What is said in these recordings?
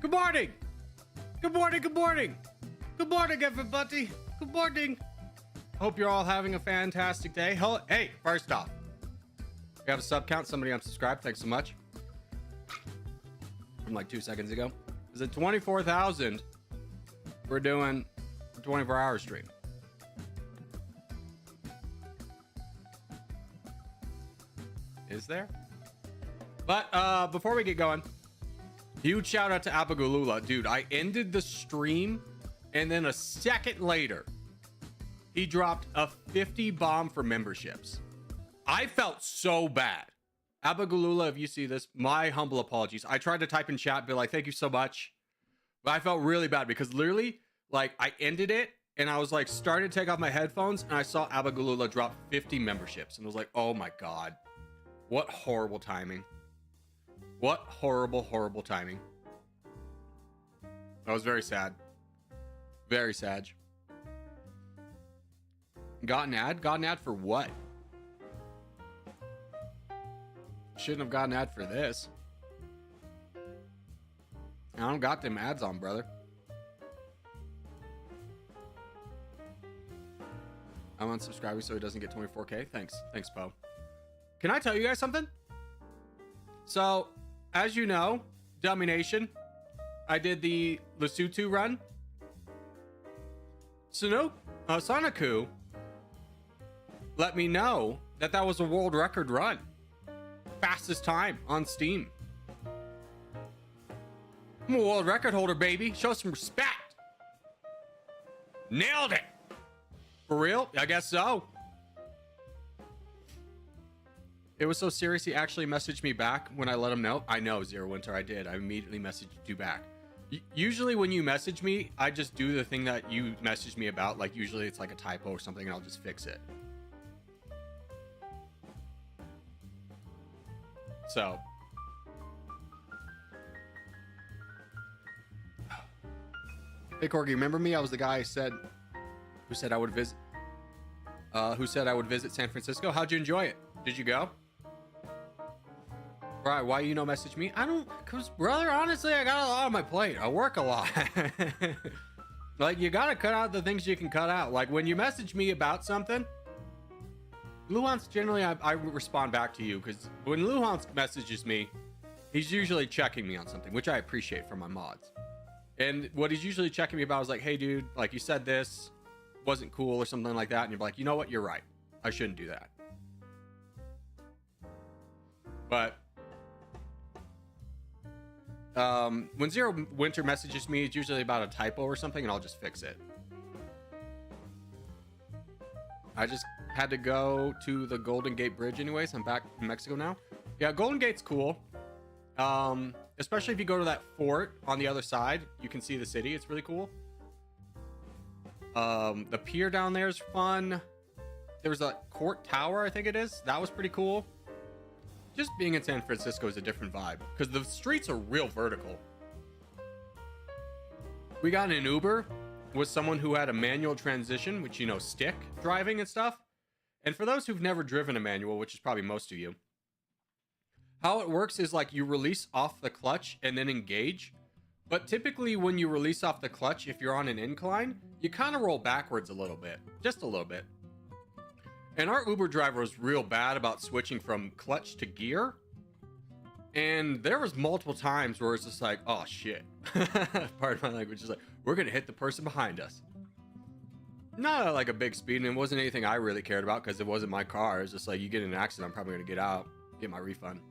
Good morning. Good morning. Good morning. Good morning, everybody. Good morning. Hope you're all having a fantastic day. Hey, first off, we have a sub count. Somebody unsubscribed. Thanks so much. From like 2 seconds ago. Is it 24,000? We're doing a 24-hour stream. Is there? But before we get going, huge shout out to Abagulula. Dude, I ended the stream and then a second later, he dropped a 50 bomb for memberships. I felt so bad. Abagulula, if you see this, my humble apologies. I tried to type in chat, be like, thank you so much. But I felt really bad because literally, like, I ended it and I was like, starting to take off my headphones and I saw Abagulula drop 50 memberships and I was like, oh my God. What horrible timing. What horrible, horrible timing. I was very sad. Very sad. Got an ad? Got an ad for what? Shouldn't have gotten an ad for this. I don't got them ads on, brother. I'm unsubscribing so he doesn't get 24K. Thanks. Thanks, Poe. Can I tell you guys something? So, as you know, Dummynation, I did the Lesotho run. Sanaku let me know that that was a world record run. Fastest time on Steam. I'm a world record holder, baby. Show some respect. Nailed it. For real? I guess so. It was so serious, he actually messaged me back when I let him know. I know, Zero Winter, I did. I immediately messaged you back. Usually when you message me, I just do the thing that you messaged me about. Like, usually it's like a typo or something, and I'll just fix it. So. Hey, Corgi, remember me? I was the guy who said I would visit San Francisco. How'd you enjoy it? Did you go? Right, why you no message me? Cause brother, honestly, I got a lot on my plate. I work a lot. Like, you gotta cut out the things you can cut out. Like, when you message me about something, Luhans, generally, I respond back to you, because when Luhans messages me, he's usually checking me on something, which I appreciate from my mods. And what he's usually checking me about is like, hey, dude, like, you said this wasn't cool or something like that. And you're like, you know what? You're right. I shouldn't do that. But when Zero Winter messages me, it's usually about a typo or something, and I'll just fix it. I just had to go to the Golden Gate Bridge anyways. I'm back in Mexico now. Yeah, Golden Gate's cool. Especially if you go to that fort on the other side, you can see the city. It's really cool. The pier down there is fun. There's a court tower, I think it is. That was pretty cool. Just being in San Francisco is a different vibe because the streets are real vertical. We got an Uber with someone who had a manual transition, which, you know, stick driving and stuff. And for those who've never driven a manual, which is probably most of you, how it works is like you release off the clutch and then engage. But typically when you release off the clutch, if you're on an incline, you kind of roll backwards a little bit, just a little bit. And our Uber driver was real bad about switching from clutch to gear. And there was multiple times where it's just like, oh shit. Part of my language is like, we're going to hit the person behind us. Not at like a big speed, and it wasn't anything I really cared about because it wasn't my car. It's just like, you get in an accident, I'm probably going to get out, get my refund.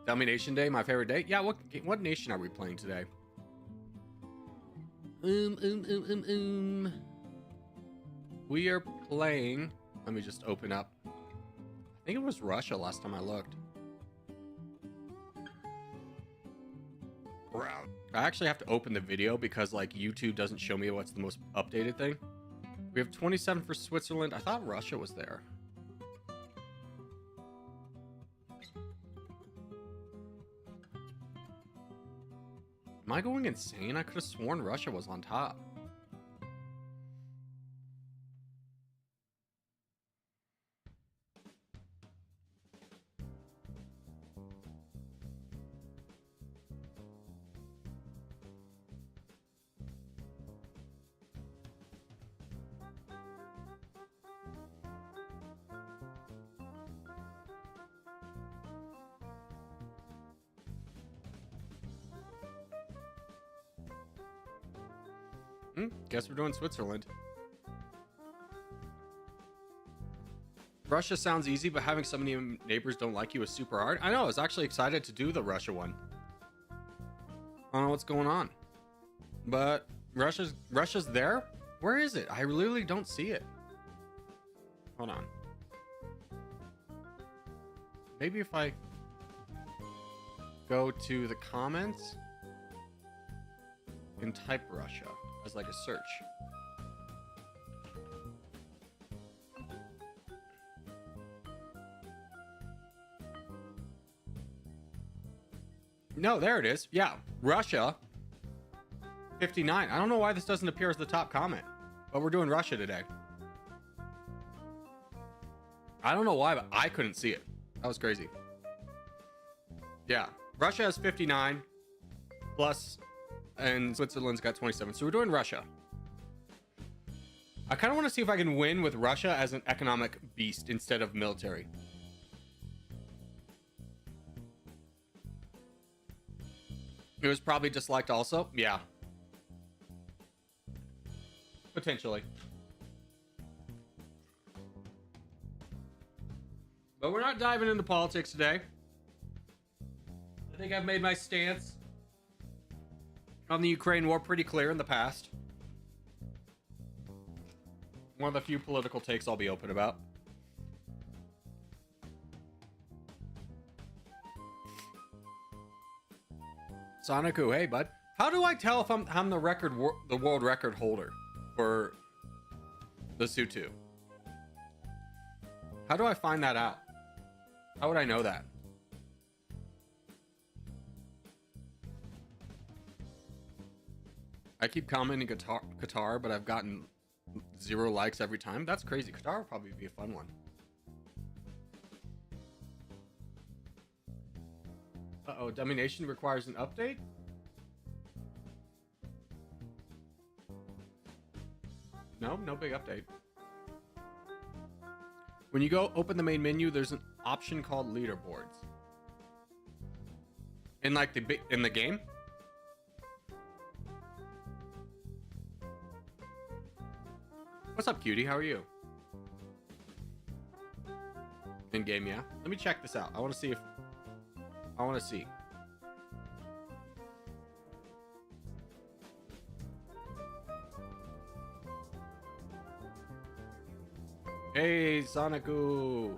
Domination Day, my favorite day. Yeah, what nation are we playing today? We are playing. Let me just open up. I think it was Russia last time I looked. I actually have to open the video because like YouTube doesn't show me what's the most updated thing. We have 27 for Switzerland. I thought Russia was there. Am I going insane? I could have sworn Russia was on top. Guess we're doing Switzerland. Russia sounds easy, but having so many neighbors don't like you is super hard. I know, I was actually excited to do the Russia one. I don't know what's going on. But Russia's there? Where is it? I literally don't see it. Hold on. Maybe if I go to the comments and type Russia as like a search. No, there it is. Yeah, Russia 59. I don't know why this doesn't appear as the top comment, but we're doing Russia today. I don't know why, but I couldn't see it. That was crazy. Yeah, Russia has 59 plus, and Switzerland's got 27. So we're doing Russia. I kind of want to see if I can win with Russia as an economic beast instead of military. It was probably disliked also. Yeah. Potentially. But we're not diving into politics today. I think I've made my stance on the Ukraine war pretty clear in the past. One of the few political takes I'll be open about. Soniku, hey bud. How do I tell if I'm the world record holder for the Sutu? How do I find that out? How would I know that? I keep commenting Qatar, but I've gotten 0 likes every time. That's crazy. Qatar would probably be a fun one. Uh-oh, Domination requires an update? No big update. When you go open the main menu, there's an option called leaderboards. In like in the game? What's up, cutie? How are you? In game, yeah. Let me check this out. I want to see. Hey, Soniku.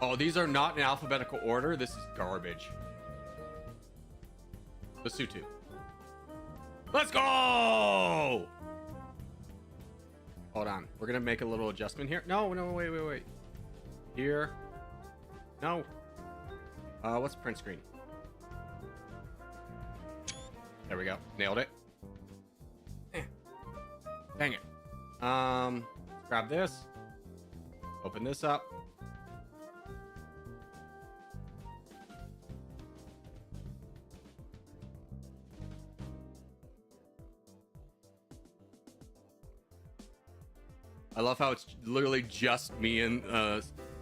Oh, these are not in alphabetical order. This is garbage. The Sutu. Let's go! Hold on. We're going to make a little adjustment here. No, wait. Here. No. What's print screen? There we go. Nailed it. Dang it. Grab this. Open this up. I love how it's literally just me and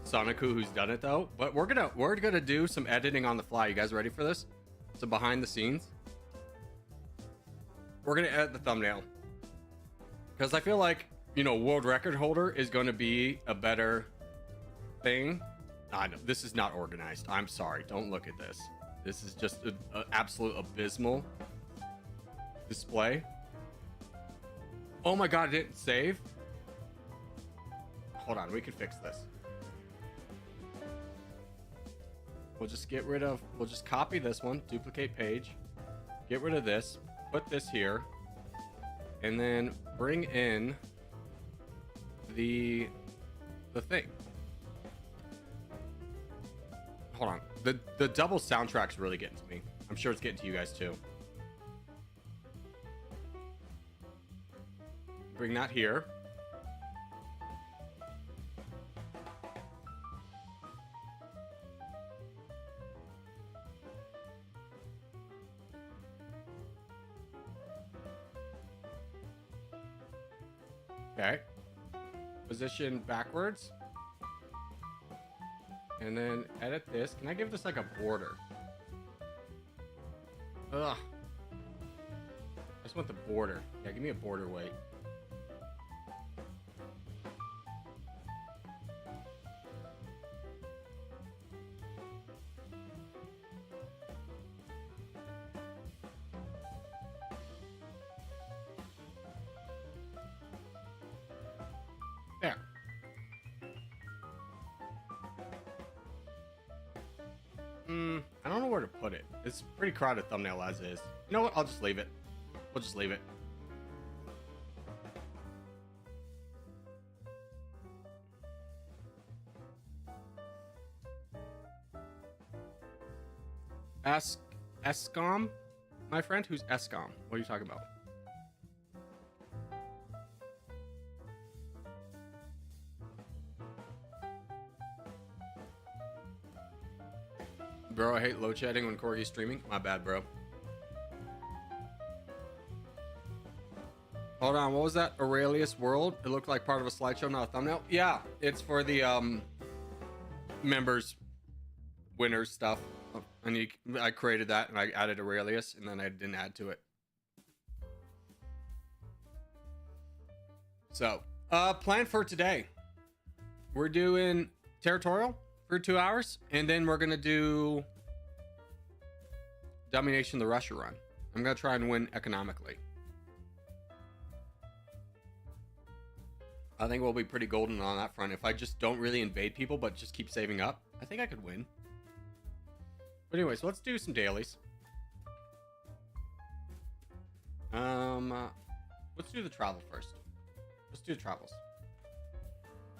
Soniku who's done it though. But we're gonna do some editing on the fly. You guys ready for this? Some behind the scenes. We're gonna edit the thumbnail because I feel like, you know, world record holder is going to be a better thing. I know this is not organized. I'm sorry. Don't look at this. This is just an absolute abysmal display. Oh my god, it didn't save. Hold on, we can fix this. We'll just we'll just copy this one, duplicate page, get rid of this, put this here, and then bring in the thing. Hold on. The double soundtrack's really getting to me. I'm sure it's getting to you guys too. Bring that here. Okay. Position backwards. And then edit this. Can I give this like a border? Ugh. I just want the border. Yeah, give me a border weight. There. I don't know where to put it. It's a pretty crowded thumbnail as is. You know what? I'll just leave it. We'll just leave it. Ask Escom, my friend. Who's Escom? What are you talking about? Bro, I hate load shedding when Corgi's streaming. My bad, bro. Hold on, what was that? Aurelius World? It looked like part of a slideshow, not a thumbnail. Yeah, it's for the members, winners stuff. And I created that and I added Aurelius, and then I didn't add to it. So, plan for today. We're doing Territorial for 2 hours, and then we're gonna do Domination, the Russia run. I'm gonna try and win economically. I think we'll be pretty golden on that front. If I just don't really invade people, but just keep saving up, I think I could win. But anyways, let's do some dailies. Let's do the travel first. Let's do the travels.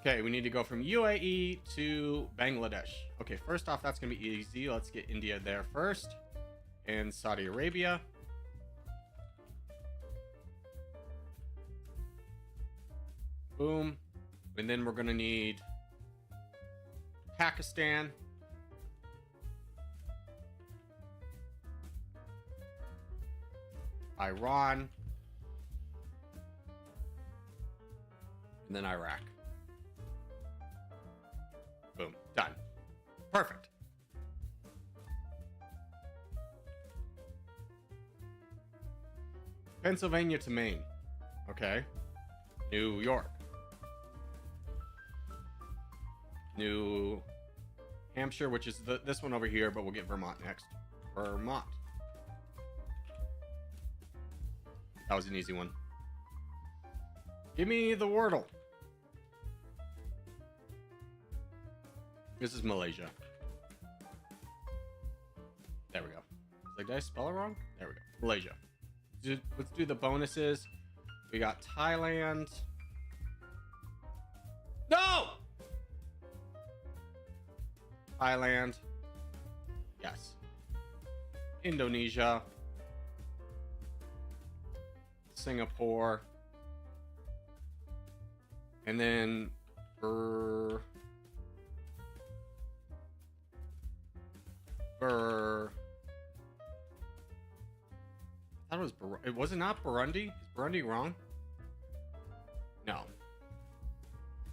Okay, we need to go from UAE to Bangladesh. Okay, first off, that's gonna be easy. Let's get India there first, and Saudi Arabia. Boom. And then we're gonna need Pakistan. Iran. And then Iraq. Boom. Done. Perfect. Pennsylvania to Maine. Okay. New York. New Hampshire, which is this one over here, but we'll get Vermont next. Vermont. That was an easy one. Give me the Wordle. This is Malaysia. There we go. Did I spell it wrong? There we go. Malaysia. Let's do the bonuses. We got Thailand. No! Thailand. Yes. Indonesia. Singapore. And then I thought it was not Burundi? Is Burundi wrong? No.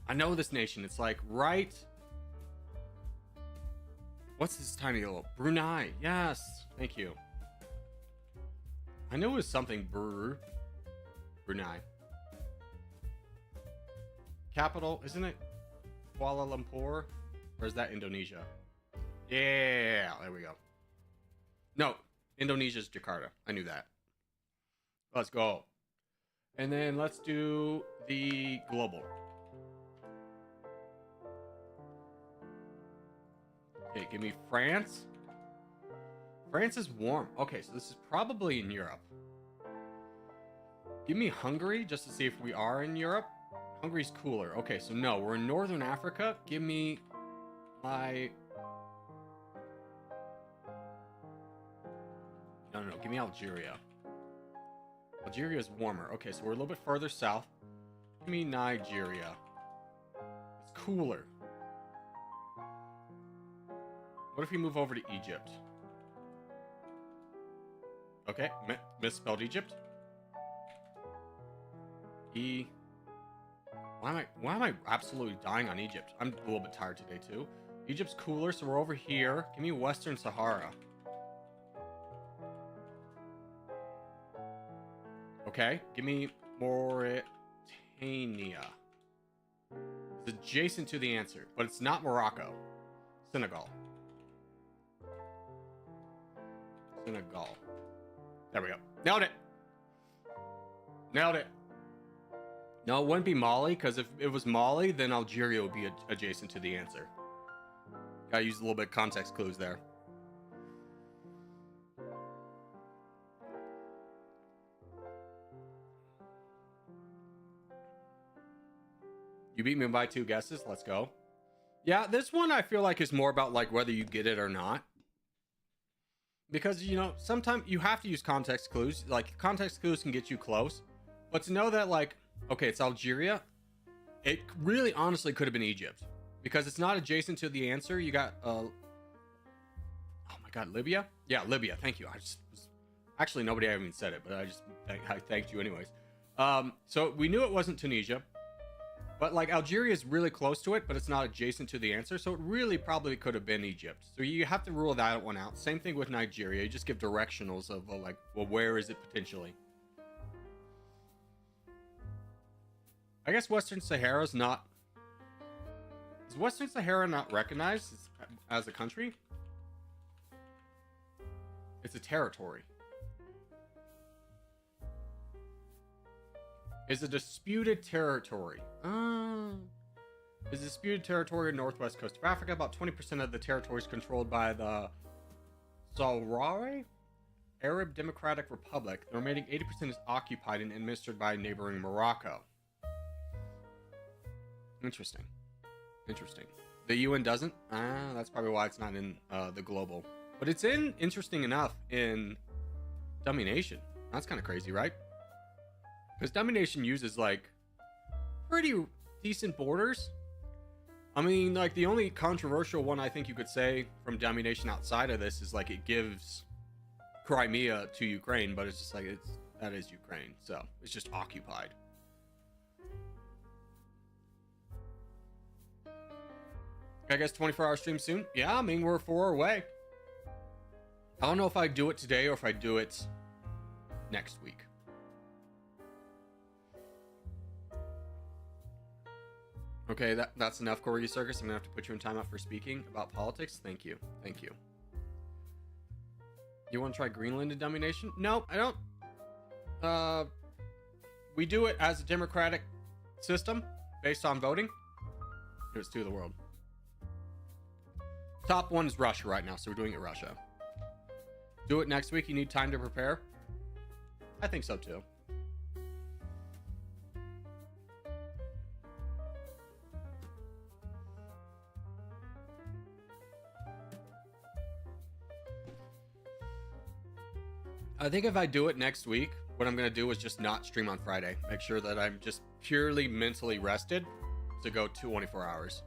I know this nation. It's like right. What's this tiny little Brunei? Yes. Thank you. I knew it was something Brunei. Capital, isn't it Kuala Lumpur? Or is that Indonesia? Yeah, there we go. No, Indonesia's Jakarta. I knew that. Let's go. And then let's do the global. Okay, give me France. France is warm. Okay, so this is probably in Europe. Give me Hungary just to see if we are in Europe. Hungary's cooler. Okay, so no, we're in Northern Africa. Give me my... No, give me Algeria. Algeria is warmer. Okay, so we're a little bit further south. Give me Nigeria. It's cooler. What if we move over to Egypt? Okay, misspelled Egypt. Why am I absolutely dying on Egypt? I'm a little bit tired today too. Egypt's cooler, so we're over here. Give me Western Sahara. Okay, give me Mauritania. It's adjacent to the answer, but it's not Morocco. Senegal. Senegal. There we go. Nailed it. Nailed it. No, it wouldn't be Mali, because if it was Mali, then Algeria would be adjacent to the answer. Gotta use a little bit of context clues there. You beat me by 2 guesses. Let's go. Yeah, this one I feel like is more about like whether you get it or not. Because, you know, sometimes you have to use context clues. Like, context clues can get you close. But to know that, like, okay, it's Algeria. It really honestly could have been Egypt. Because it's not adjacent to the answer. You got, oh my god, Libya? Yeah, Libya. Thank you. Actually, nobody even said it, but I thanked you anyways. So we knew it wasn't Tunisia. But like Algeria is really close to it, but it's not adjacent to the answer. So it really probably could have been Egypt. So you have to rule that one out. Same thing with Nigeria. You just give directionals of like, well, where is it potentially? I guess Western Sahara is not... Is Western Sahara not recognized as a country? It's a territory. Is a disputed territory. Is a disputed territory in northwest coast of Africa. About 20% of the territory is controlled by the Sahrawi Arab Democratic Republic. The remaining 80% is occupied and administered by neighboring Morocco. Interesting. Interesting. The UN doesn't? That's probably why it's not in the global. But it's in, interesting enough, in Domination. That's kind of crazy, right? Because Domination uses, like, pretty decent borders. I mean, like, the only controversial one I think you could say from Domination outside of this is, like, it gives Crimea to Ukraine, but it's just like, that is Ukraine, so it's just occupied. I guess 24-hour stream soon? Yeah, I mean, we're 4 away. I don't know if I do it today or if I do it next week. Okay, that's enough, Corgi Circus. I'm gonna have to put you in timeout for speaking about politics. Thank you. Thank you. You want to try Greenland in Domination? No, I don't. We do it as a democratic system based on voting. Here's 2 of the world. Top 1 is Russia right now, so we're doing it Russia. Do it next week. You need time to prepare? I think so too. I think if I do it next week, what I'm going to do is just not stream on Friday. Make sure that I'm just purely mentally rested to go 24 hours.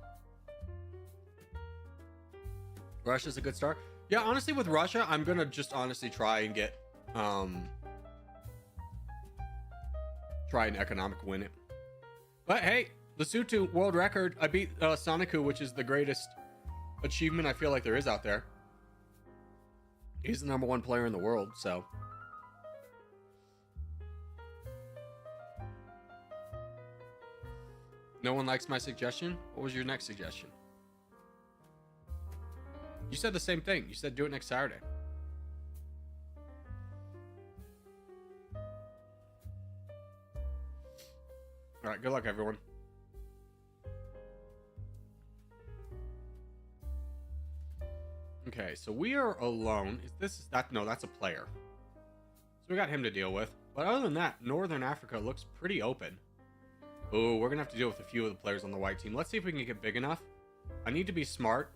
Russia's a good start. Yeah, honestly, with Russia, I'm going to just honestly try and get... try an economic win it. But hey, Lesotho world record. I beat Soniku, which is the greatest achievement I feel like there is out there. He's the #1 player in the world, so... No one likes my suggestion? What was your next suggestion? You said the same thing. You said do it next Saturday. All right, good luck, everyone. Okay, so we are alone. Is that? No, that's a player. So we got him to deal with. But other than that, Northern Africa looks pretty open. Oh, we're going to have to deal with a few of the players on the white team. Let's see if we can get big enough. I need to be smart.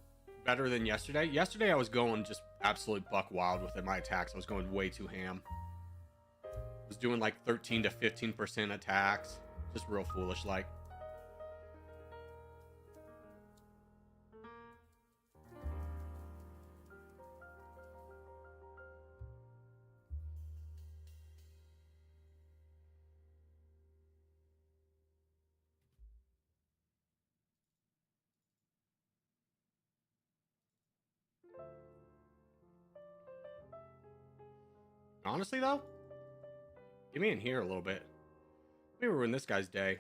Better than yesterday. Yesterday I was going just absolutely buck wild with my attacks. I was going way too ham. I was doing like 13 to 15% attacks. Just real foolish like. Honestly, though, get me in here a little bit. Let me ruin this guy's day.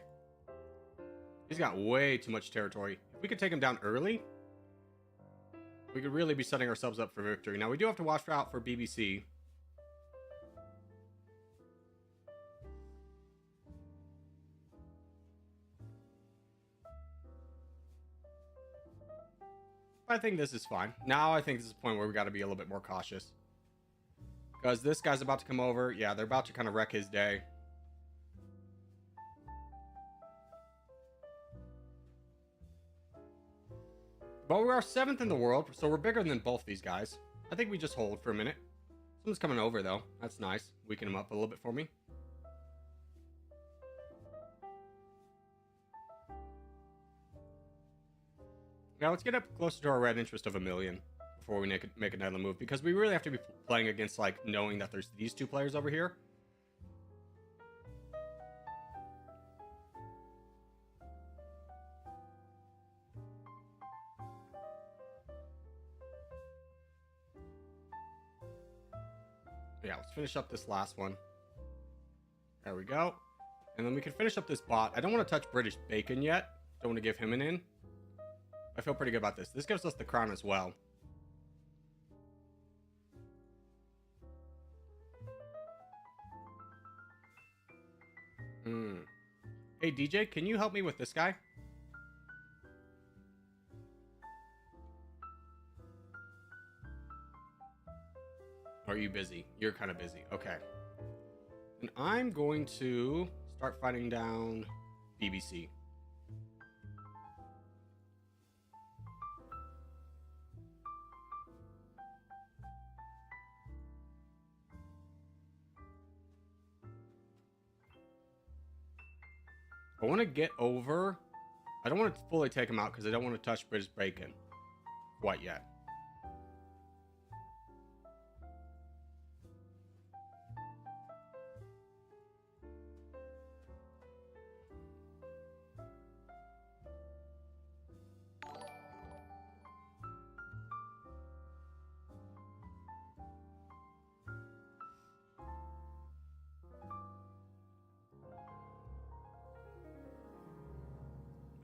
He's got way too much territory. If we could take him down early, we could really be setting ourselves up for victory. Now, we do have to watch out for BBC. I think this is fine. Now I think this is a point where we got to be a little bit more cautious. Because this guy's about to come over. Yeah, they're about to kind of wreck his day. But we are 7th in the world, so we're bigger than both these guys. I think we just hold for a minute. Someone's coming over, though. That's nice. Weaken him up a little bit for me. Now let's get up closer to our red interest of 1 million before we make another move, because we really have to be playing against, like, knowing that there's these two players over here. Yeah, let's finish up this last one. There we go. And then we can finish up this bot. I don't want to touch British Bacon yet. Don't want to give him an in. I feel pretty good about this. This gives us the crown as well. Hey, DJ, can you help me with this guy? Are you busy? You're kind of busy. Okay. And I'm going to start fighting down BBC. I want to get over. I don't want to fully take him out because I don't want to touch British Bacon quite yet.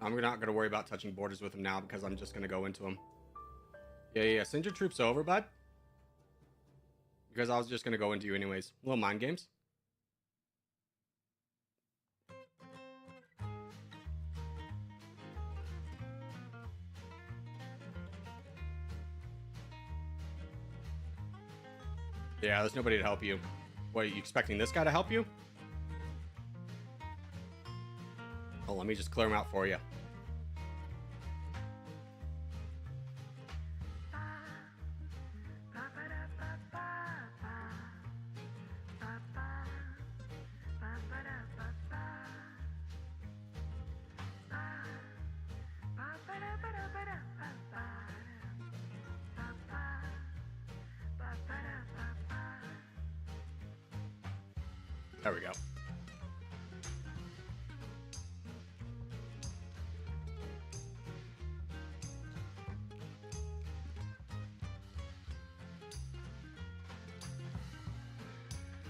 I'm not going to worry about touching borders with him now because I'm just going to go into him. Yeah. Send your troops over, bud. Because I was just going to go into you anyways. Little mind games. Yeah, there's nobody to help you. What, are you expecting this guy to help you? Oh, let me just clear him out for you. There we go.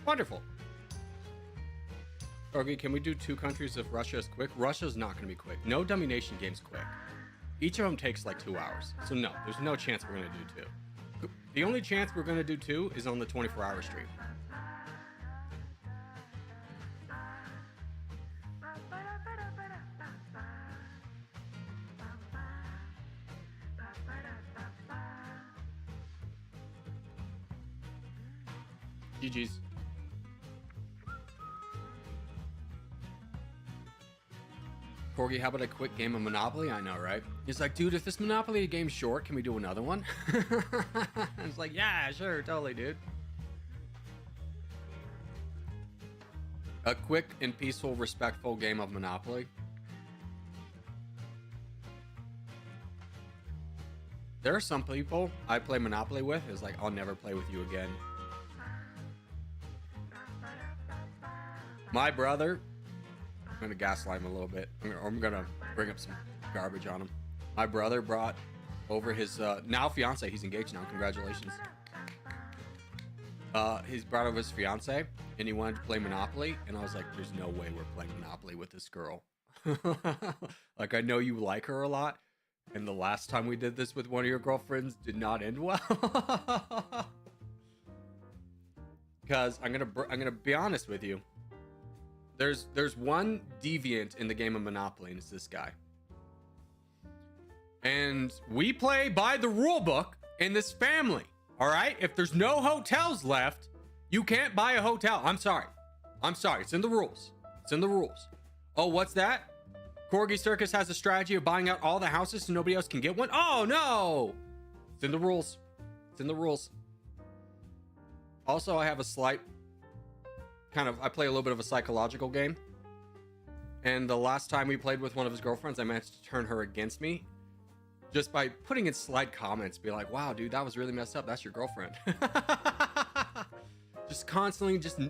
Wonderful. Corgi, can we do 2 countries if Russia is quick? Russia's not going to be quick. No Domination game's quick. Each of them takes like 2 hours. So no, there's no chance we're going to do 2. The only chance we're going to do 2 is on the 24-hour stream. GG's. Corgi, how about a quick game of Monopoly? I know, right? He's like, dude, if this Monopoly game's short, can we do another one? I was like, yeah, sure, totally, dude. A quick and peaceful, respectful game of Monopoly. There are some people I play Monopoly with. It's like, I'll never play with you again. My brother, I'm going to gaslight him a little bit. I'm going to bring up some garbage on him. My brother brought over his now fiance. He's engaged now. Congratulations. He's brought over his fiance, and he wanted to play Monopoly, and I was like, there's no way we're playing Monopoly with this girl. Like, I know you like her a lot, and the last time we did this with one of your girlfriends did not end well. Because I'm gonna be honest with you. There's one deviant in the game of Monopoly, and it's this guy. And we play by the rule book in this family. All right? If there's no hotels left, you can't buy a hotel. I'm sorry. It's in the rules. It's in the rules. Oh, what's that? Corgi Circus has a strategy of buying out all the houses so nobody else can get one. Oh, no. It's in the rules. It's in the rules. Also, I have a slight I play a little bit of a psychological game. And the last time we played with one of his girlfriends, I managed to turn her against me. Just by putting in slight comments, be like, wow, dude, that was really messed up. That's your girlfriend. Just constantly, just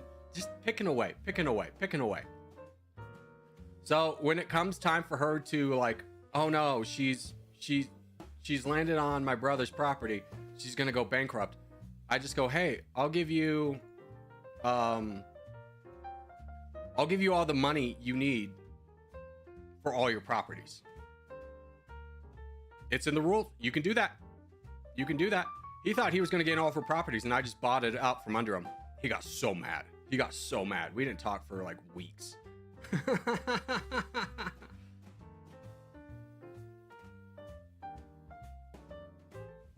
picking away. So when it comes time for her to like, oh no, she's landed on my brother's property. She's going to go bankrupt. I just go, hey, I'll give you all the money you need for all your properties. It's in the rules. You can do that. He thought he was going to gain all of her properties, and I just bought it out from under him. He got so mad. We didn't talk for like weeks.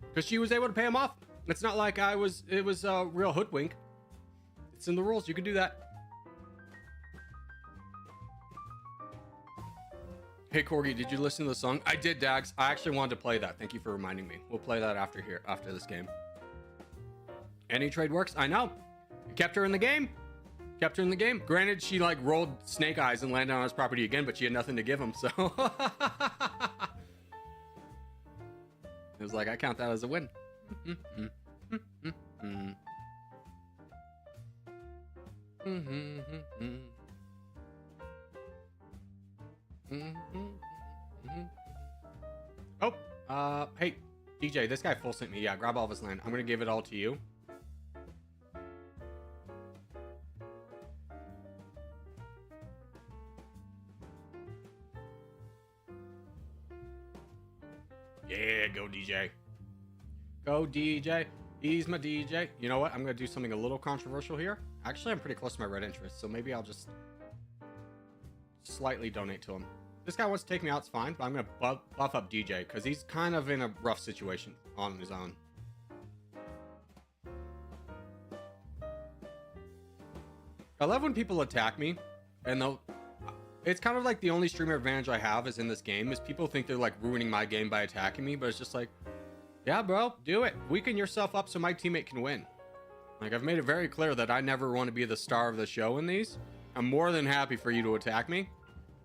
Because she was able to pay him off. It's not like it was a real hoodwink. It's in the rules. You can do that. Hey Corgi, did you listen to the song? I did, Dags. I actually wanted to play that. Thank you for reminding me. We'll play that after this game. Any trade works? I know. Kept her in the game. Granted, she like rolled snake eyes and landed on his property again, but she had nothing to give him, so it was like, I count that as a win. Oh, hey, DJ, this guy full sent me. Yeah, grab all of his land. I'm gonna give it all to you. Yeah, go DJ. Go DJ. He's my DJ. You know what? I'm gonna do something a little controversial here. Actually, I'm pretty close to my red interest, so maybe I'll just slightly donate to him. This guy wants to take me out, it's fine, but I'm gonna buff up DJ because he's kind of in a rough situation on his own. I love when people attack me, and it's kind of like the only streamer advantage I have is in this game, is people think they're like ruining my game by attacking me, but it's just like, yeah, bro, do it. Weaken yourself up so my teammate can win. Like, I've made it very clear that I never want to be the star of the show in these. I'm more than happy for you to attack me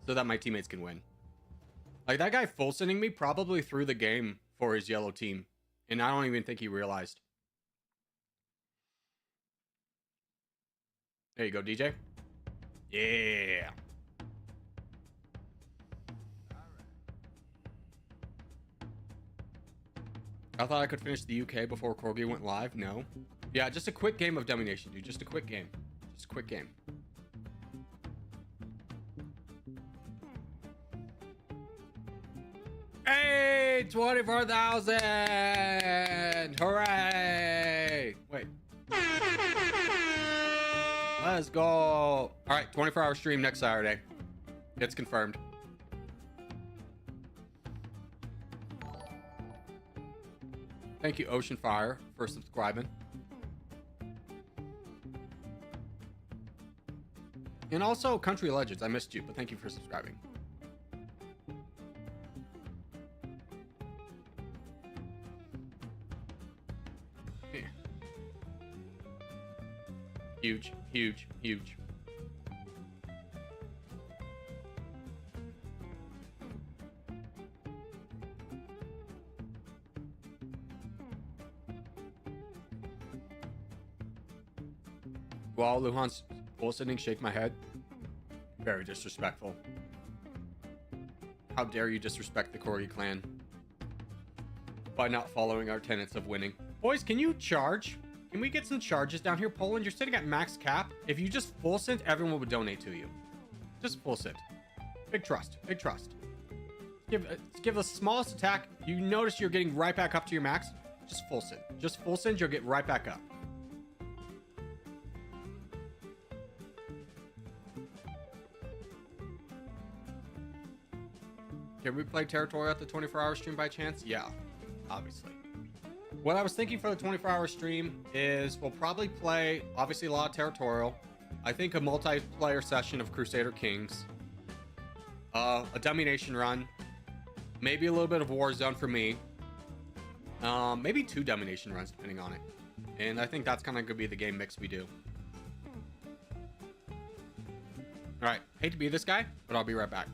so that my teammates can win. Like, that guy full sending me probably threw the game for his yellow team, and I don't even think he realized. There you go, DJ. Yeah. I thought I could finish the UK before Corgi went live. No. Yeah, just a quick game of Domination, dude. Just a quick game. Just a quick game. Hey, 24,000! Hooray! Wait. Let's go. All right, 24-hour stream next Saturday. It's confirmed. Thank you, Ocean Fire, for subscribing. And also, Country Legends. I missed you, but thank you for subscribing. Yeah. Huge, huge, huge. While Luhan's bullshitting, shake my head. Very disrespectful. How dare you disrespect the Corgi clan by not following our tenets of winning. Boys, can you charge? Can we get some charges down here? Poland, you're sitting at max cap. If you just full sent, everyone would donate to you. Just full sent. Big trust. Big trust. Give the smallest attack. You notice you're getting right back up to your max. Just full send. Just full send, you'll get right back up. Can we play Territorial at the 24-hour stream by chance? Yeah, obviously. What I was thinking for the 24-hour stream is we'll probably play, obviously, a lot of Territorial. I think a multiplayer session of Crusader Kings. A Domination run. Maybe a little bit of Warzone for me. Maybe 2 Domination runs, depending on it. And I think that's kind of going to be the game mix we do. Alright, hate to be this guy, but I'll be right back.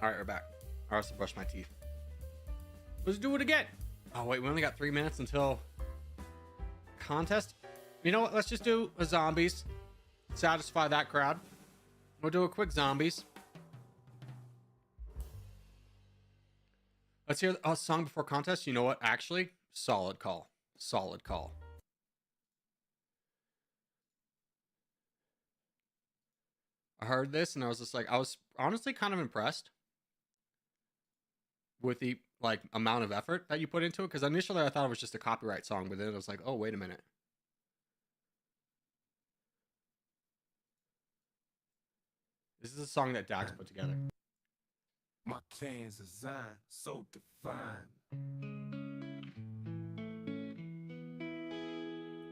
Alright, we're back. I also brushed my teeth. Let's do it again. Oh, wait, we only got 3 minutes until contest. You know what? Let's just do a zombies. Satisfy that crowd. We'll do a quick zombies. Let's hear a song before contest. You know what? Actually, solid call. Solid call. I heard this and I was just like, I was honestly kind of impressed with the amount of effort that you put into it, because initially I thought it was just a copyright song, but then it was like, oh, wait a minute. This is a song that Dax put together. My clan's design so defined.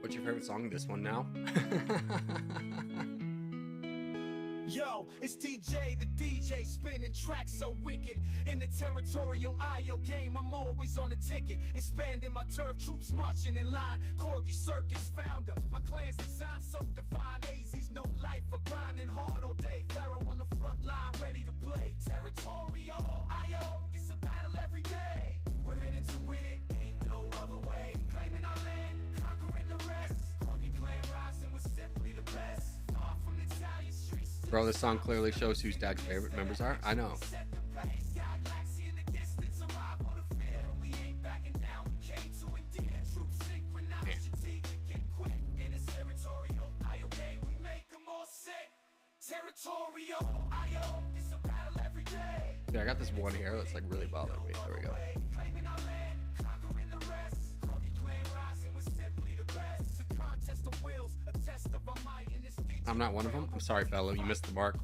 What's your favorite song? This one now? Yo, it's TJ, the DJ, spinning tracks so wicked. In the territorial IO game, I'm always on the ticket. Expanding my turf, troops marching in line. Corgi, Circus founder, my clan's design so defined. AZ's no life for grinding hard all day. Pharaoh on the front line, ready to play. Territorial IO, it's a battle every day. We're in it to win it, ain't no other way. Claiming our land, Bro, this song clearly shows whose dad's favorite members are. I know. Yeah, I got this one here that's like really bothering me. There we go. I'm not one of them. I'm sorry, fellow. You missed the mark.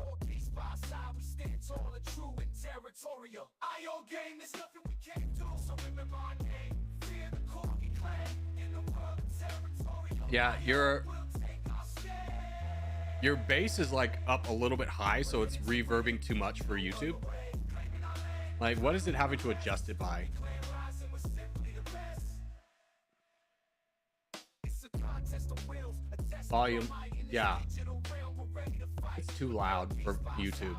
Yeah, your bass is like up a little bit high, so it's reverbing too much for YouTube. Like, what is it having to adjust it by? Volume. Yeah. It's too loud for YouTube.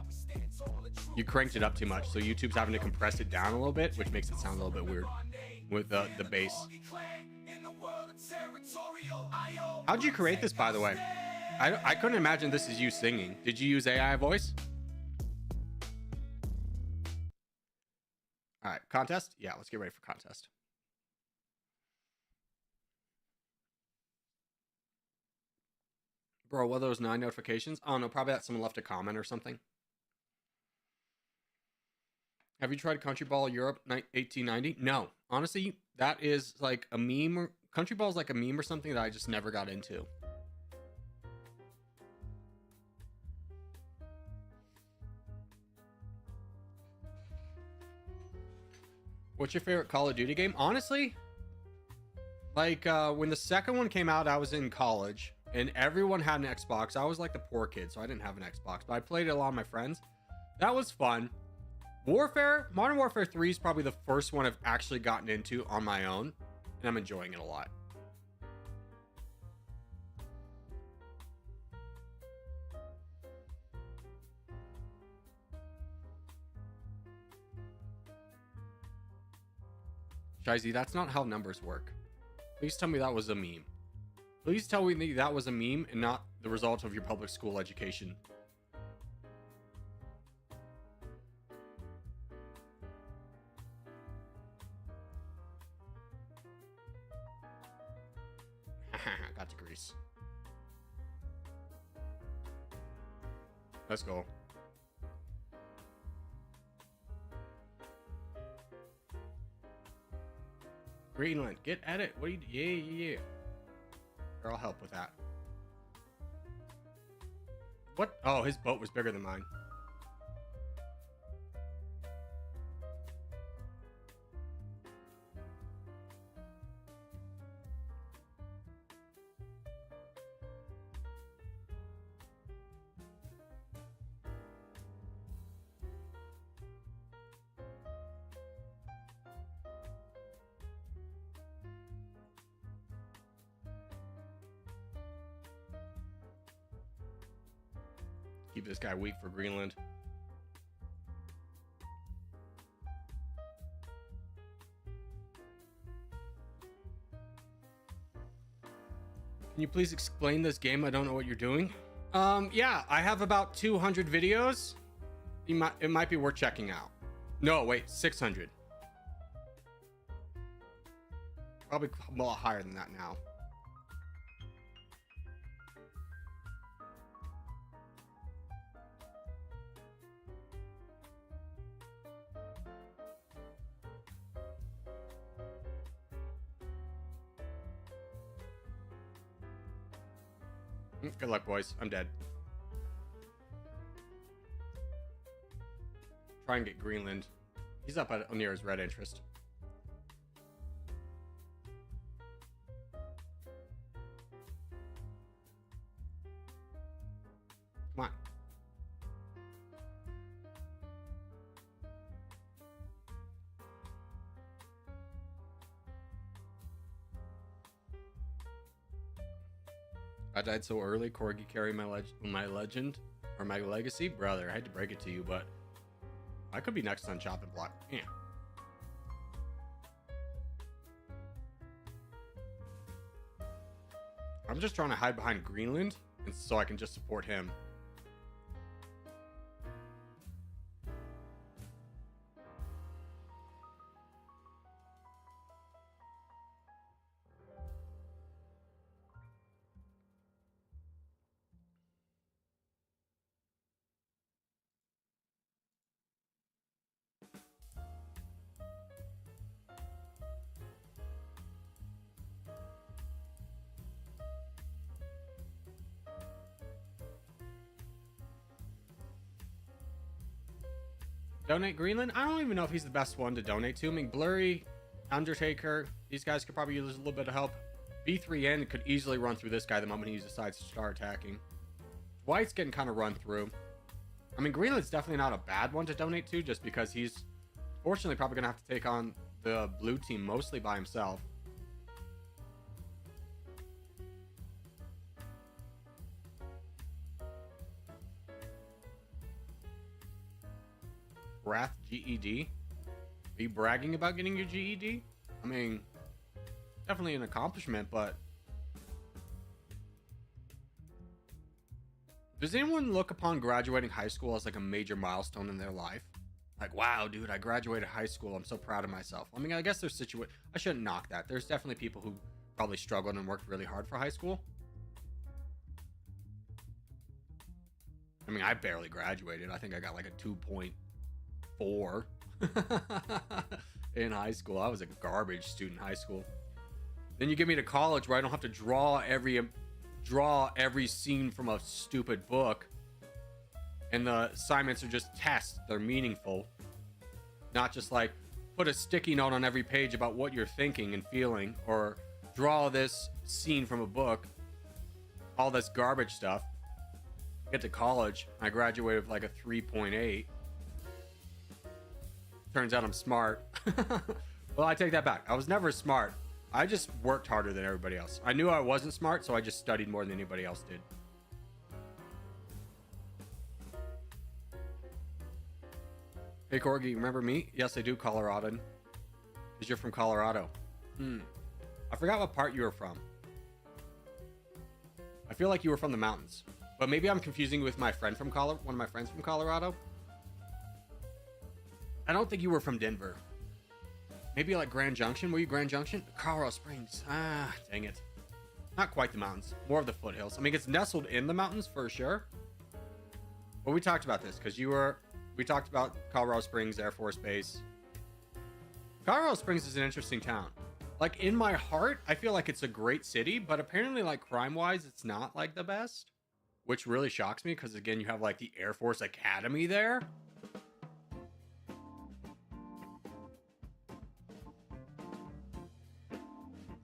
You cranked it up too much, so YouTube's having to compress it down a little bit, which makes it sound a little bit weird with the bass. How'd you create this, by the way? I couldn't imagine this is you singing. Did you use AI voice? All right, contest? Yeah, let's get ready for contest. Bro, what are those 9 notifications? Oh, no, probably that someone left a comment or something. Have you tried Country Ball Europe 1890? No. Honestly, that is like a meme. Country Ball is like a meme or something that I just never got into. What's your favorite Call of Duty game? Honestly, like when the second one came out, I was in college and everyone had an Xbox. I was like the poor kid, so I didn't have an Xbox, but I played it a lot with my friends. That was fun. Warfare, Modern Warfare 3 is probably the first one I've actually gotten into on my own, and I'm enjoying it a lot. Shizy, that's not how numbers work. Please tell me that was a meme. Please tell me that was a meme and not the result of your public school education. Got to Greece. Let's go. Greenland, get at it. What do you? Yeah. Here, I'll help with that. What? Oh, his boat was bigger than mine. Keep this guy weak for Greenland. Can you please explain this game? I don't know what you're doing. Yeah, I have about 200 videos. It might be worth checking out. No, wait, 600. Probably a lot higher than that now. Good luck, boys. I'm dead. Try and get Greenland. He's up near his red interest. Come on. I died so early. Corgi carry my legend or my legacy, brother. I hate to break it to you, but I could be next on chopping block. Yeah. I'm just trying to hide behind Greenland, and so I can just support him. Donate Greenland? I don't even know if he's the best one to donate to. I mean, Blurry, Undertaker, these guys could probably use a little bit of help. B3N could easily run through this guy the moment he decides to start attacking. Dwight's getting kind of run through. I mean, Greenland's definitely not a bad one to donate to, just because he's fortunately probably going to have to take on the blue team mostly by himself. Wrath GED? Are you bragging about getting your GED? I mean, definitely an accomplishment, but does anyone look upon graduating high school as like a major milestone in their life? Like, wow, dude, I graduated high school. I'm so proud of myself. I mean, I guess there's I shouldn't knock that. There's definitely people who probably struggled and worked really hard for high school. I mean, I barely graduated. I think I got like a 2.4 in high school. I was a garbage student in high school. Then you get me to college where I don't have to draw every scene from a stupid book, and the assignments are just tests. They're meaningful, not just like put a sticky note on every page about what you're thinking and feeling, or draw this scene from a book. All this garbage stuff. Get to college, I graduated with like a 3.8. Turns out I'm smart. Well, I take that back. I was never smart. I just worked harder than everybody else. I knew I wasn't smart, so I just studied more than anybody else did. Hey, Corgi, remember me? Yes, I do, Coloradan. Because you're from Colorado. I forgot what part you were from. I feel like you were from the mountains. But maybe I'm confusing you with my friend from one of my friends from Colorado. I don't think you were from Denver. Maybe like Grand Junction. Were you Grand Junction? Colorado Springs. Ah, dang it. Not quite the mountains. More of the foothills. I mean, it's nestled in the mountains for sure. But we talked about this because we talked about Colorado Springs Air Force Base. Colorado Springs is an interesting town. Like, in my heart, I feel like it's a great city, but apparently, like, crime-wise, it's not like the best. Which really shocks me because, again, you have like the Air Force Academy there.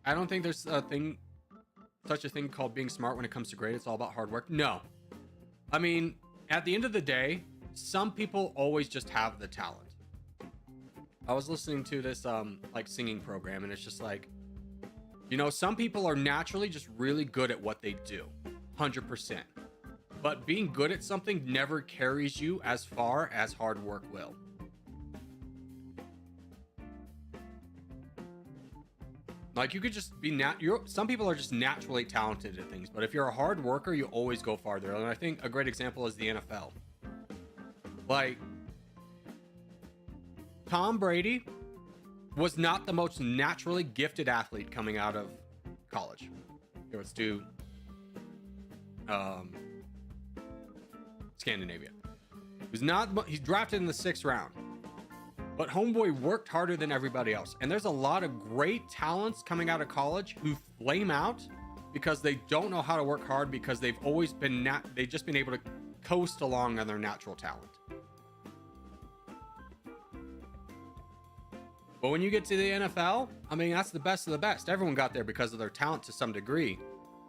I don't think there's such a thing called being smart when it comes to grade. It's all about hard work. No. I mean, at the end of the day, some people always just have the talent. I was listening to this like singing program, and it's just like, you know, some people are naturally just really good at what they do. 100%. But being good at something never carries you as far as hard work will. Like, you could just be some people are just naturally talented at things, but if you're a hard worker, you always go farther. And I think a great example is the NFL. Like, Tom Brady was not the most naturally gifted athlete coming out of college. Here, let's do Scandinavia. He's drafted in the 6th round. But homeboy worked harder than everybody else. And there's a lot of great talents coming out of college who flame out because they don't know how to work hard, because they've always been they've just been able to coast along on their natural talent. But when you get to the NFL, I mean, that's the best of the best. Everyone got there because of their talent to some degree.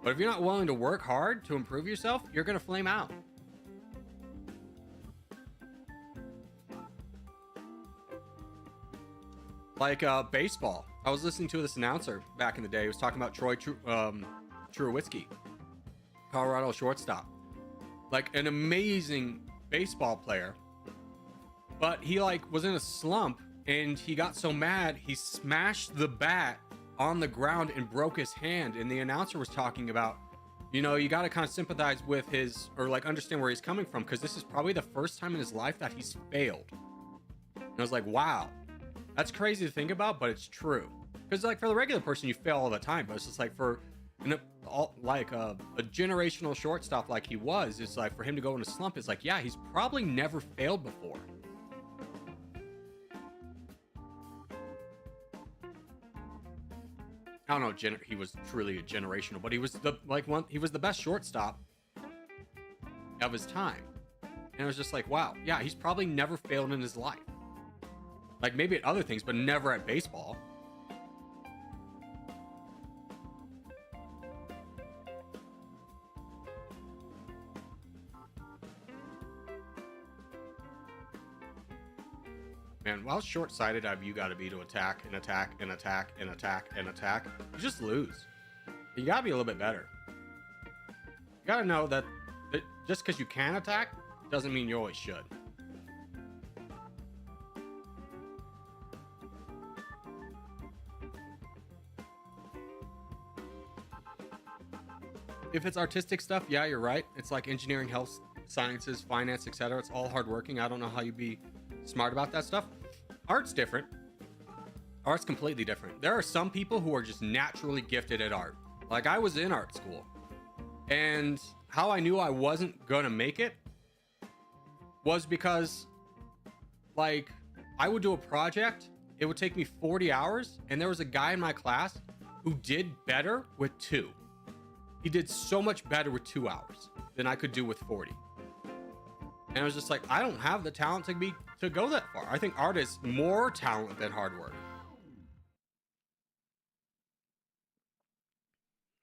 But if you're not willing to work hard to improve yourself, you're going to flame out. Like baseball. I was listening to this announcer back in the day. He was talking about Troy Tulowitzki, Colorado shortstop. Like, an amazing baseball player. But he like was in a slump, and he got so mad he smashed the bat on the ground and broke his hand. And the announcer was talking about, you know, you got to kind of sympathize with or like understand where he's coming from, because this is probably the first time in his life that he's failed. And I was like, wow. That's crazy to think about, but it's true. Because like for the regular person, you fail all the time, but it's just like for a generational shortstop like he was, it's like for him to go in a slump, it's like, yeah, he's probably never failed before. I don't know, he was truly a generational, but he was the best shortstop of his time. And it was just like, wow, yeah, he's probably never failed in his life. Like maybe at other things, but never at baseball. Man, how short-sighted have you got to be to attack and attack and attack and attack and attack? You just lose. You got to be a little bit better. You got to know that just because you can attack doesn't mean you always should. If it's artistic stuff, yeah, you're right. It's like engineering, health sciences, finance, etc. It's all hardworking. I don't know how you'd be smart about that stuff. Art's different. Art's completely different. There are some people who are just naturally gifted at art. Like I was in art school, and how I knew I wasn't gonna make it was because like I would do a project, it would take me 40 hours, and there was a guy in my class who did better with 2. He did so much better with 2 hours than I could do with 40. And I was just like, I don't have the talent to go that far. I think art is more talent than hard work.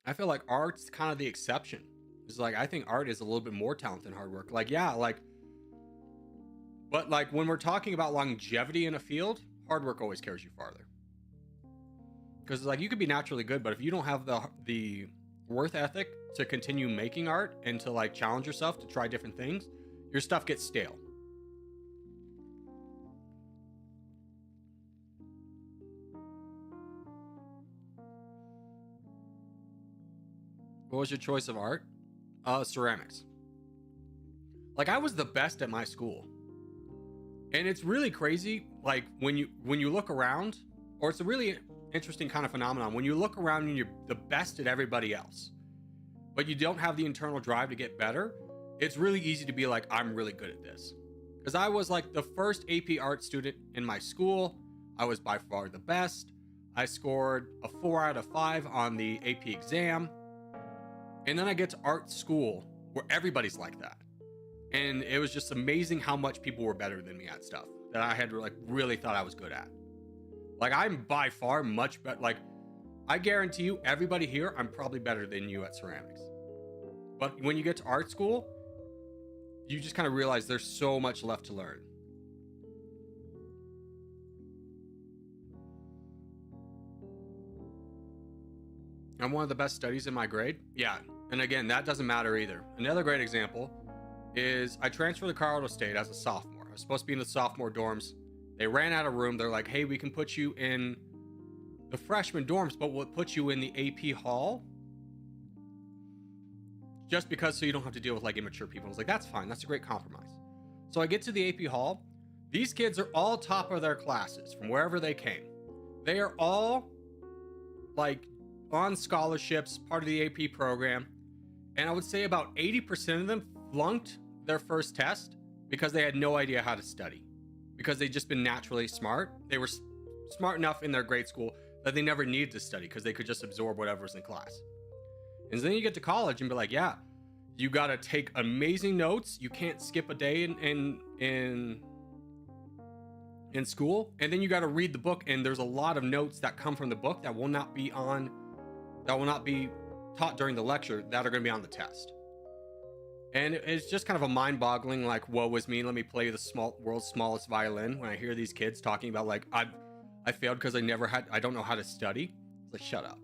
I feel like art's kind of the exception. It's like, I think art is a little bit more talent than hard work. Like, yeah, like, but like when we're talking about longevity in a field, hard work always carries you farther. Because like you could be naturally good, but if you don't have the worth ethic to continue making art and to like challenge yourself to try different things, your stuff gets stale. What was your choice of art? Ceramics. Like I was the best at my school. And it's really crazy, like when you look around, or it's a really interesting kind of phenomenon. When you look around and you're the best at everybody else, but you don't have the internal drive to get better, it's really easy to be like, I'm really good at this. Because I was like the first AP art student in my school. I was by far the best. I scored a 4 out of 5 on the AP exam. And then I get to art school where everybody's like that. And it was just amazing how much people were better than me at stuff that I had like really thought I was good at. Like I'm by far much better. Like I guarantee you, everybody here, I'm probably better than you at ceramics. But when you get to art school, you just kind of realize there's so much left to learn. I'm one of the best studies in my grade. Yeah, and again, that doesn't matter either. Another great example is I transferred to Colorado State as a sophomore. I was supposed to be in the sophomore dorms. They ran out of room. They're like, hey, we can put you in the freshman dorms, but we'll put you in the AP hall just because so you don't have to deal with like immature people. I was like, that's fine. That's a great compromise. So I get to the AP hall. These kids are all top of their classes from wherever they came. They are all like on scholarships, part of the AP program. And I would say about 80% of them flunked their first test because they had no idea how to study, because they'd just been naturally smart. They were smart enough in their grade school that they never needed to study because they could just absorb whatever's in class. And then you get to college and be like, yeah, you got to take amazing notes. You can't skip a day in school. And then you got to read the book. And there's a lot of notes that come from the book that will not be taught during the lecture that are going to be on the test. And it's just kind of a mind-boggling, like, woe is me, let me play the world's smallest violin when I hear these kids talking about like, I failed because I don't know how to study. It's like, shut up.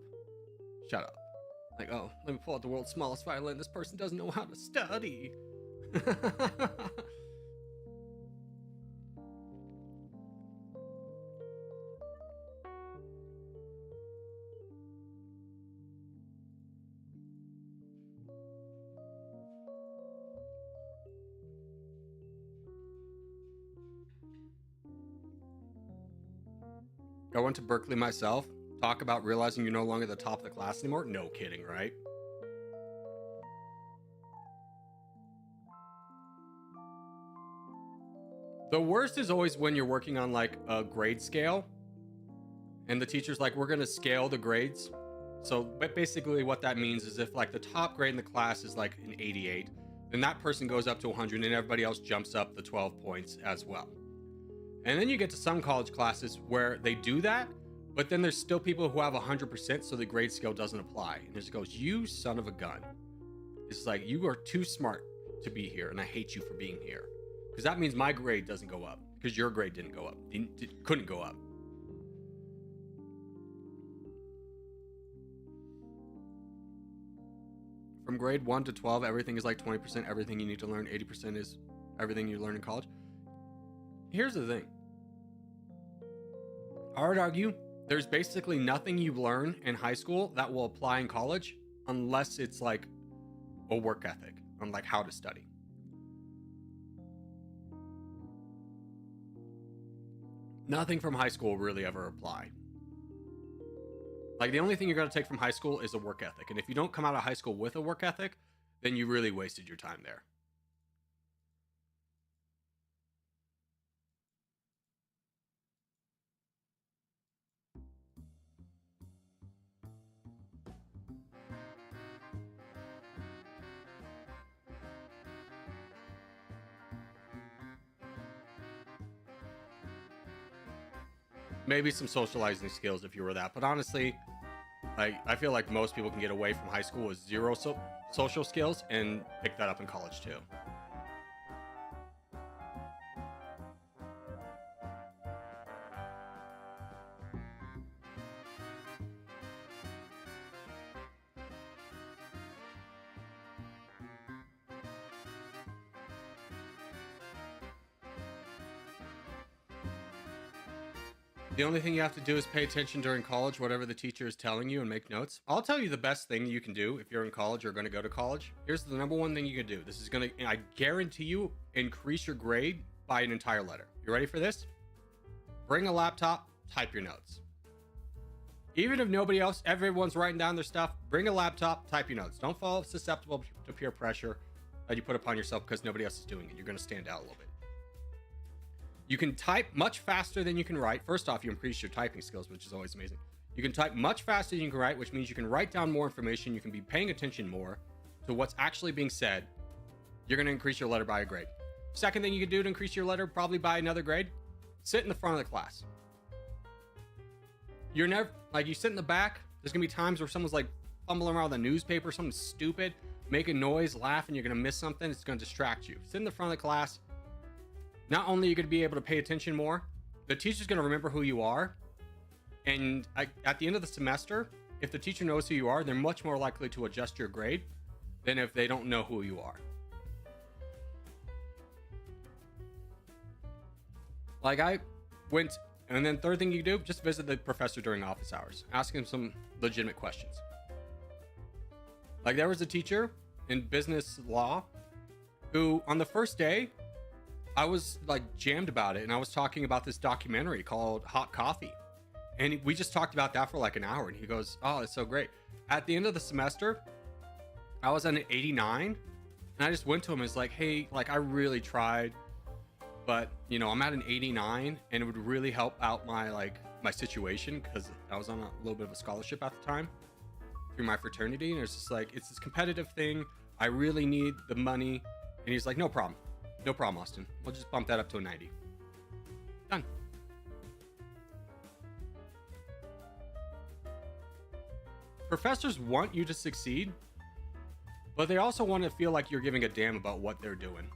Like, oh, let me pull out the world's smallest violin. This person doesn't know how to study. I went to Berkeley myself. Talk about realizing you're no longer the top of the class anymore. No kidding, right? The worst is always when you're working on like a grade scale and the teacher's like, we're going to scale the grades. So but basically what that means is if like the top grade in the class is like an 88, then that person goes up to 100 and everybody else jumps up the 12 points as well. And then you get to some college classes where they do that, but then there's still people who have 100%, so the grade scale doesn't apply. And it just goes, you son of a gun. It's like, you are too smart to be here, and I hate you for being here. Because that means my grade doesn't go up, because your grade didn't go up. Couldn't go up. From grade 1 to 12, everything is like 20% everything you need to learn. 80% is everything you learn in college. Here's the thing. I would argue there's basically nothing you learn in high school that will apply in college unless it's like a work ethic on like how to study. Nothing from high school will really ever apply. Like, the only thing you're going to take from high school is a work ethic. And if you don't come out of high school with a work ethic, then you really wasted your time there. Maybe some socializing skills if you were that. But honestly, I feel like most people can get away from high school with zero social skills and pick that up in college too. The only thing you have to do is pay attention during college, whatever the teacher is telling you, and make notes. I'll tell you the best thing you can do if you're in college or going to go to college. Here's the number one thing you can do. This is going to, I guarantee you, increase your grade by an entire letter. You ready for this? Bring a laptop, type your notes. Even if nobody else, everyone's writing down their stuff, bring a laptop, type your notes. Don't fall susceptible to peer pressure that you put upon yourself because nobody else is doing it. You're going to stand out a little bit. You can type much faster than you can write. First off, you increase your typing skills, which is always amazing. You can type much faster than you can write, which means you can write down more information. You can be paying attention more to what's actually being said. You're going to increase your letter by a grade. Second thing you can do to increase your letter probably by another grade, sit in the front of the class. You're never, like, you sit in the back, there's going to be times where someone's like fumbling around with a newspaper, something stupid, making noise, laughing, you're going to miss something, it's going to distract you. Sit in the front of the class. Not only are you going to be able to pay attention more, the teacher's going to remember who you are. And at the end of the semester, if the teacher knows who you are, they're much more likely to adjust your grade than if they don't know who you are. Like, I went, and then third thing you do, just visit the professor during office hours. Ask him some legitimate questions. Like, there was a teacher in business law who, on the first day, I was like jammed about it, and I was talking about this documentary called Hot Coffee, and we just talked about that for like an hour, and he goes, oh, it's so great. At the end of the semester, I was at an 89, and I just went to him and was like, hey, like, I really tried, but you know, I'm at an 89, and it would really help out my situation, because I was on a little bit of a scholarship at the time through my fraternity, and it's just like, it's this competitive thing, I really need the money. And he's like, no problem, Austin. We'll just bump that up to a 90. Done. Professors want you to succeed, but they also want to feel like you're giving a damn about what they're doing.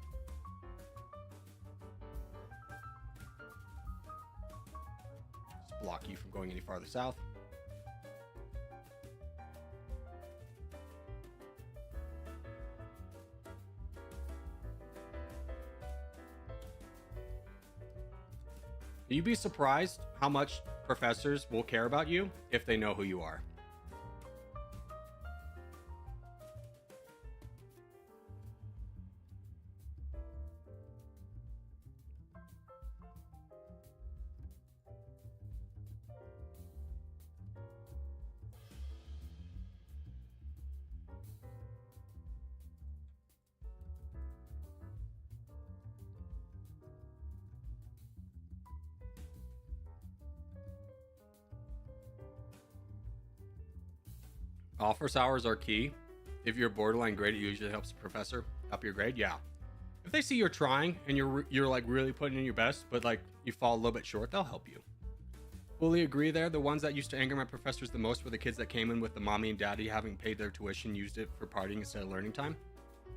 Just block you from going any farther south. You'd be surprised how much professors will care about you if they know who you are. Office hours are key. If you're borderline grade, it usually helps the professor. up your grade. Yeah. If they see you're trying and you're like really putting in your best, but like you fall a little bit short, they'll help you. Fully agree there. The ones that used to anger my professors the most were the kids that came in with the mommy and daddy having paid their tuition, used it for partying instead of learning time.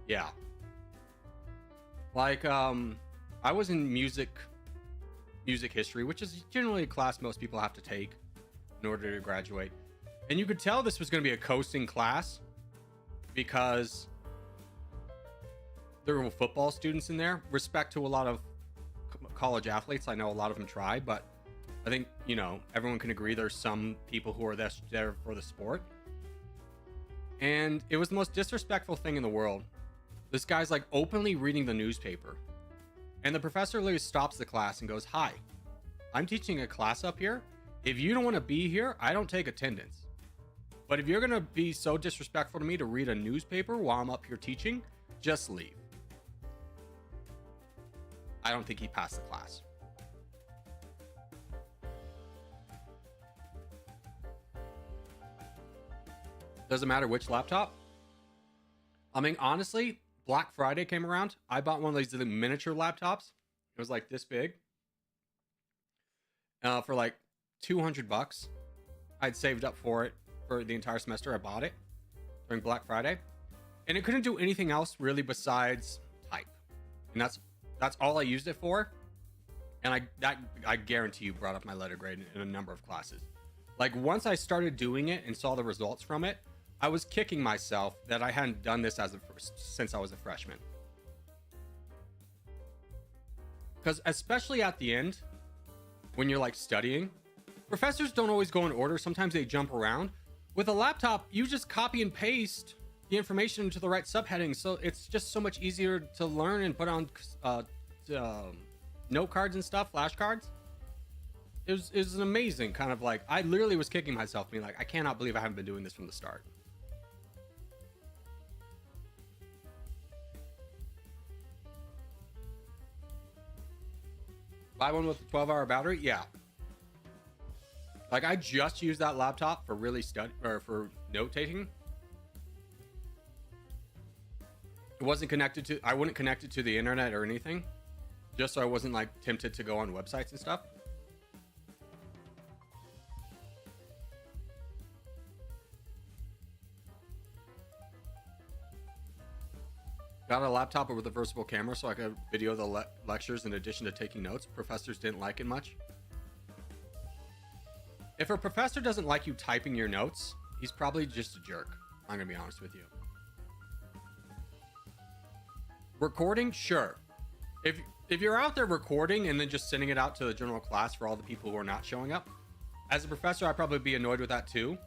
Yeah. Like, I was in music history, which is generally a class most people have to take in order to graduate. And you could tell this was going to be a coasting class because there were football students in there. Respect to a lot of college athletes. I know a lot of them try, but I think, you know, everyone can agree there's some people who are there for the sport. And it was the most disrespectful thing in the world. This guy's like openly reading the newspaper. And the professor literally stops the class and goes, "Hi, I'm teaching a class up here. If you don't want to be here, I don't take attendance. But if you're going to be so disrespectful to me to read a newspaper while I'm up here teaching, just leave." I don't think he passed the class. Doesn't matter which laptop. I mean, honestly, Black Friday came around. I bought one of these miniature laptops. It was like this big. For like $200. I'd saved up for it for the entire semester. I bought it during Black Friday. And it couldn't do anything else really besides type. And that's all I used it for. And I guarantee you brought up my letter grade in a number of classes. Like once I started doing it and saw the results from it, I was kicking myself that I hadn't done this since I was a freshman. Because especially at the end, when you're like studying, professors don't always go in order. Sometimes they jump around. With a laptop, you just copy and paste the information into the right subheading. So it's just so much easier to learn and put on note cards and stuff, flashcards. It was an amazing kind of like, I literally was kicking myself being like, I cannot believe I haven't been doing this from the start. Buy one with a 12-hour battery? Yeah. Like I just used that laptop for really for note taking. It wasn't connected to, I wouldn't connect it to the internet or anything, just so I wasn't like tempted to go on websites and stuff. Got a laptop with a reversible camera so I could video the lectures in addition to taking notes. Professors didn't like it much. If a professor doesn't like you typing your notes, he's probably just a jerk. I'm gonna be honest with you. Recording, sure. If you're out there recording and then just sending it out to the general class for all the people who are not showing up, as a professor, I'd probably be annoyed with that too.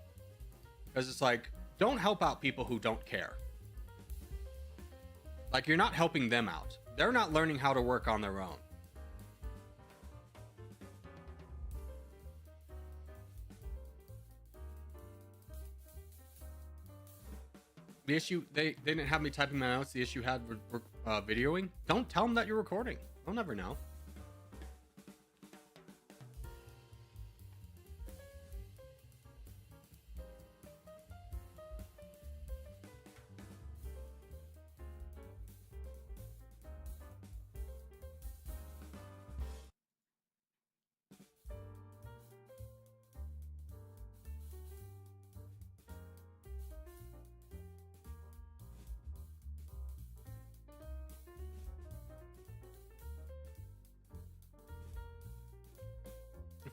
Because it's like, don't help out people who don't care. Like, you're not helping them out. They're not learning how to work on their own. The issue, they didn't have me typing my notes. The issue had videoing. Don't tell them that you're recording. They'll never know.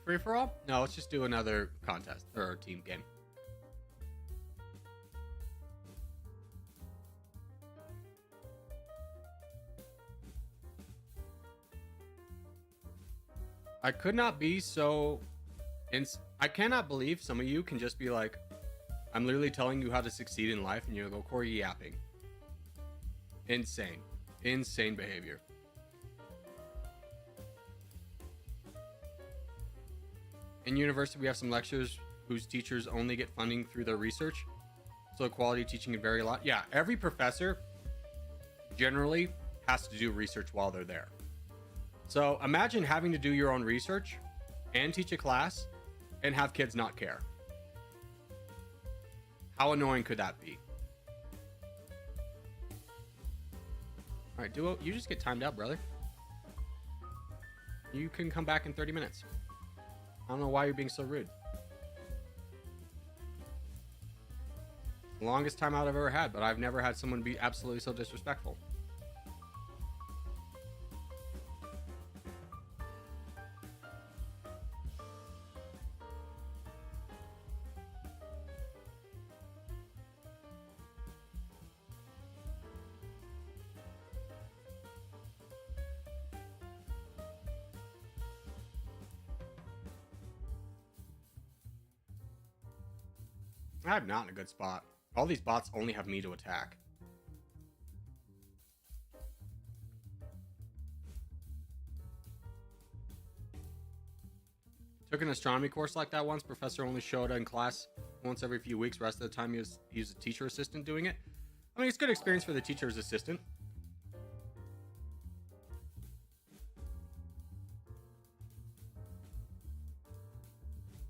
Free for all? No, let's just do another contest or team game. I could not be so... I cannot believe some of you can just be like, I'm literally telling you how to succeed in life, and you go Corgi yapping. Insane. Insane behavior. In university, we have some lecturers whose teachers only get funding through their research. So quality teaching can vary a lot. Yeah, every professor generally has to do research while they're there. So imagine having to do your own research and teach a class and have kids not care. How annoying could that be? All right, Duo, you just get timed out, brother. You can come back in 30 minutes. I don't know why you're being so rude. Longest timeout I've ever had, but I've never had someone be absolutely so disrespectful. I'm not in a good spot. All these bots only have me to attack. Took an astronomy course like that once. Professor only showed in class once every few weeks. Rest of the time he was a teacher assistant doing it. I mean, it's good experience for the teacher's assistant.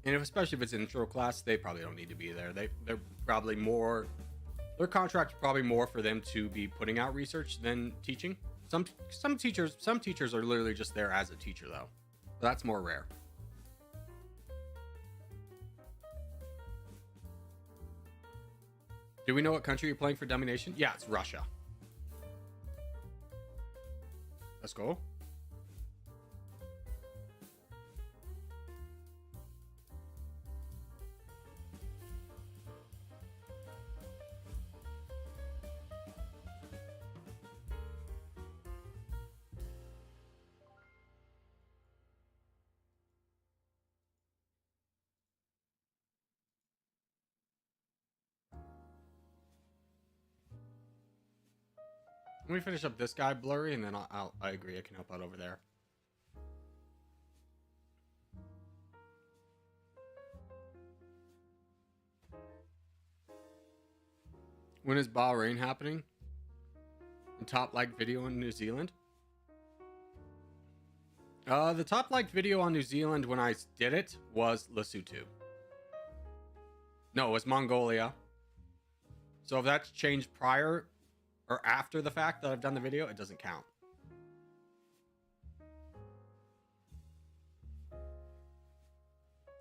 And especially if it's an intro class, they probably don't need to be there. They're probably more, their contract is probably more for them to be putting out research than teaching. Some teachers are literally just there as a teacher though. That's more rare. Do we know what country you're playing for Domination? Yeah, it's Russia. Let's go. Let me finish up this guy, Blurry, and then I agree I can help out over there. When is Bahrain happening? The top liked video in New Zealand? The top liked video on New Zealand when I did it was Lesotho. No, it was Mongolia. So if that's changed prior or after the fact that I've done the video, it doesn't count.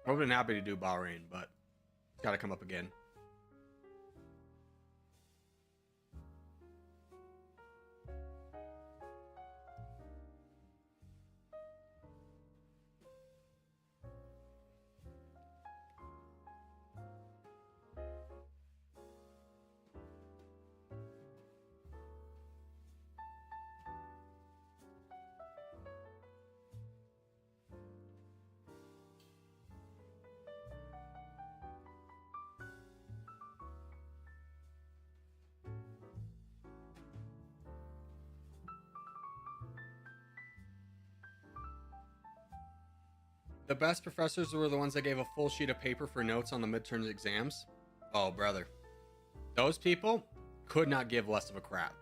I would have been happy to do Bahrain, but it's got to come up again. The best professors were the ones that gave a full sheet of paper for notes on the midterms exams. Oh, brother. Those people could not give less of a crap.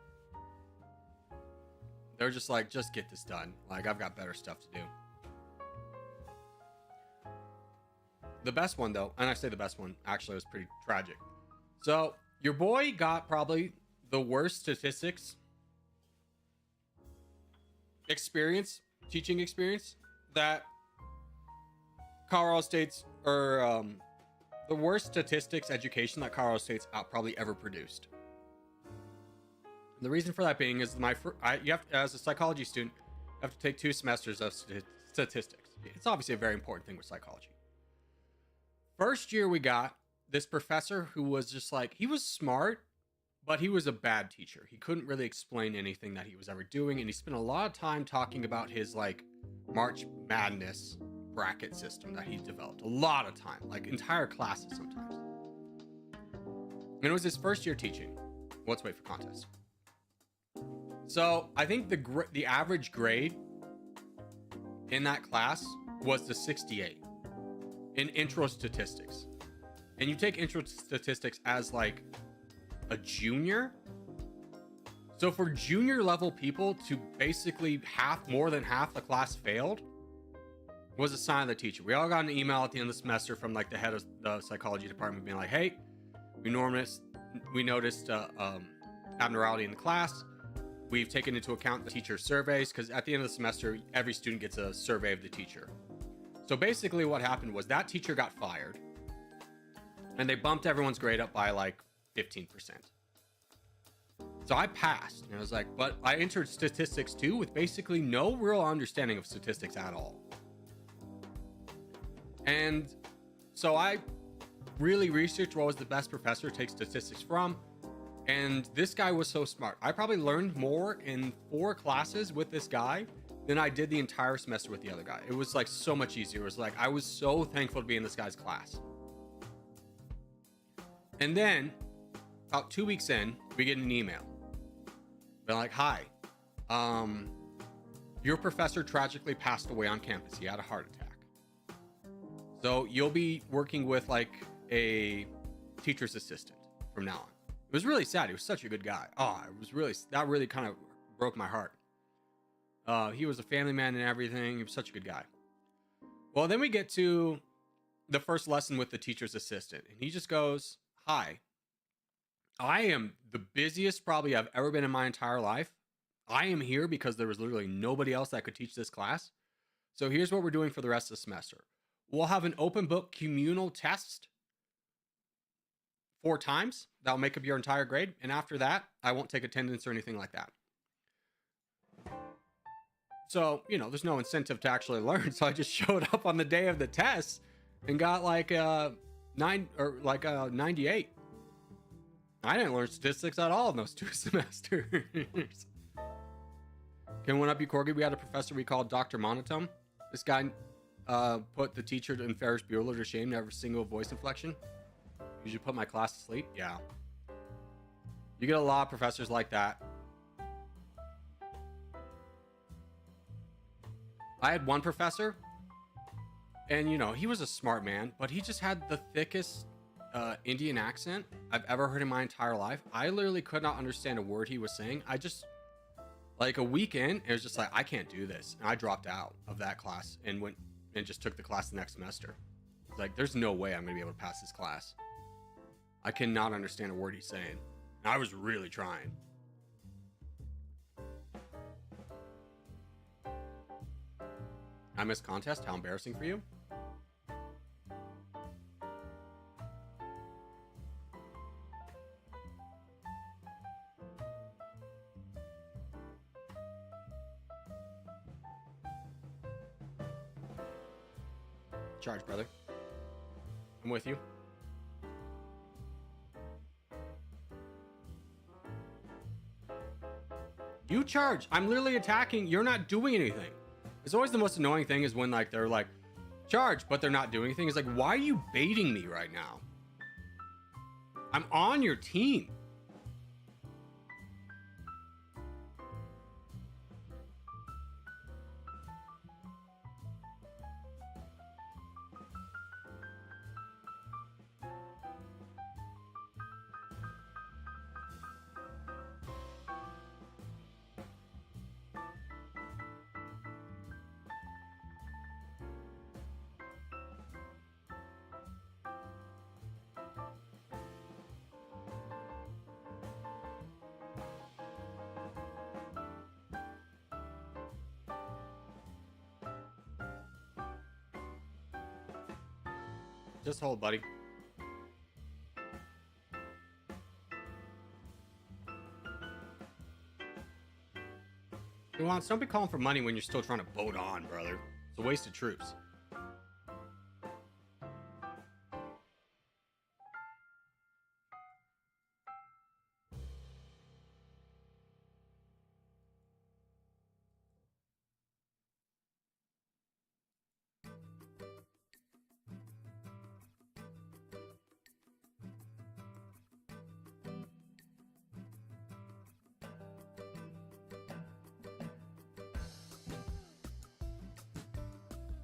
They're just like, just get this done. Like, I've got better stuff to do. The best one, though, and I say the best one, actually, was pretty tragic. So, your boy got probably the worst statistics experience, teaching experience, that Colorado State's, or the worst statistics education that Colorado State's probably ever produced. The reason for that being is you have to, as a psychology student, you have to take 2 semesters of statistics. It's obviously a very important thing with psychology. First year we got this professor who was just like, he was smart, but he was a bad teacher. He couldn't really explain anything that he was ever doing, and he spent a lot of time talking about his like March Madness bracket system that he developed. A lot of time, like entire classes sometimes. And it was his first year teaching. Let's wait for contest. So I think the average grade in that class was the 68 in intro statistics. And you take intro statistics as like a junior. So for junior level people to basically more than half the class failed was a sign of the teacher. We all got an email at the end of the semester from like the head of the psychology department being like, hey, we noticed abnormality in the class. we've taken into account the teacher surveys, because at the end of the semester, every student gets a survey of the teacher. So basically what happened was that teacher got fired, and they bumped everyone's grade up by like 15%. So I passed, and I was like, but I entered statistics too, with basically no real understanding of statistics at all. And so I really researched what was the best professor to take statistics from. And this guy was so smart. I probably learned more in 4 classes with this guy than I did the entire semester with the other guy. It was like so much easier. It was like, I was so thankful to be in this guy's class. And then about 2 weeks in, we get an email. They're like, hi, your professor tragically passed away on campus. He had a heart attack. So you'll be working with like a teacher's assistant from now on. It was really sad. He was such a good guy. Oh, it was really, that really kind of broke my heart. He was a family man and everything. He was such a good guy. Well, then we get to the first lesson with the teacher's assistant, and he just goes, hi, I am the busiest probably I've ever been in my entire life. I am here because there was literally nobody else that could teach this class. So here's what we're doing for the rest of the semester. We'll have an open book communal test 4 times. That'll make up your entire grade. And after that, I won't take attendance or anything like that. So, you know, there's no incentive to actually learn. So I just showed up on the day of the test and got like a 98. I didn't learn statistics at all in those 2 semesters. Can one up you, Corgi? We had a professor we called Dr. Monotone. This guy put the teacher and Ferris Bueller to shame, never single voice inflection. You should put my class to sleep. Yeah. You get a lot of professors like that. I had one professor, and you know, he was a smart man, but he just had the thickest Indian accent I've ever heard in my entire life. I literally could not understand a word he was saying. I just, like a week in, it was just like, I can't do this. And I dropped out of that class and went and just took the class the next semester. It's like, there's no way I'm gonna be able to pass this class. I cannot understand a word he's saying. And I was really trying. I missed contest. How embarrassing for you. Charge, brother. I'm with you. You charge. I'm literally attacking. You're not doing anything. It's always the most annoying thing is when like they're like charge, but they're not doing anything. It's like, why are you baiting me right now? I'm on your team. Just hold, buddy. Nuance, don't be calling for money when you're still trying to vote on, brother. It's a waste of troops.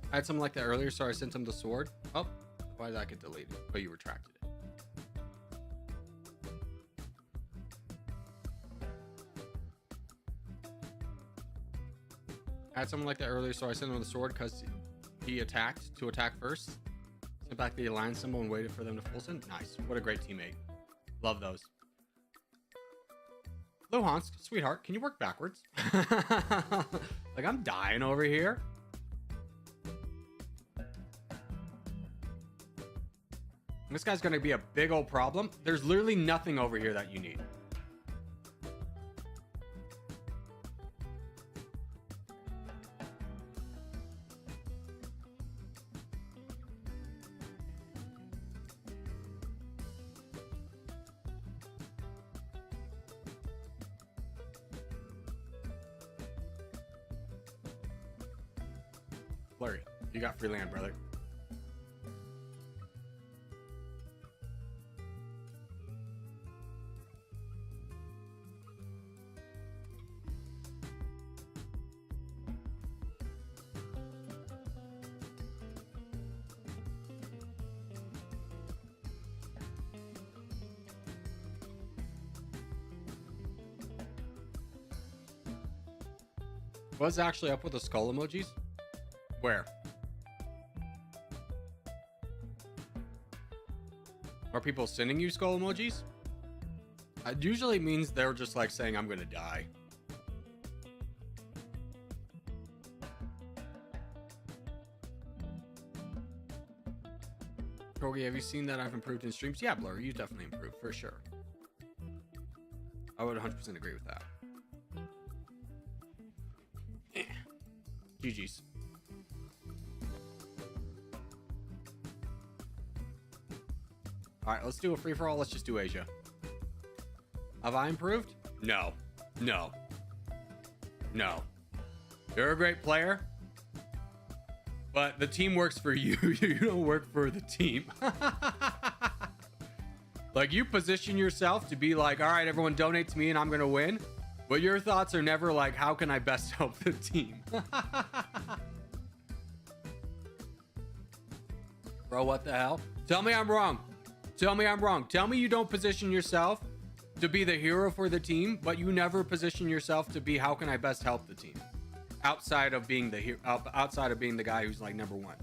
I had something like that earlier, so I sent him the sword. Oh, why did that get deleted? Oh, you retracted it. I had something like that earlier, so I sent him the sword because he attacked to attack first. Sent back the alliance symbol and waited for them to full send. Nice. What a great teammate. Love those. Luhansk, sweetheart, can you work backwards? Like, I'm dying over here. This guy's gonna be a big old problem. There's literally nothing over here that you need. Flurry, you got free land, brother. What's actually up with the skull emojis? Where? Are people sending you skull emojis? It usually means they're just like saying, I'm gonna die. Corgi, have you seen that I've improved in streams? Yeah, Blur, you definitely improved, for sure. I would 100% agree with that. GG's. Alright, let's do a free-for-all. Let's just do Asia. Have I improved? No. No. No. You're a great player, but the team works for you. You don't work for the team. Like, you position yourself to be like, all right, everyone donate to me and I'm gonna win. But your thoughts are never like, how can I best help the team? Bro, what the hell? Tell me I'm wrong. Tell me I'm wrong. Tell me you don't position yourself to be the hero for the team, but you never position yourself to be, how can I best help the team? Outside of being the hero, outside of being the guy who's like number one.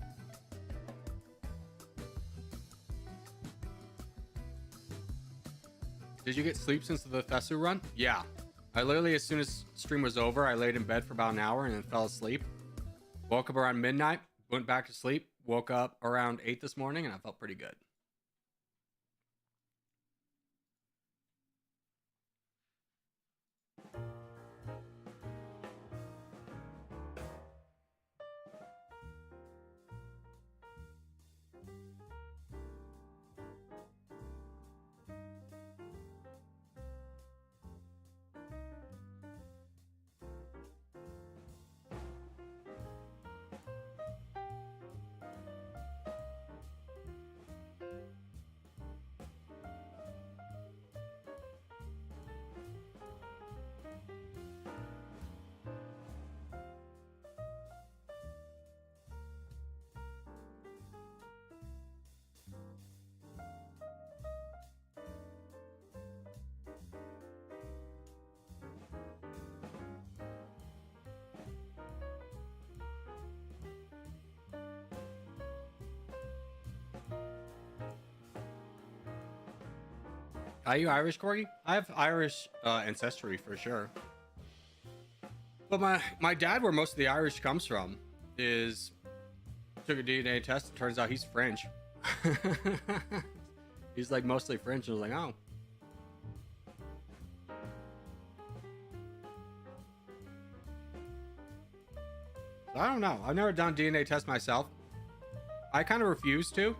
Did you get sleep since the Fesu run? Yeah. I literally, as soon as stream was over, I laid in bed for about an hour and then fell asleep. Woke up around midnight, went back to sleep, woke up around 8 this morning, and I felt pretty good. Are you Irish, Corgi? I have Irish ancestry for sure. But my dad, where most of the Irish comes from, is took a DNA test. It turns out he's French. He's like mostly French. And I was like, oh. I don't know. I've never done DNA test myself. I kind of refuse to,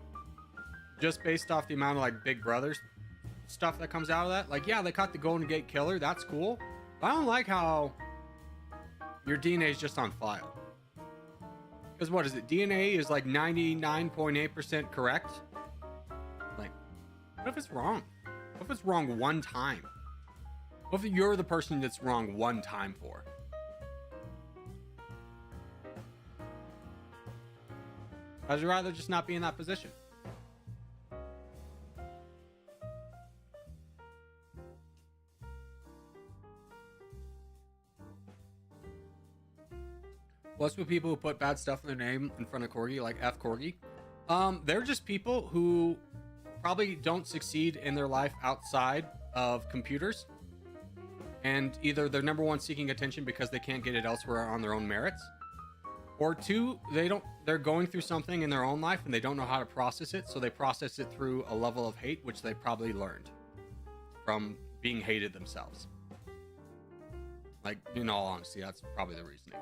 just based off the amount of like Big Brothers stuff that comes out of that. Like, yeah, they caught the Golden Gate Killer. That's cool. But I don't like how your DNA is just on file. Because what is it? DNA is like 99.8% correct. Like, what if it's wrong? What if it's wrong one time? What if you're the person that's wrong one time for? I'd rather just not be in that position. What's with people who put bad stuff in their name in front of Corgi, like F Corgi? They're just people who probably don't succeed in their life outside of computers. and either they're number one seeking attention because they can't get it elsewhere on their own merits, or two, they're going through something in their own life and they don't know how to process it, so they process it through a level of hate which they probably learned from being hated themselves. Like, in all honesty, that's probably the reasoning.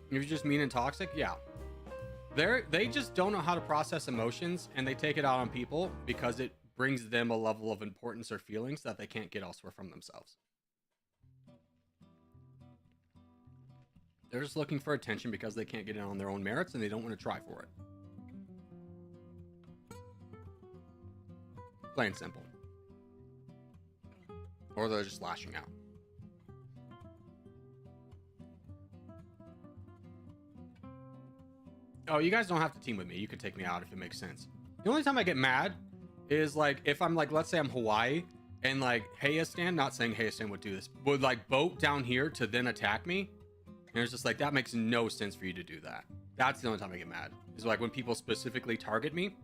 If you're just mean and toxic, yeah. They just don't know how to process emotions, and they take it out on people because it brings them a level of importance or feelings that they can't get elsewhere from themselves. They're just looking for attention because they can't get it on their own merits and they don't want to try for it. Plain and simple. Or they're just lashing out. Oh, you guys don't have to team with me. You can take me out if it makes sense. The only time I get mad is like if I'm like, let's say I'm Hawaii and like Hayastan, not saying Hayastan would do this, would like boat down here to then attack me. And it's just like, that makes no sense for you to do that. That's the only time I get mad. Is like when people specifically target me.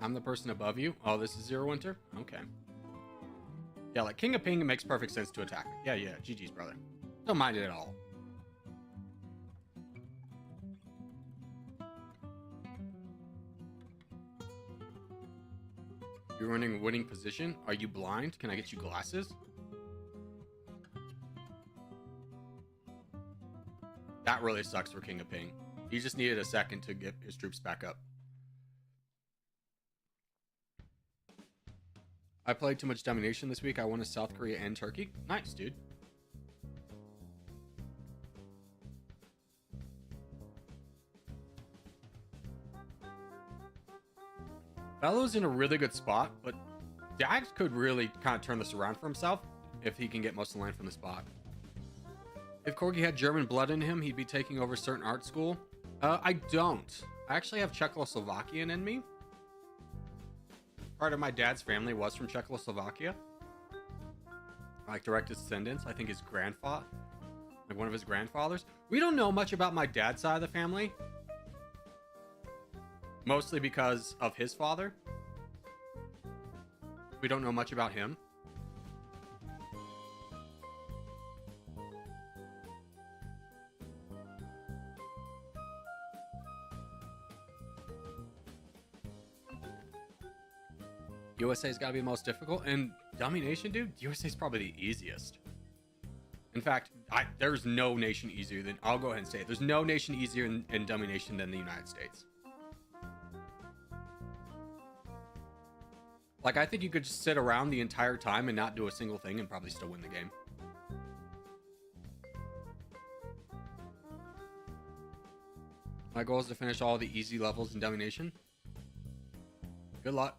I'm the person above you. Oh, this is Zero Winter? Okay. Yeah, like King of Ping, it makes perfect sense to attack me. Yeah, GG's, brother. Don't mind it at all. You're running a winning position? Are you blind? Can I get you glasses? That really sucks for King of Ping. He just needed a second to get his troops back up. I played too much Domination this week. I won to South Korea and Turkey. Nice, dude. Bello's in a really good spot, but Dax could really kind of turn this around for himself if he can get most of the land from the spot. If Corgi had German blood in him, he'd be taking over certain art school. I don't. I actually have Czechoslovakian in me. Part of my dad's family was from Czechoslovakia. Like direct descendants. I think his grandfather, like one of his grandfathers. We don't know much about my dad's side of the family. Mostly because of his father. We don't know much about him. USA's got to be the most difficult, and Domination, dude, USA's probably the easiest. In fact, there's no nation easier than, I'll go ahead and say it, there's no nation easier in Domination than the United States. Like, I think you could just sit around the entire time and not do a single thing and probably still win the game. My goal is to finish all the easy levels in Domination. Good luck.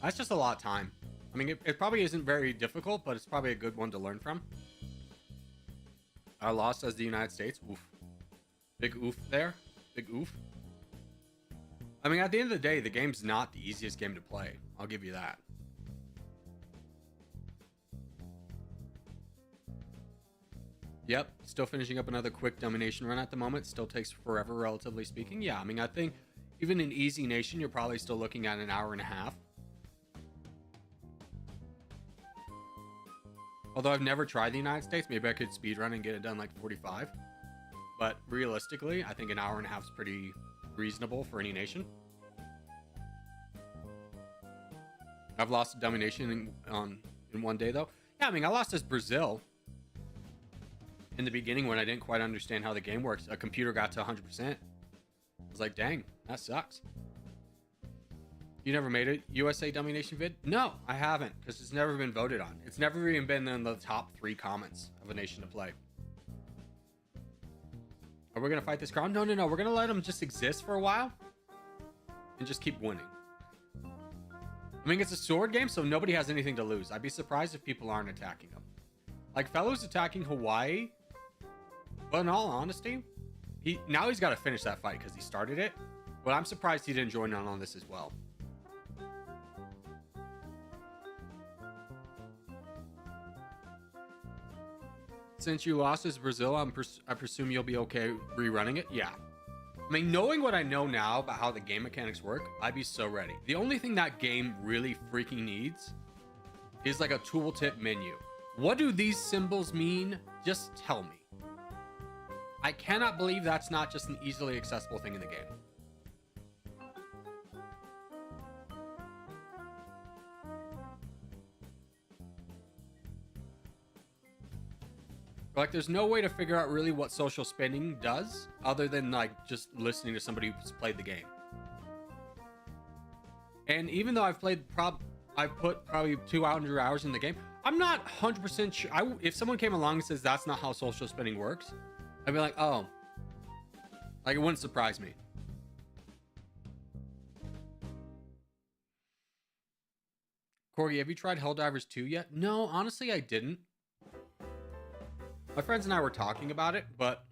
That's just a lot of time. I mean, it probably isn't very difficult, but it's probably a good one to learn from. I lost as the United States. Oof. Big oof there. Big oof. I mean, at the end of the day, the game's not the easiest game to play. I'll give you that. Yep, still finishing up another quick Domination run at the moment. Still takes forever, relatively speaking. Yeah, I mean, I think even in easy nation, you're probably still looking at an hour and a half. Although I've never tried the United States, maybe I could speedrun and get it done like 45. But realistically, I think an hour and a half is pretty reasonable for any nation. I've lost to Domination in one day, though. Yeah, I mean, I lost as Brazil. In the beginning, when I didn't quite understand how the game works, a computer got to 100%. I was like, dang, that sucks. You never made a USA Domination vid? No, I haven't, because it's never been voted on. It's never even been in the top 3 comments of a nation to play. Are we going to fight this crown? No. We're going to let them just exist for a while and just keep winning. I mean, it's a sword game, so nobody has anything to lose. I'd be surprised if people aren't attacking them. Like, Fellow's attacking Hawaii, but in all honesty, now he's got to finish that fight because he started it. But I'm surprised he didn't join in on this as well. since you lost as Brazil, I presume you'll be okay rerunning it. Yeah. I mean, knowing what I know now about how the game mechanics work, I'd be so ready. The only thing that game really freaking needs is like a tooltip menu. What do these symbols mean? Just tell me. I cannot believe that's not just an easily accessible thing in the game. Like, there's no way to figure out really what social spending does other than like just listening to somebody who's played the game. And even though I've put probably 200 hours in the game, I'm not 100% sure. If someone came along and says that's not how social spending works, I'd be like, oh, like it wouldn't surprise me. Corgi, have you tried Helldivers 2 yet? No, honestly, I didn't. My friends and I were talking about it, but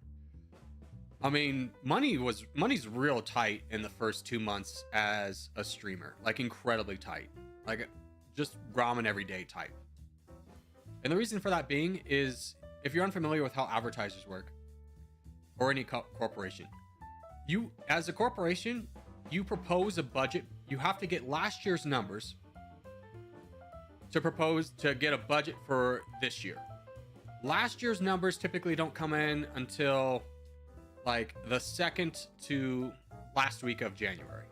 I mean, money's real tight in the first 2 months as a streamer, like incredibly tight, like just ramen every day type. And the reason for that being is if you're unfamiliar with how advertisers work or any corporation, you as a corporation, you propose a budget. You have to get last year's numbers to get a budget for this year. Last year's numbers typically don't come in until like the second to last week of January.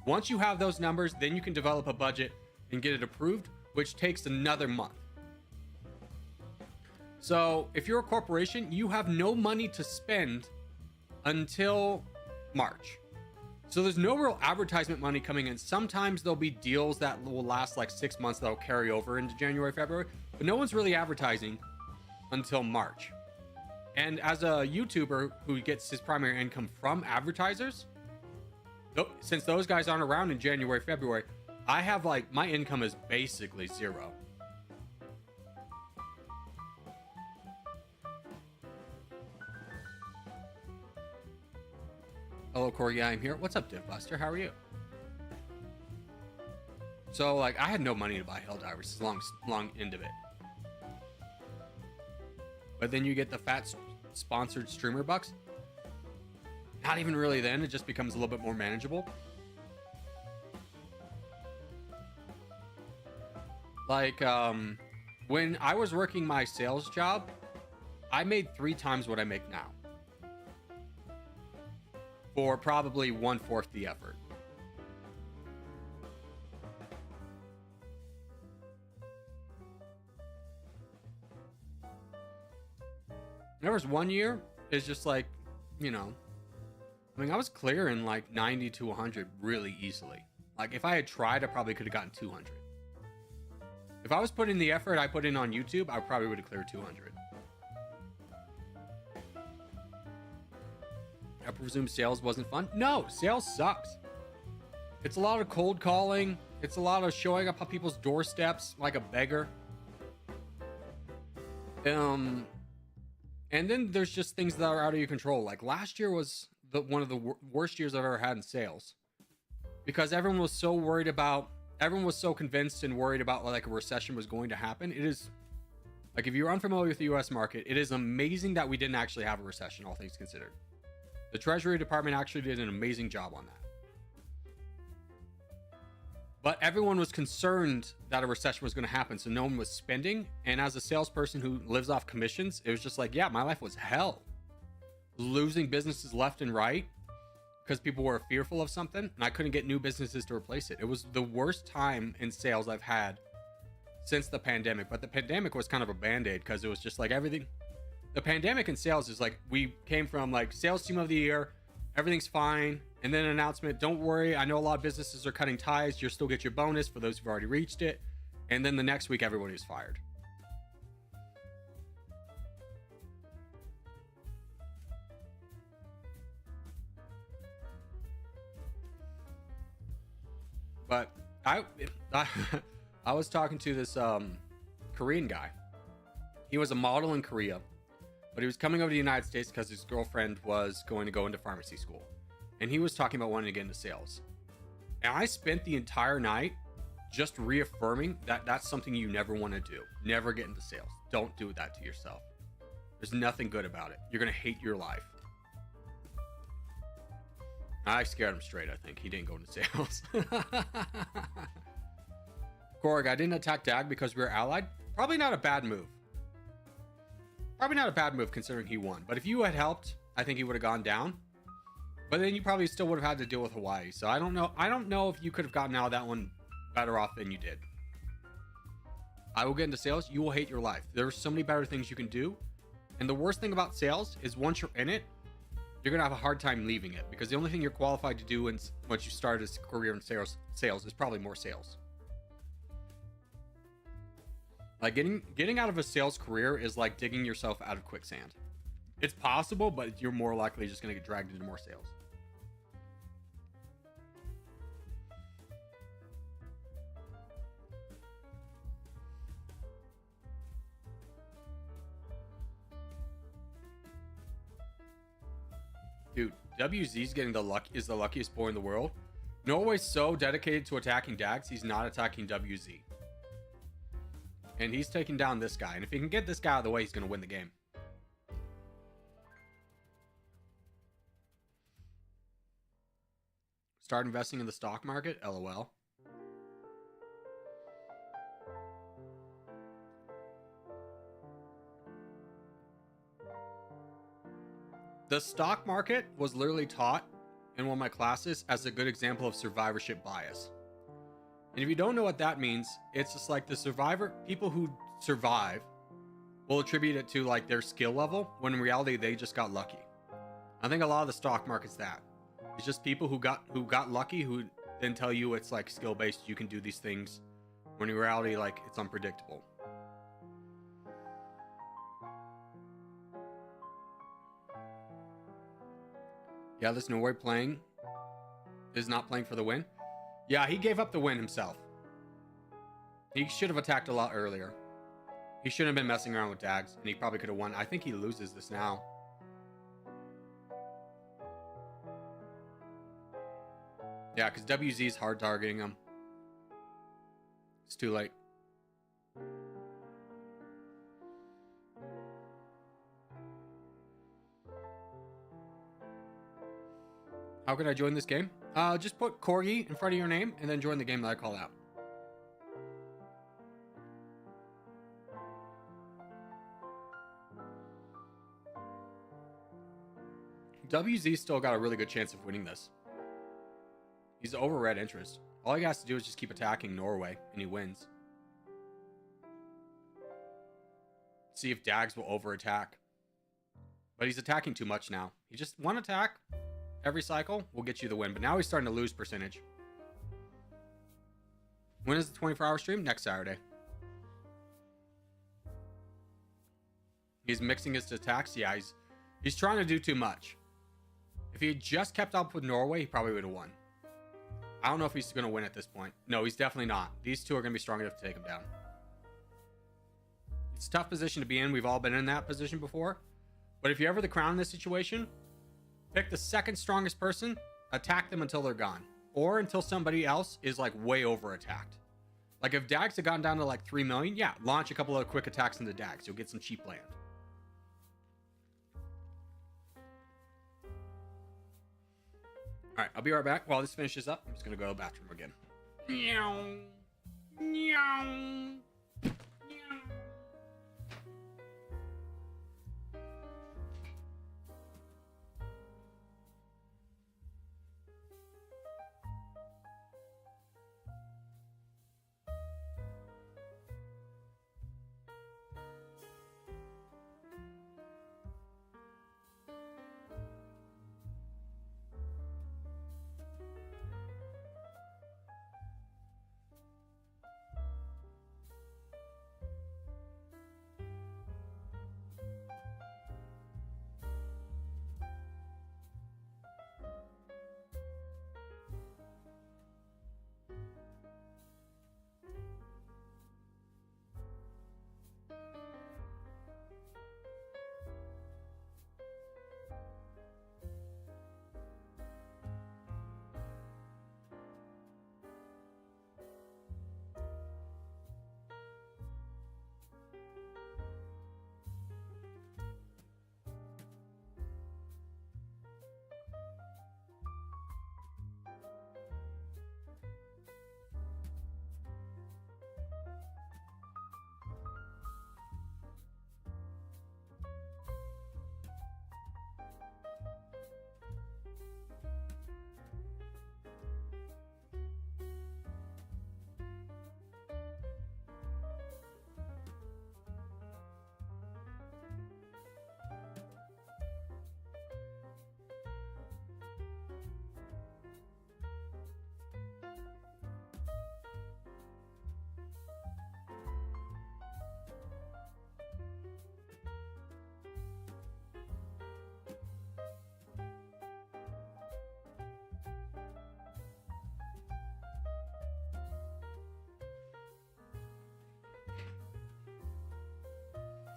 Once you have those numbers, then you can develop a budget and get it approved, which takes another month. So if you're a corporation, you have no money to spend until March. So there's no real advertisement money coming in. Sometimes there'll be deals that will last like 6 months that'll carry over into January, February, but no one's really advertising until March. And as a YouTuber who gets his primary income from advertisers, since those guys aren't around in January, February, I have like, my income is basically zero. Hello, Corgi, I'm here. What's up, Divbuster? How are you? So, like, I had no money to buy Helldivers, long into it. But then you get the fat sponsored streamer bucks. Not even really then, it just becomes a little bit more manageable. Like, when I was working my sales job, I made 3 times what I make now. For probably 1/4 the effort. There was one year, it's just like, you know, I mean, I was clearing like 90 to 100 really easily. Like if I had tried, I probably could have gotten 200. If I was putting the effort I put in on YouTube, I probably would have cleared 200. I presume sales wasn't fun. No, sales sucks. It's a lot of cold calling. It's a lot of showing up on people's doorsteps like a beggar. And then there's just things that are out of your control. Like last year was one of the worst years I've ever had in sales, because everyone was so convinced and worried about like a recession was going to happen. It is like, if you're unfamiliar with the US market, it is amazing that we didn't actually have a recession, all things considered. The Treasury Department actually did an amazing job on that. But everyone was concerned that a recession was going to happen, so no one was spending. And as a salesperson who lives off commissions, it was just like, yeah, my life was hell. Losing businesses left and right because people were fearful of something, and I couldn't get new businesses to replace it. It was the worst time in sales I've had since the pandemic. But the pandemic was kind of a band-aid, because it was just like everything. The pandemic in sales is like, we came from like sales team of the year, everything's fine, and then an announcement, don't worry, I know a lot of businesses are cutting ties, you'll still get your bonus for those who've already reached it. And then the next week, everybody was fired. But I was talking to this Korean guy. He was a model in Korea, but he was coming over to the United States because his girlfriend was going to go into pharmacy school. And he was talking about wanting to get into sales. And I spent the entire night just reaffirming that that's something you never want to do. Never get into sales. Don't do that to yourself. There's nothing good about it. You're going to hate your life. I scared him straight, I think. He didn't go into sales. Korg, I didn't attack Dag because we were allied. Probably not a bad move. Probably not a bad move considering he won. But if you had helped, I think he would have gone down. But then you probably still would have had to deal with Hawaii. So I don't know. I don't know if you could have gotten out of that one better off than you did. I will get into sales. You will hate your life. There are so many better things you can do. And the worst thing about sales is once you're in it, you're going to have a hard time leaving it. Because the only thing you're qualified to do once you start a career in sales is probably more sales. Like getting out of a sales career is like digging yourself out of quicksand. It's possible, but you're more likely just going to get dragged into more sales. Dude, WZ's getting the luckiest boy in the world. Norway's so dedicated to attacking Dags, he's not attacking WZ. And he's taking down this guy. And if he can get this guy out of the way, he's going to win the game. Start investing in the stock market? LOL. The stock market was literally taught in one of my classes as a good example of survivorship bias. And if you don't know what that means, it's just like people who survive will attribute it to like their skill level, when in reality they just got lucky. I think a lot of the stock market's that. It's just people who got lucky who then tell you it's like skill based, you can do these things, when in reality like it's unpredictable. Yeah, this Norway is not playing for the win. Yeah, he gave up the win himself. He should have attacked a lot earlier. He shouldn't have been messing around with Dags, and he probably could have won. I think he loses this now. Yeah, because WZ's hard targeting him. It's too late. How can I join this game? Just put Corgi in front of your name and then join the game that I call out. WZ still got a really good chance of winning this. He's over red interest. All he has to do is just keep attacking Norway and he wins. See if Dags will over attack. But he's attacking too much now. He just one attack every cycle will get you the win, but now he's starting to lose percentage. When is the 24-hour stream? Next Saturday. He's mixing his attacks. Yeah, he's trying to do too much. If he had just kept up with Norway, he probably would have won. I don't know if he's going to win at this point. No, he's definitely not. These two are going to be strong enough to take him down. It's a tough position to be in. We've all been in that position before. But if you're ever the crown in this situation, pick the second strongest person, attack them until they're gone. Or until somebody else is like way over attacked. Like if Dags had gone down to like 3 million, yeah, launch a couple of quick attacks into Dags. You'll get some cheap land. Alright, I'll be right back. While this finishes up, I'm just going to go to the bathroom again. Meow. Meow.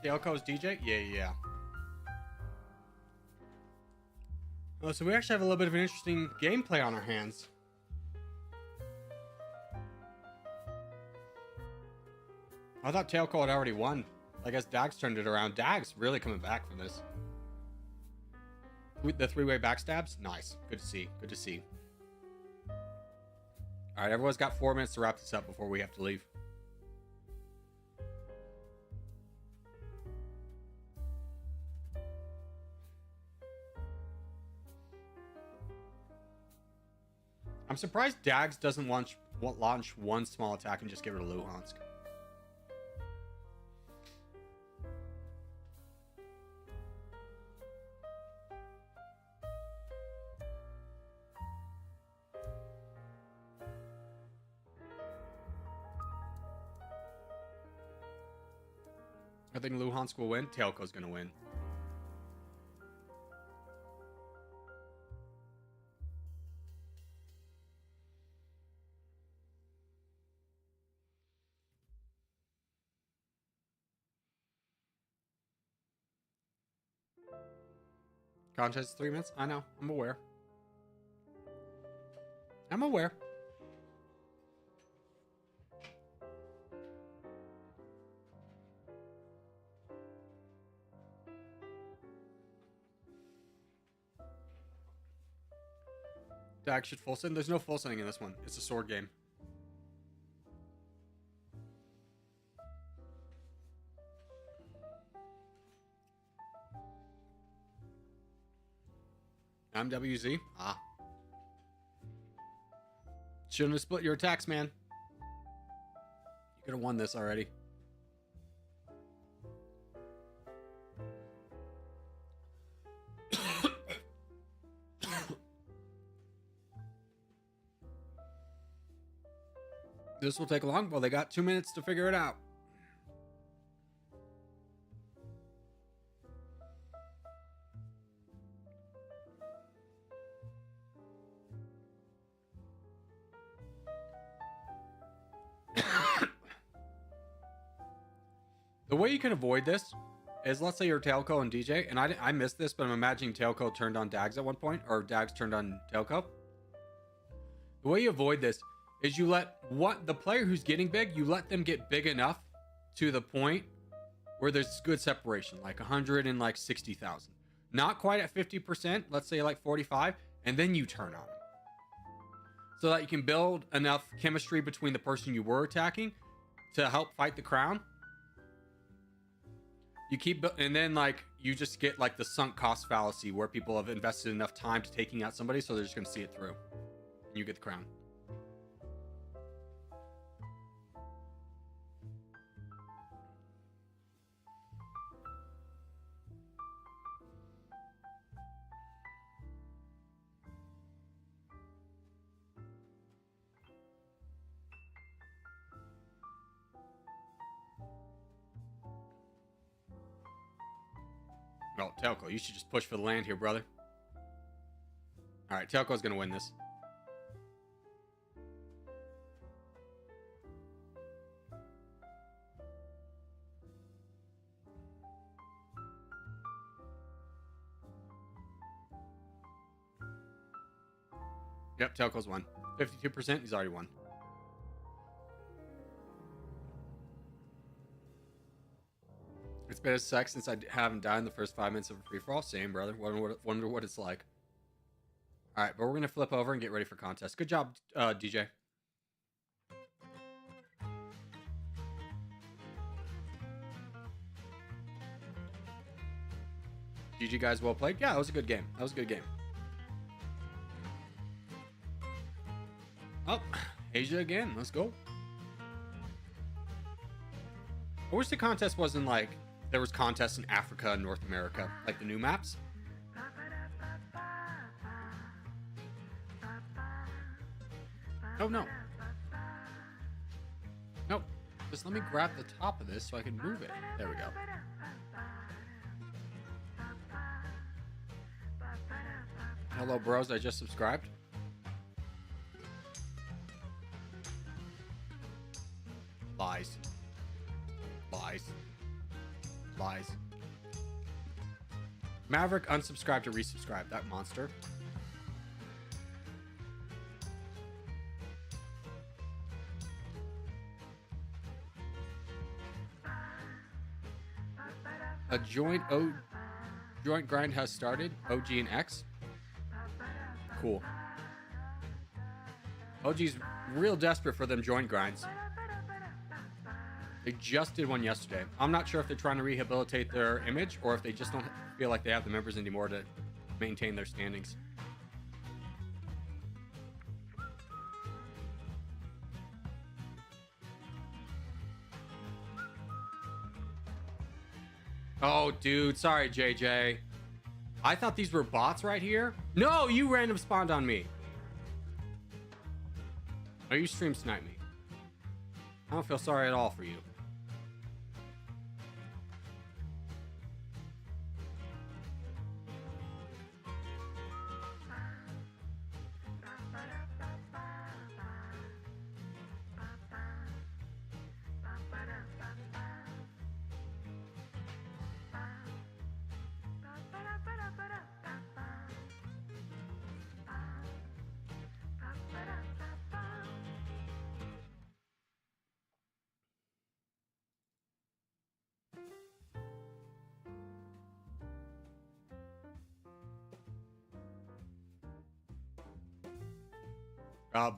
Tailco's DJ? Yeah. Oh, so we actually have a little bit of an interesting gameplay on our hands. I thought Tailco had already won. I guess Dags turned it around. Dags really coming back from this. The three-way backstabs? Nice. Good to see. Good to see. All right, everyone's got 4 minutes to wrap this up before we have to leave. I'm surprised Dags doesn't launch one small attack and just get rid of Luhansk. I think Luhansk will win. Tailco's gonna win. Contest 3 minutes? I know. I'm aware. I'm aware. Dag should full send. There's no full sending in this one. It's a sword game. MWZ? Ah. Shouldn't have split your attacks, man. You could have won this already. This will take long. Well, they got 2 minutes to figure it out. The way you can avoid this is, let's say you're Tailco and DJ, and I missed this, but I'm imagining Tailco turned on Dags at one point, or Dags turned on Tailco. The way you avoid this is you let the player who's getting big, you let them get big enough to the point where there's good separation, like 100 and like 60,000. Not quite at 50%, let's say like 45, and then you turn on them. So that you can build enough chemistry between the person you were attacking to help fight the crown. You keep, and then like you just get like the sunk cost fallacy where people have invested enough time to taking out somebody, so they're just going to see it through, and you get the crown. Well, Tailco, you should just push for the land here, brother. All right, Tailco's going to win this. Yep, Tailco's won. 52%, he's already won. It's been a sec since I haven't died in the first 5 minutes of a free-for-all. Same, brother. Wonder what it's like. All right, but we're going to flip over and get ready for contest. Good job, DJ. GG, guys. Well played. Yeah, that was a good game. That was a good game. Oh, Asia again. Let's go. I wish the contest wasn't like there was contests in Africa and North America, like the new maps. Oh, no. Nope. Just let me grab the top of this so I can move it. There we go. Hello, bros. I just subscribed. Lies. Lies. Lies. Maverick unsubscribed to resubscribe. That monster. A joint grind has started. OG and X. Cool. OG's real desperate for them joint grinds. They just did one yesterday. I'm not sure if they're trying to rehabilitate their image or if they just don't feel like they have the members anymore to maintain their standings. Oh, dude. Sorry, JJ. I thought these were bots right here. No, you random spawned on me. Oh, you stream snipe me. I don't feel sorry at all for you.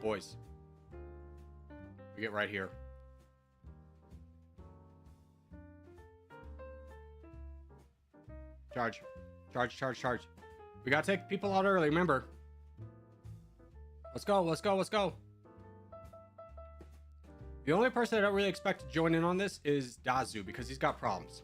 Boys. We get right here. Charge. Charge, charge, charge. We gotta take people out early, remember. Let's go, let's go, let's go. The only person I don't really expect to join in on this is Dazu because he's got problems.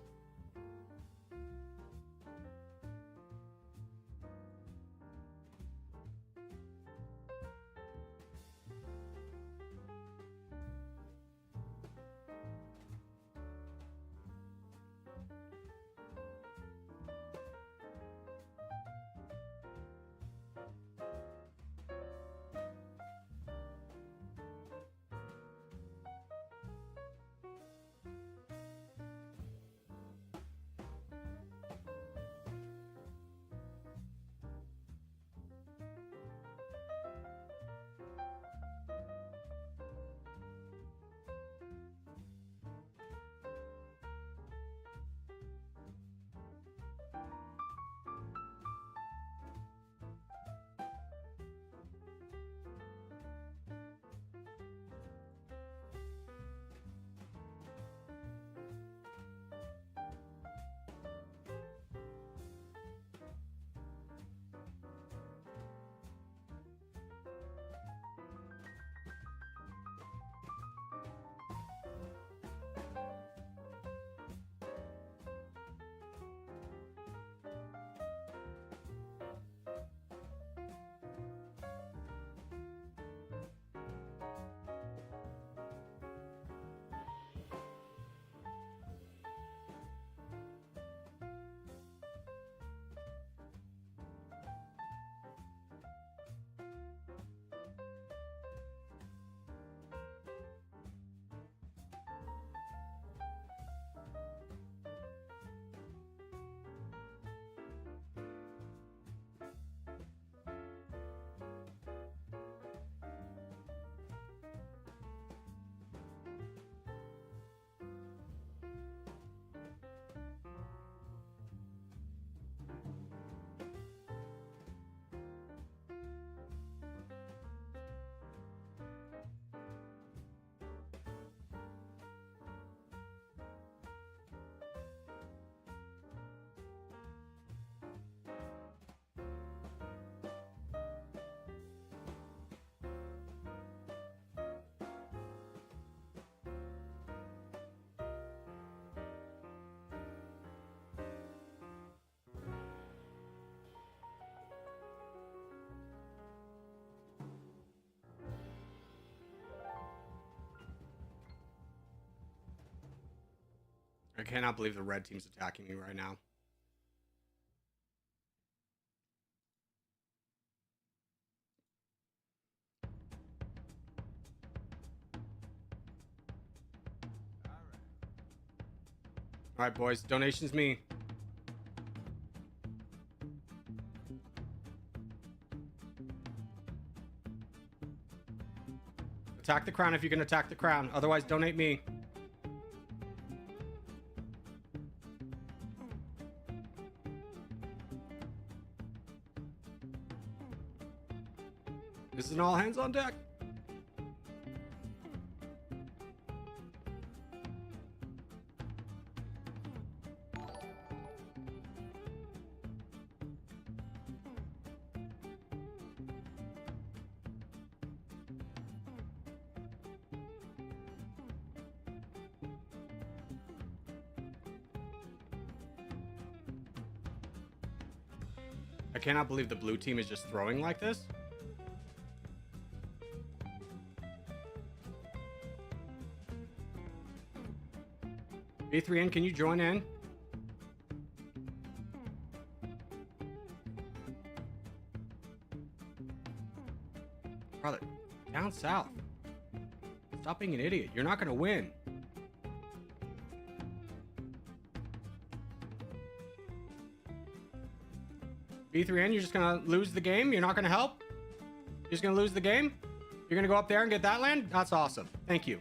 I cannot believe the red team's attacking me right now. All right, boys. Donations me. Attack the crown if you can attack the crown. Otherwise, donate me. This is an all hands on deck. I cannot believe the blue team is just throwing like this. B3N, can you join in? Brother, down south. Stop being an idiot. You're not going to win. B3N, you're just going to lose the game? You're not going to help? You're just going to lose the game? You're going to go up there and get that land? That's awesome. Thank you.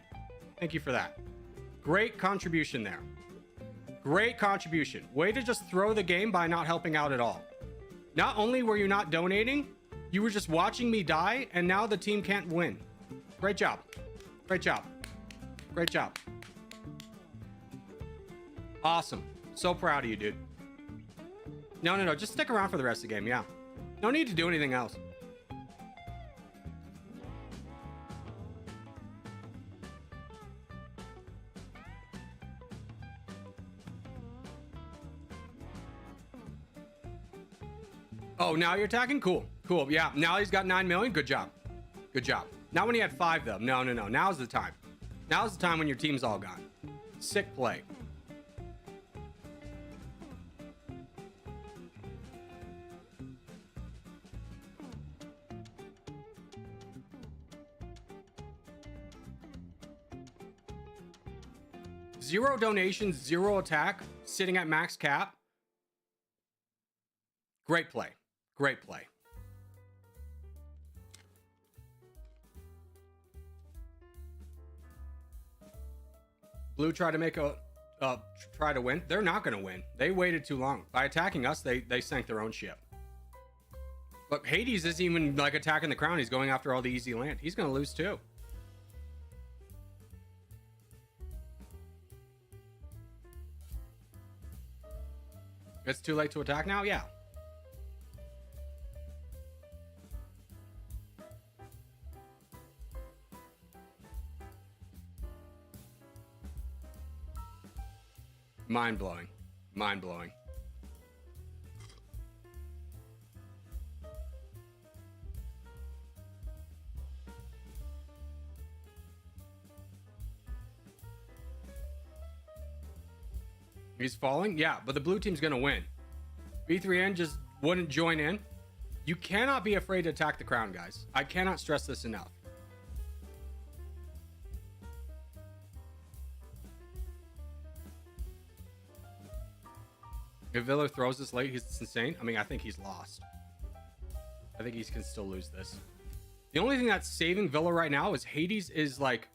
Thank you for that. Great contribution there. Great contribution. Way to just throw the game by not helping out at all. Not only were you not donating, you were just watching me die, and now the team can't win. Great job. Great job. Great job. Awesome. So proud of you, dude. No. Just stick around for the rest of the game, yeah. No need to do anything else. Oh, now you're attacking? Cool. Cool. Yeah. Now he's got 9 million. Good job. Good job. Not when he had 5, though. No. Now's the time. Now's the time when your team's all gone. Sick play. Zero donations, 0 attack, sitting at max cap. Great play. Great play. Blue tried to make try to win. They're not going to win. They waited too long. By attacking us, they sank their own ship. Look, Hades isn't even like attacking the crown. He's going after all the easy land. He's going to lose too. It's too late to attack now? Yeah. Mind-blowing. Mind-blowing. He's falling? Yeah, but the blue team's going to win. B3N just wouldn't join in. You cannot be afraid to attack the crown, guys. I cannot stress this enough. If Villa throws this late, he's insane. I mean, I think he's lost. I think he can still lose this. The only thing that's saving Villa right now is Hades is like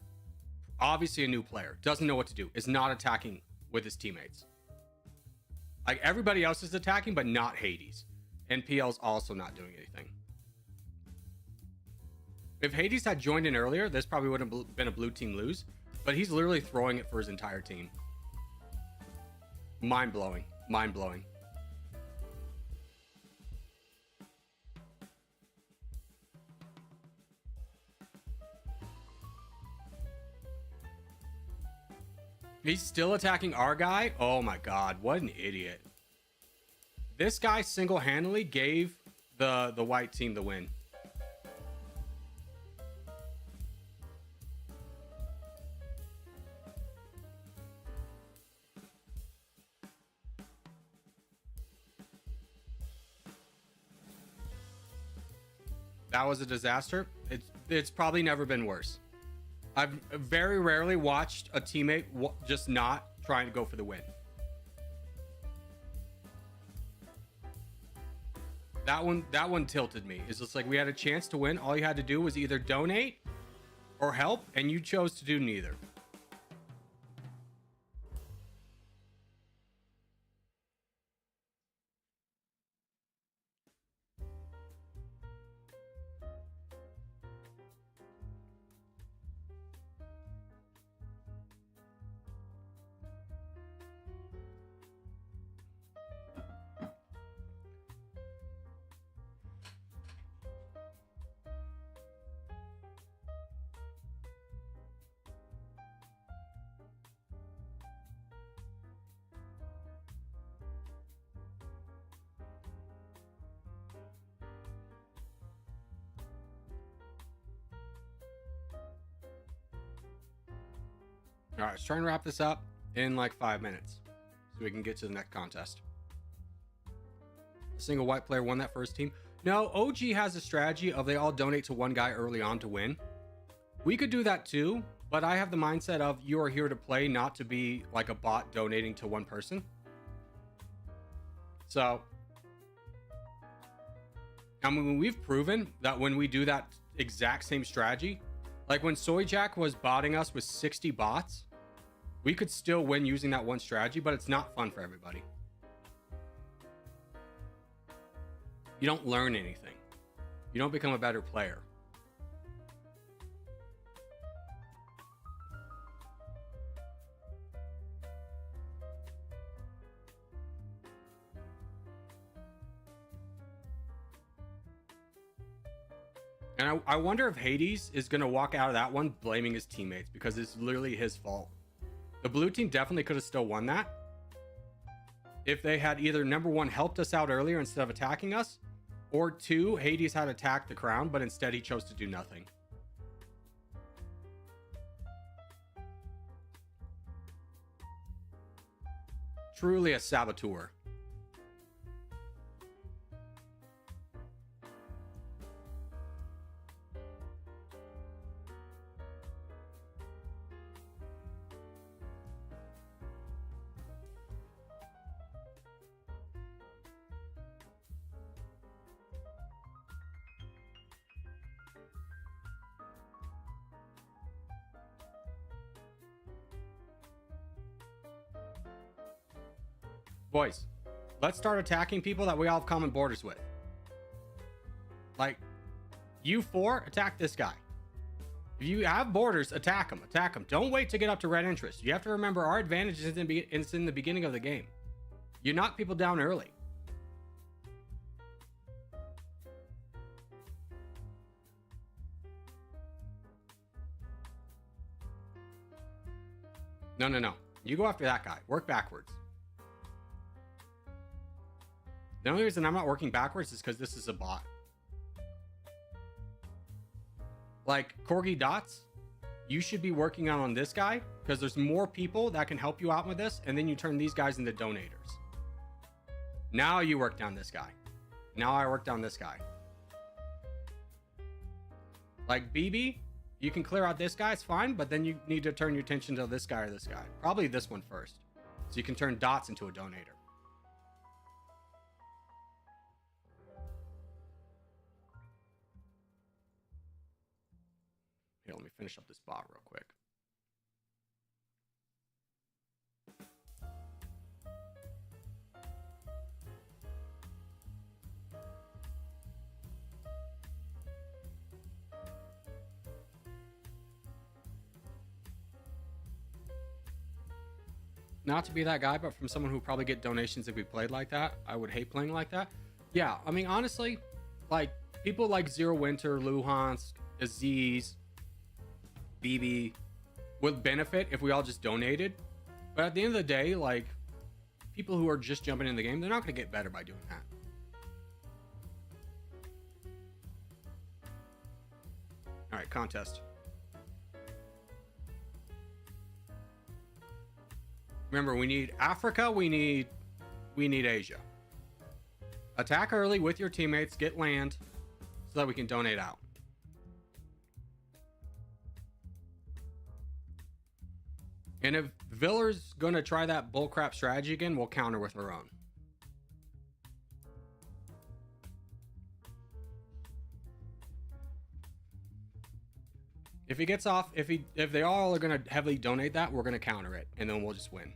obviously a new player. Doesn't know what to do. Is not attacking with his teammates. Like everybody else is attacking, but not Hades. And PL's also not doing anything. If Hades had joined in earlier, this probably would have been a blue team lose. But he's literally throwing it for his entire team. Mind-blowing. Mind-blowing. He's still attacking our guy? Oh my god, what an idiot. This guy single-handedly gave the white team the win. That was a disaster. It's probably never been worse. I've very rarely watched a teammate just not trying to go for the win. That one tilted me. It's just like we had a chance to win. All you had to do was either donate or help, and you chose to do neither. All right, let's try and wrap this up in like 5 minutes so we can get to the next contest. A single white player won that first team. No, OG has a strategy of they all donate to one guy early on to win. We could do that too, but I have the mindset of you are here to play, not to be like a bot donating to one person. So, I mean, we've proven that when we do that exact same strategy, like when Soyjack was botting us with 60 bots, we could still win using that one strategy, but it's not fun for everybody. You don't learn anything. You don't become a better player. And I wonder if Hades is going to walk out of that one blaming his teammates because it's literally his fault. The blue team definitely could have still won that if they had either number one helped us out earlier instead of attacking us, or two, Hades had attacked the crown, but instead he chose to do nothing. Truly a saboteur. Boys, let's start attacking people that we all have common borders with. Like, you four, attack this guy. If you have borders, attack them. Attack them. Don't wait to get up to red interest. You have to remember our advantage is in the beginning of the game. You knock people down early. No. You go after that guy. Work backwards. The only reason I'm not working backwards is because this is a bot. Like, Corgi Dots, you should be working on this guy because there's more people that can help you out with this, and then you turn these guys into donators. Now you work down this guy. Now I work down this guy. Like, BB, you can clear out this guy, it's fine, but then you need to turn your attention to this guy or this guy. Probably this one first. So you can turn Dots into a donator. Here, let me finish up this bot real quick. Not to be that guy, but from someone who would probably get donations if we played like that, I would hate playing like that. Yeah, I mean, honestly, like, people like Zero Winter, Luhansk, Aziz, BB would benefit if we all just donated. But at the end of the day, like, people who are just jumping in the game, they're not going to get better by doing that. All right, contest. Remember, we need Africa, we need Asia. Attack early with your teammates, get land so that we can donate out. And if Villar's gonna try that bullcrap strategy again, we'll counter with our own. If he gets off, if they all are gonna heavily donate that, we're gonna counter it, and then we'll just win.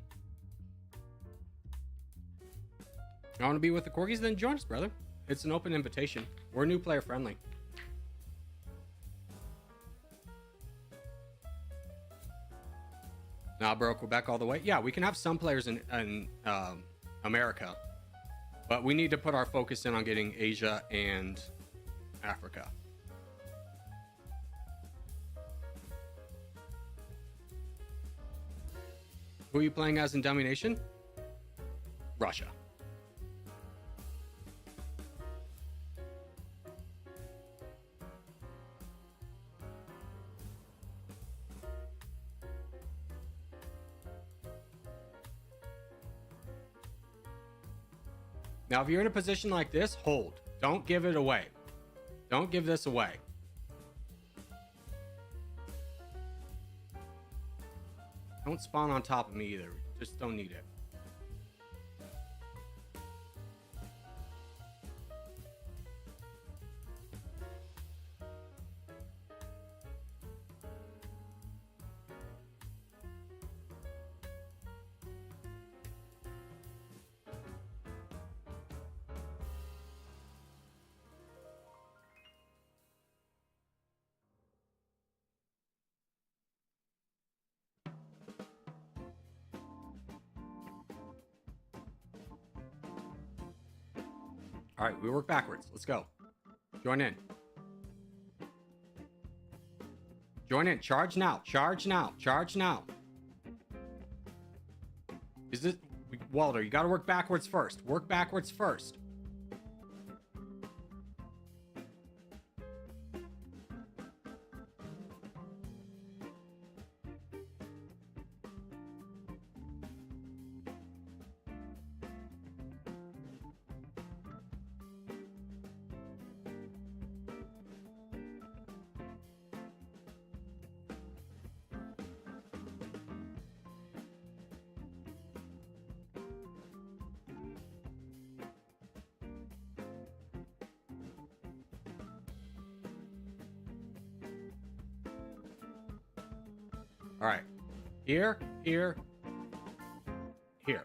You want to be with the Corgis? Then join us, brother. It's an open invitation. We're new player friendly. Nah, bro, Quebec all the way. Yeah, we can have some players in America, but we need to put our focus in on getting Asia and Africa. Who are you playing as in Domination? Russia. Now, if you're in a position like this, hold. Don't give it away. Don't give this away. Don't spawn on top of me either. Just don't need it. All right, we work backwards. Let's go. Join in. Join in. Charge now. Charge now. Charge now. Is this... Walter, you got to work backwards first. Work backwards first. All right. Here, here, here.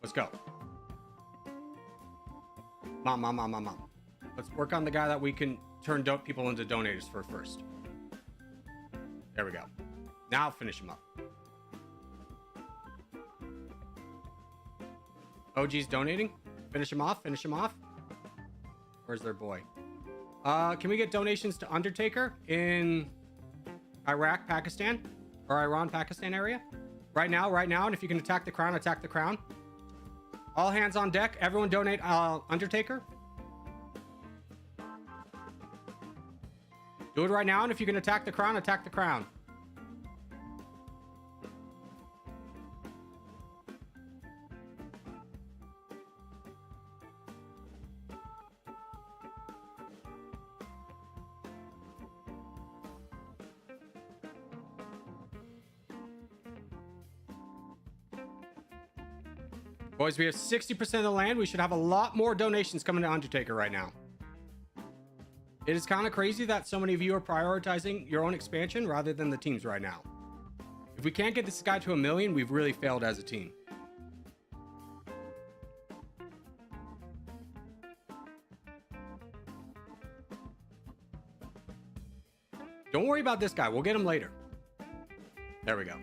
Let's go. Mom. Let's work on the guy that we can turn people into donators for first. There we go. Now finish him up. OG's donating. Finish him off. Finish him off. Where's their boy? Can we get donations to Undertaker in Iraq, Pakistan? Or Iran, Pakistan area? Right now, and if you can attack the crown, attack the crown. All hands on deck. Everyone donate Undertaker. Do it right now, and if you can attack the crown, attack the crown. Boys, we have 60% of the land. We should have a lot more donations coming to Undertaker right now. It is kind of crazy that so many of you are prioritizing your own expansion rather than the teams right now. If we can't get this guy to 1 million, we've really failed as a team. Don't worry about this guy. We'll get him later. There we go.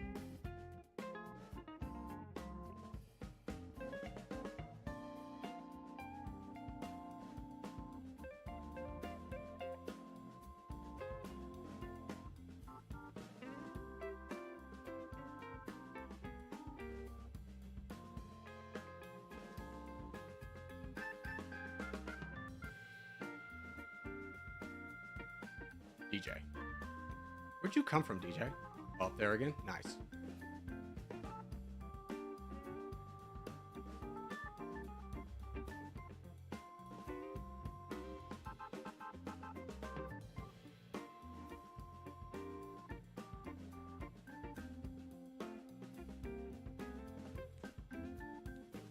DJ. Where'd you come from, DJ? Oh, up there again? Nice.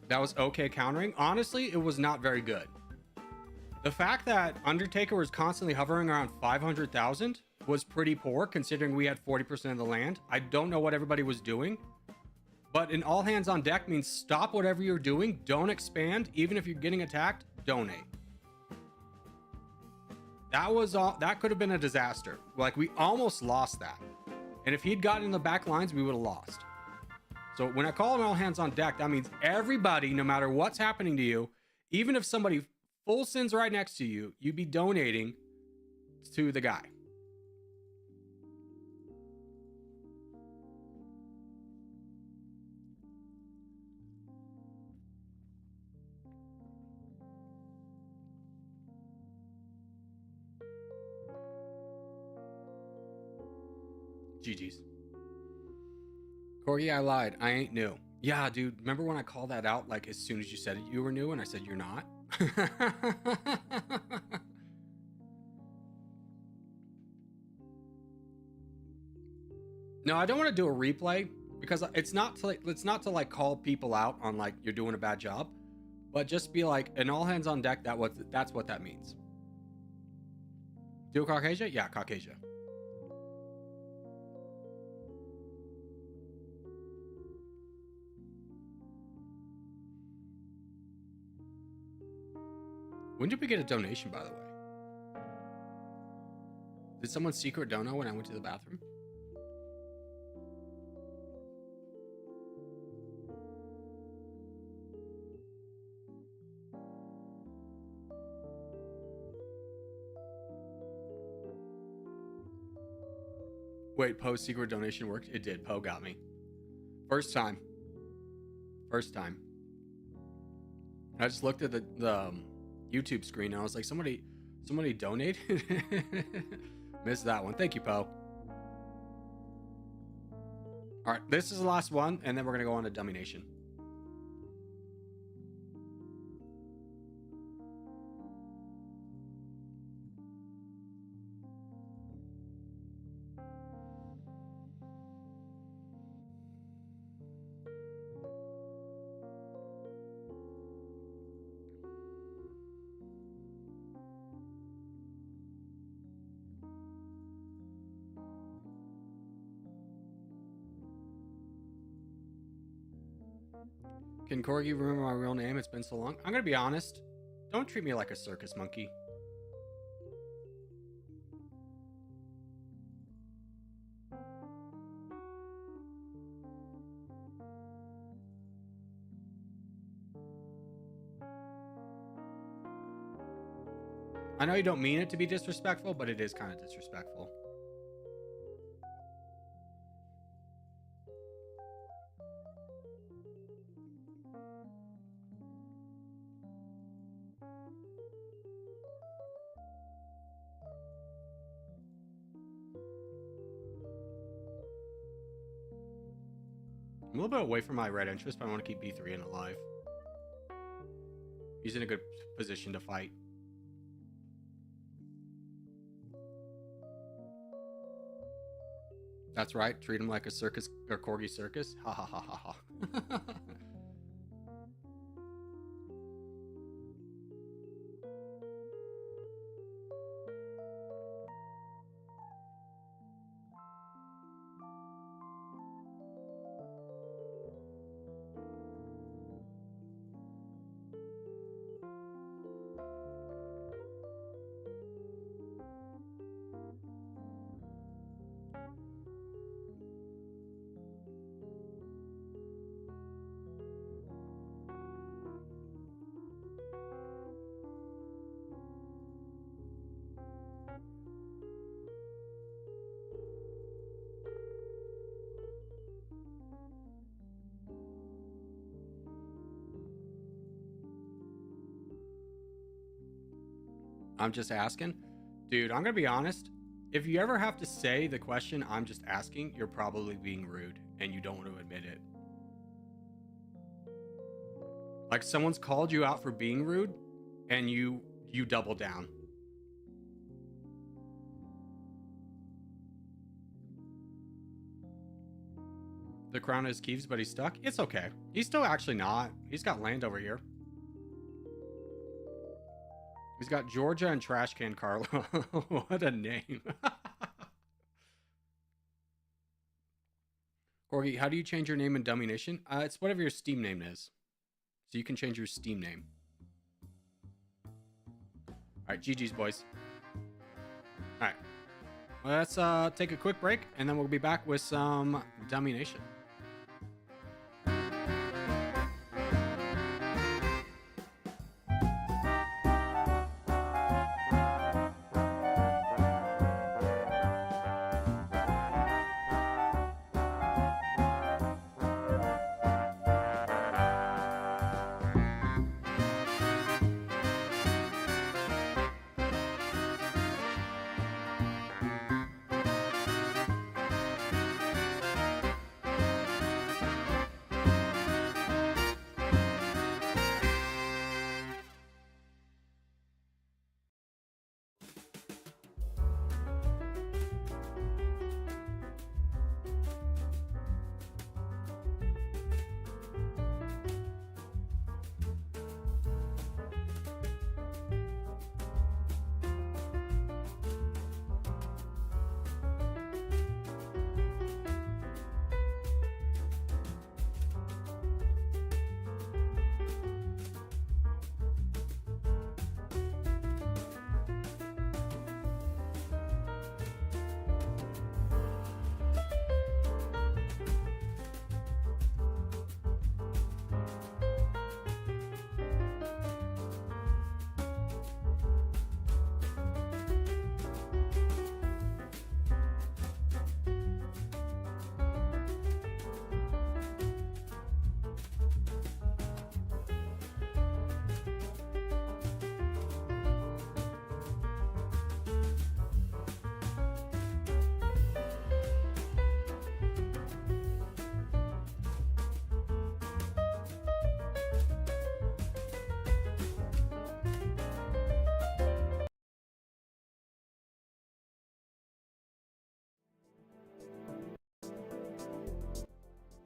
That was okay countering. Honestly, it was not very good. The fact that Undertaker was constantly hovering around 500,000 was pretty poor considering we had 40% of the land. I don't know what everybody was doing, but an all hands on deck means stop whatever you're doing, don't expand, even if you're getting attacked, donate. That was all. That could have been a disaster. Like, we almost lost that. And if he'd gotten in the back lines, we would have lost. So when I call an all hands on deck, that means everybody, no matter what's happening to you, even if somebody full sends right next to you, you'd be donating to the guy. GG's. Corgi, I lied. I ain't new. Yeah, dude. Remember when I called that out, like, as soon as you said it, you were new, and I said you're not? No, I don't want to do a replay because it's not to like call people out on like you're doing a bad job, but just be like an all hands on deck. That's what that means. Do Caucasia? Yeah, Caucasia. When did we get a donation, by the way? Did someone secret dono when I went to the bathroom? Wait, Poe's secret donation worked? It did. Poe got me. First time. First time. I just looked at the YouTube screen and I was like, somebody donated? Missed that one. Thank you, Poe. All right, this is the last one, and then we're gonna go on to Dummynation. Can Corgi remember my real name? It's been so long. I'm gonna be honest. Don't treat me like a circus monkey. I know you don't mean it to be disrespectful, but it is kind of disrespectful. I'm a little bit away from my red interest, but I want to keep B3 and alive. He's in a good position to fight. That's right. Treat him like a circus or Corgi circus. Ha ha ha ha ha. I'm just asking. Dude, I'm gonna be honest. If you ever have to say the question, I'm just asking, you're probably being rude and you don't want to admit it. Like someone's called you out for being rude and you double down. The crown is Keeves, but he's stuck. It's okay. He's still actually not. He's got land over here. He's got Georgia and Trash Can Carlo. What a name. Corgi, how do you change your name in Dummynation? It's whatever your Steam name is. So you can change your Steam name. Alright, GG's, boys. Alright. Let's take a quick break, and then we'll be back with some Domination.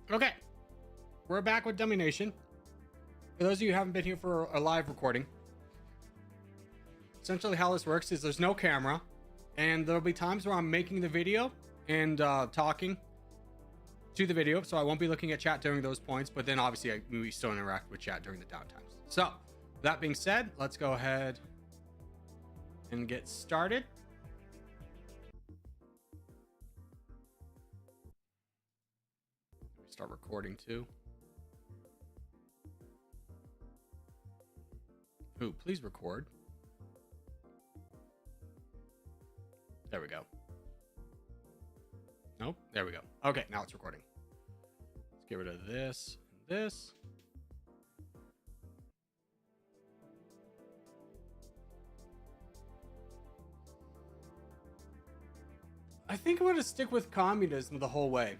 Okay, we're back with Domination. For those of you who haven't been here for a live recording, essentially how this works is there's no camera, and there'll be times where I'm making the video and talking to the video, so I won't be looking at chat during those points, but then obviously we still interact with chat during the downtimes. So, that being said, let's go ahead and get started. Start recording too. Ooh, please record. There we go. Nope, there we go. Okay, now it's recording. Let's get rid of this and this. I think I'm going to stick with communism the whole way.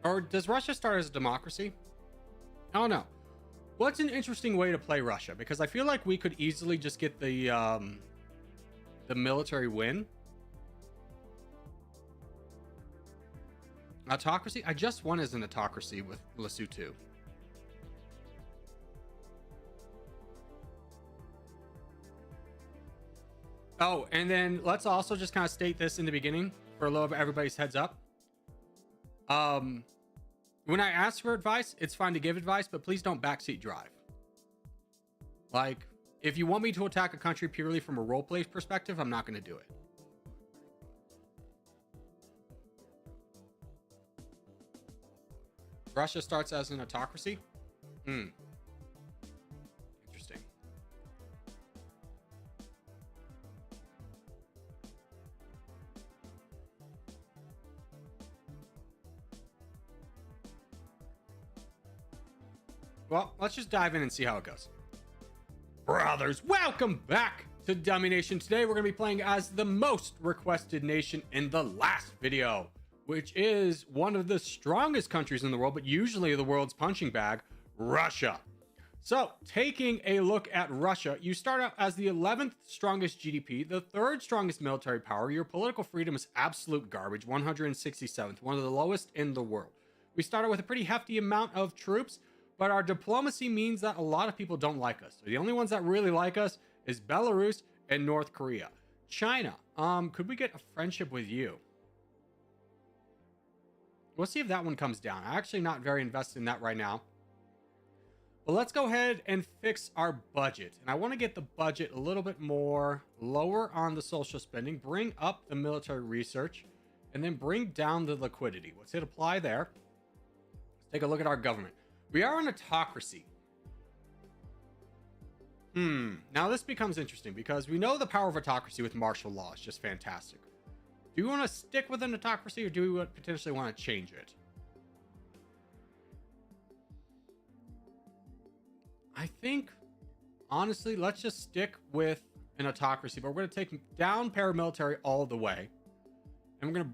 Or does Russia start as a democracy? I don't know. What's an interesting way to play Russia? Because I feel like we could easily just get the military win. Autocracy? I just won as an autocracy with Lesotho. Oh, and then let's also just kind of state this in the beginning for a little bit everybody's heads up. When I ask for advice, it's fine to give advice, but please don't backseat drive. Like, if you want me to attack a country purely from a roleplay perspective, I'm not going to do it. Russia starts as an autocracy? Interesting. Well, let's just dive in and see how it goes. Brothers, welcome back to Domination. Today we're going to be playing as the most requested nation in the last video, which is one of the strongest countries in the world, but usually the world's punching bag, Russia. So, taking a look at Russia, you start out as the 11th strongest GDP, the 3rd strongest military power. Your political freedom is absolute garbage, 167th, one of the lowest in the world. We started with a pretty hefty amount of troops, but our diplomacy means that a lot of people don't like us. So the only ones that really like us is Belarus and North Korea. China, could we get a friendship with you? We'll see if that one comes down. I'm actually not very invested in that right now. But let's go ahead and fix our budget. And I want to get the budget a little bit more lower on the social spending, bring up the military research, and then bring down the liquidity. Let's hit apply there. Let's take a look at our government. We are an autocracy. Now this becomes interesting because we know the power of autocracy with martial law is just fantastic. Do we want to stick with an autocracy or do we potentially want to change it? I think, honestly, let's just stick with an autocracy, but we're going to take down paramilitary all the way. And we're going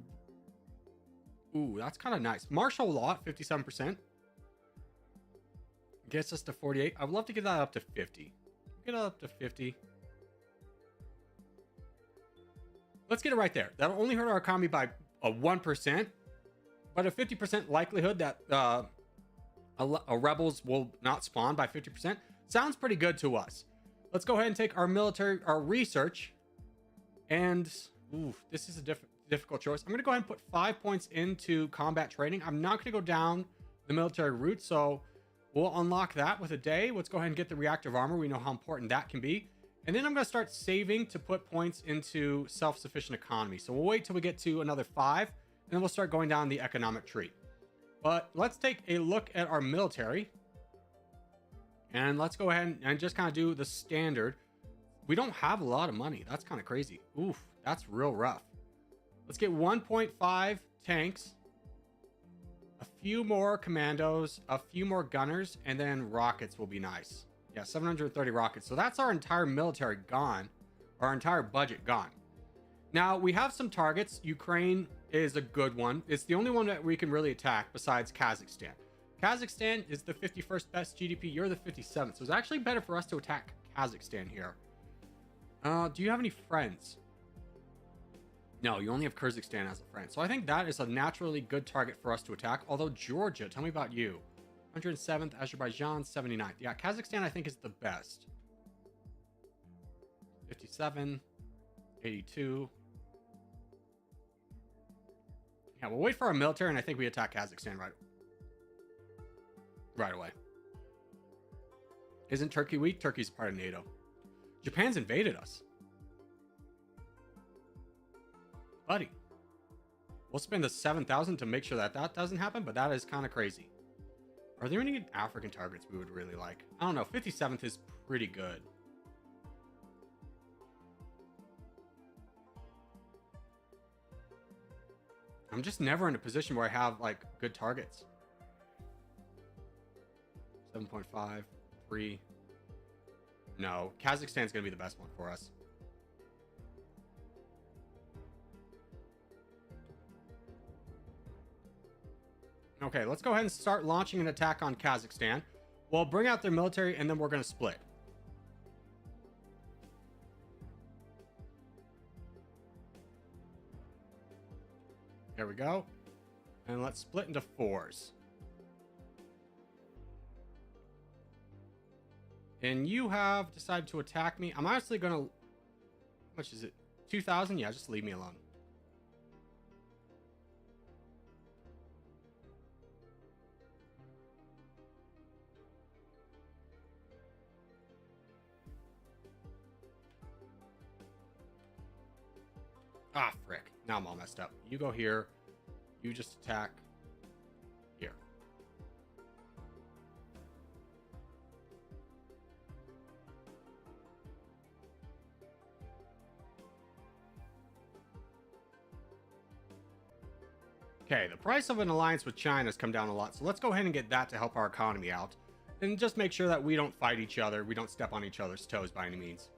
to... Ooh, that's kind of nice. Martial law at 57%. Gets us to 48. I would love to get that up to 50. Get it up to 50. Let's get it right there. That'll only hurt our economy by a 1%, but a 50% likelihood that rebels will not spawn by 50% sounds pretty good to us. Let's go ahead and take our military, our research, and this is a difficult choice. I'm going to go ahead and put 5 points into combat training. I'm not going to go down the military route, so we'll unlock that with a day. Let's go ahead and get the reactive armor. We know how important that can be. And then I'm going to start saving to put points into self-sufficient economy. So we'll wait till we get to another 5, and then we'll start going down the economic tree. But let's take a look at our military. And let's go ahead and just kind of do the standard. We don't have a lot of money. That's kind of crazy. Oof, that's real rough. Let's get 1.5 tanks. A few more commandos, a few more gunners, and then rockets will be nice. Yeah, 730 rockets. So that's our entire military gone. Our entire budget gone. Now, we have some targets. Ukraine is a good one. It's the only one that we can really attack besides Kazakhstan. Kazakhstan is the 51st best GDP. You're the 57th. So it's actually better for us to attack Kazakhstan here. Do you have any friends? No, you only have Kyrgyzstan as a friend. So I think that is a naturally good target for us to attack. Although Georgia, tell me about you. 107th, Azerbaijan, 79th. Yeah, Kazakhstan I think is the best. 57, 82. Yeah, we'll wait for our military and I think we attack Kazakhstan right away. Isn't Turkey weak? Turkey's part of NATO. Japan's invaded us. Buddy. We'll spend the 7,000 to make sure that that doesn't happen, but that is kind of crazy. Are there any African targets we would really like? I don't know. 57th is pretty good. I'm just never in a position where I have like good targets. 7.5, 3. No, Kazakhstan's going to be the best one for us. Okay, let's go ahead and start launching an attack on Kazakhstan. We'll bring out their military and then we're going to split. There we go. And let's split into 4s. And you have decided to attack me. I'm honestly going to... How much is it? 2,000? Yeah, just leave me alone. Ah, frick. Now I'm all messed up. You go here. You just attack here. Okay, the price of an alliance with China has come down a lot, so let's go ahead and get that to help our economy out. And just make sure that we don't fight each other. We don't step on each other's toes by any means.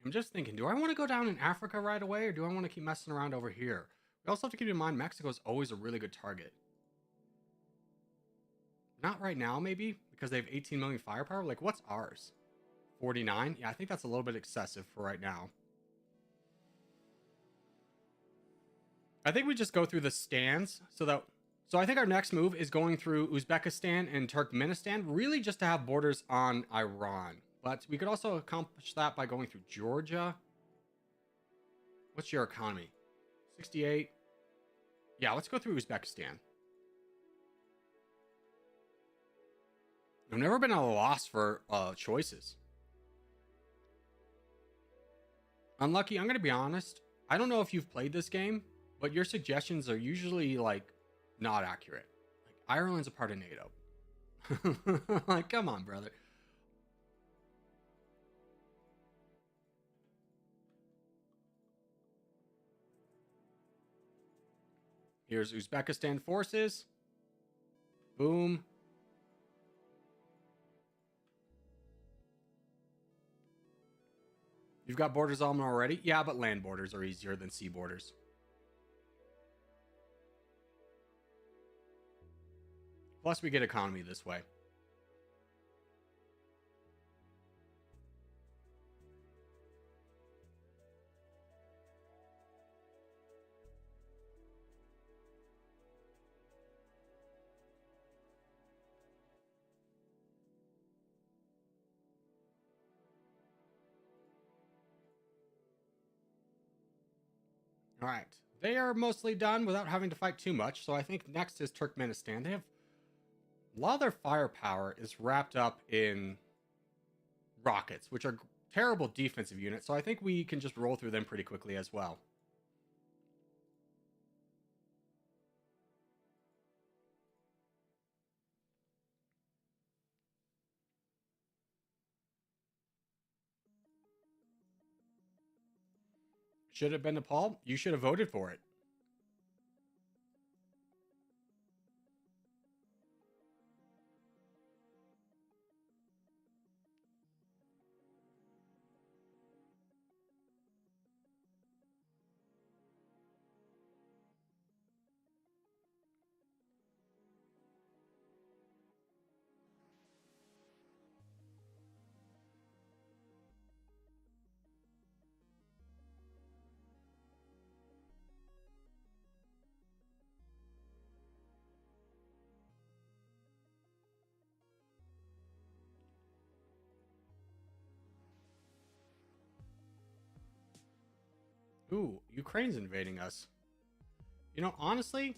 I'm just thinking, do I want to go down in Africa right away, or do I want to keep messing around over here? We also have to keep in mind Mexico is always a really good target. Not right now, maybe, because they have 18 million firepower. Like, what's ours? 49? Yeah, I think that's a little bit excessive for right now. I think we just go through the stands so I think our next move is going through Uzbekistan and Turkmenistan, really just to have borders on Iran. But we could also accomplish that by going through Georgia. What's your economy? 68. Yeah, let's go through Uzbekistan. I've never been at a loss for choices. Unlucky, I'm going to be honest. I don't know if you've played this game, but your suggestions are usually, like, not accurate. Like, Ireland's a part of NATO. Like, come on, brother. Here's Uzbekistan forces. Boom. You've got borders on them already? Yeah, but land borders are easier than sea borders. Plus, we get economy this way. All right. They are mostly done without having to fight too much. So I think next is Turkmenistan. They have a lot of their firepower is wrapped up in rockets, which are terrible defensive units. So I think we can just roll through them pretty quickly as well. Should have been Nepal. You should have voted for it. Ooh, Ukraine's invading us. You know, honestly,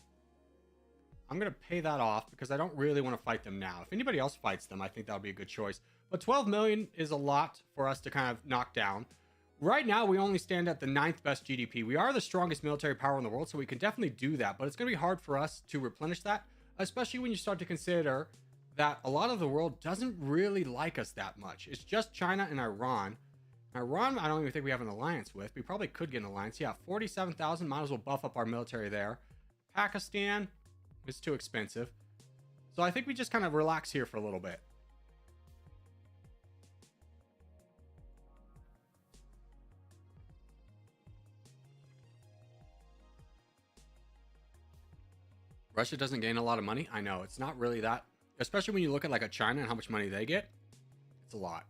I'm going to pay that off because I don't really want to fight them now. If anybody else fights them, I think that would be a good choice. But 12 million is a lot for us to kind of knock down. Right now, we only stand at the 9th best GDP. We are the strongest military power in the world, so we can definitely do that. But it's going to be hard for us to replenish that, especially when you start to consider that a lot of the world doesn't really like us that much. It's just China and Iran. Iran, I don't even think we have an alliance with. We probably could get an alliance. Yeah, 47,000. Might as well buff up our military there. Pakistan is too expensive. So I think we just kind of relax here for a little bit. Russia doesn't gain a lot of money. I know, it's not really that. Especially when you look at like a China and how much money they get. It's a lot.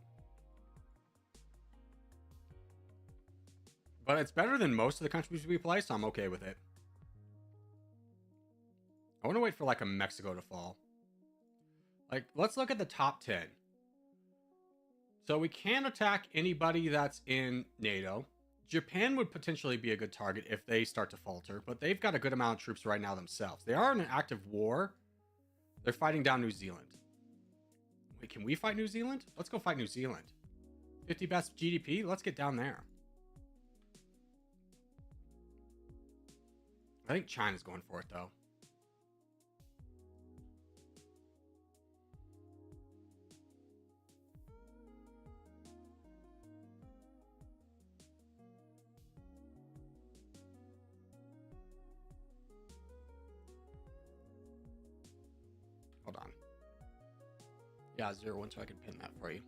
But it's better than most of the countries we play, so I'm okay with it. I want to wait for like a Mexico to fall. Like, let's look at the top 10. So we can attack anybody that's in NATO. Japan would potentially be a good target if they start to falter, but they've got a good amount of troops right now themselves. They are in an active war. They're fighting down New Zealand. Wait, can we fight New Zealand? Let's go fight New Zealand. 50 best GDP? Let's get down there. I think China's going for it, though. Hold on. Yeah, 0-1, so I can pin that for you.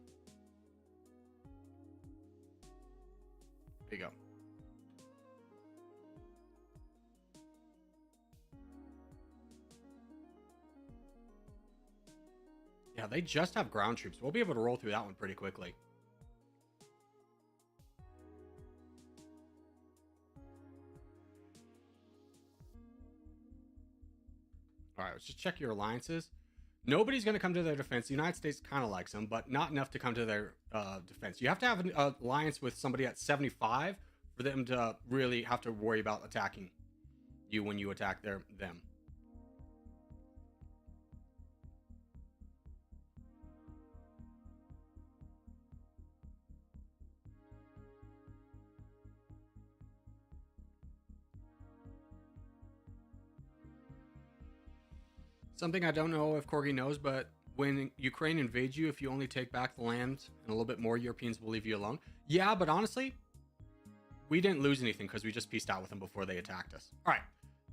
There you go. Yeah, they just have ground troops. We'll be able to roll through that one pretty quickly. All right, let's just check your alliances. Nobody's going to come to their defense. The United States kind of likes them, but not enough to come to their defense. You have to have an alliance with somebody at 75 for them to really have to worry about attacking you when you attack them. Something I don't know if Corgi knows, but when Ukraine invades you, if you only take back the land and a little bit more, Europeans will leave you alone. Yeah, but honestly, we didn't lose anything because we just peaced out with them before they attacked us. All right,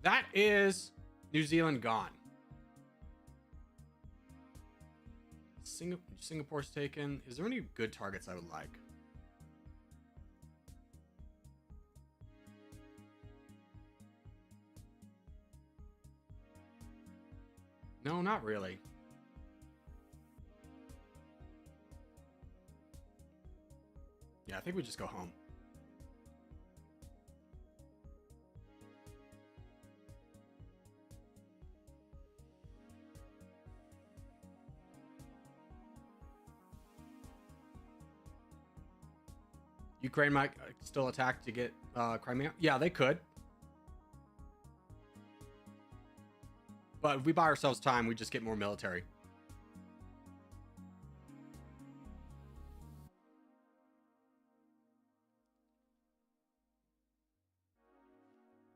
that is New Zealand gone. Singapore's taken. Is there any good targets I would like? No, not really. Yeah, I think we just go home. Ukraine might still attack to get Crimea. Yeah, they could. But if we buy ourselves time, we just get more military.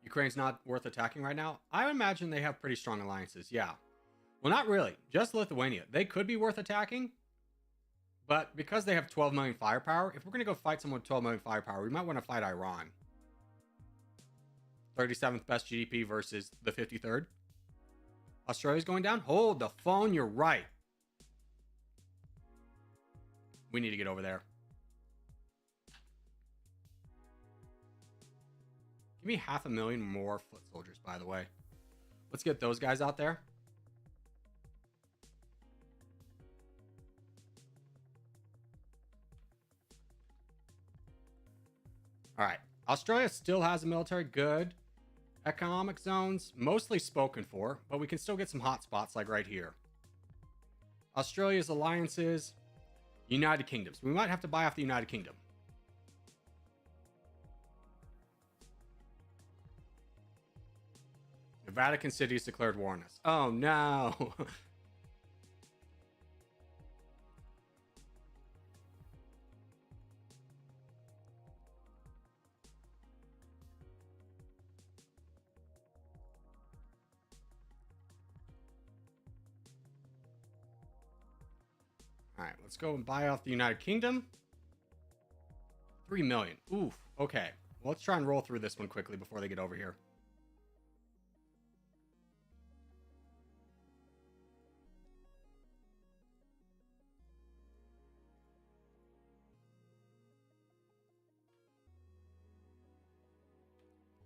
Ukraine's not worth attacking right now. I imagine they have pretty strong alliances. Yeah. Well, not really. Just Lithuania. They could be worth attacking. But because they have 12 million firepower, if we're going to go fight someone with 12 million firepower, we might want to fight Iran. 37th best GDP versus the 53rd. Australia's going down? Hold the phone, you're right. We need to get over there. Give me 500,000 more foot soldiers, by the way. Let's get those guys out there. All right. Australia still has a military. Good. Economic zones, mostly spoken for, but we can still get some hot spots like right here. Australia's alliances, United Kingdoms. We might have to buy off the United Kingdom. The Vatican City has declared war on us. Oh no. All right, let's go and buy off the United Kingdom. 3 million. Oof. Okay. Well, let's try and roll through this one quickly before they get over here.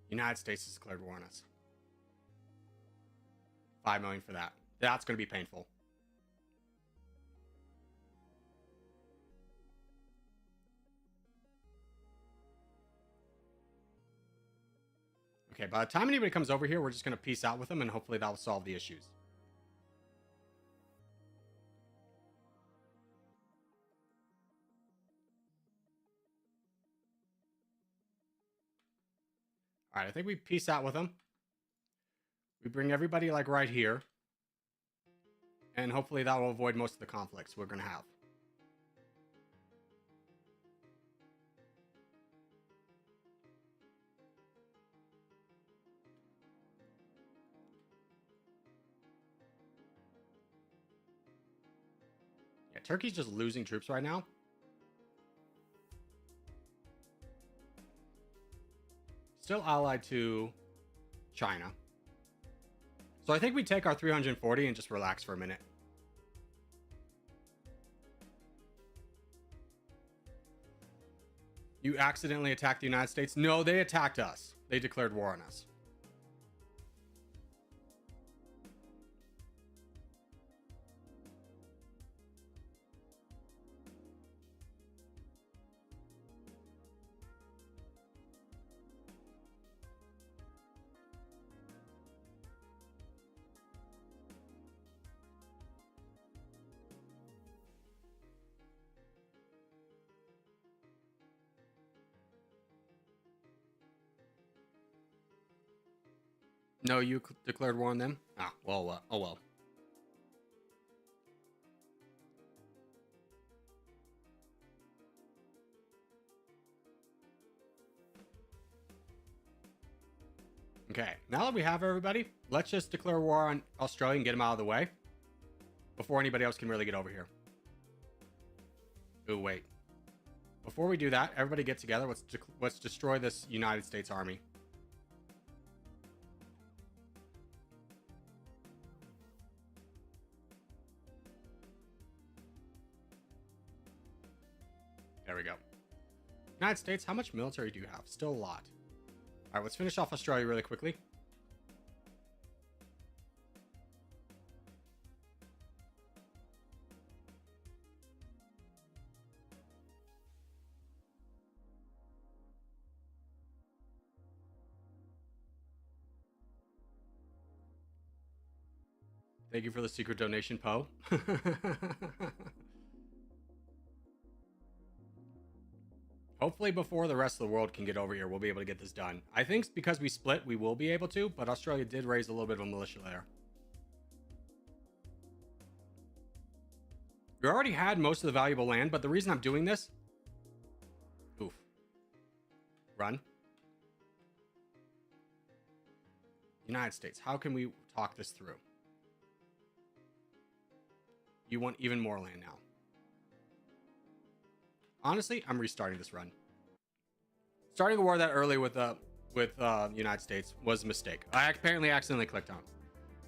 United States has declared war on us. 5 million for that. That's going to be painful. Okay, by the time anybody comes over here, we're just going to peace out with them, and hopefully that will solve the issues. All right, I think we peace out with them. We bring everybody like right here. And hopefully that will avoid most of the conflicts we're going to have. Yeah, Turkey's just losing troops right now. Still allied to China. So I think we take our 340 and just relax for a minute. You accidentally attacked the United States? No, they attacked us. They declared war on us. No, you declared war on them? Ah, well, oh well. Okay, now that we have everybody, let's just declare war on Australia and get them out of the way before anybody else can really get over here. Ooh, wait. Before we do that, everybody get together. Let's destroy this United States Army. There we go. United States, how much military do you have? Still a lot. All right, let's finish off Australia really quickly. Thank you for the secret donation, Poe. Hopefully before the rest of the world can get over here, we'll be able to get this done. I think because we split, we will be able to, but Australia did raise a little bit of a militia there. We already had most of the valuable land, but the reason I'm doing this... Oof. Run. United States, how can we talk this through? You want even more land now. Honestly, I'm restarting this run. Starting a war that early with the United States was a mistake. I apparently accidentally clicked on.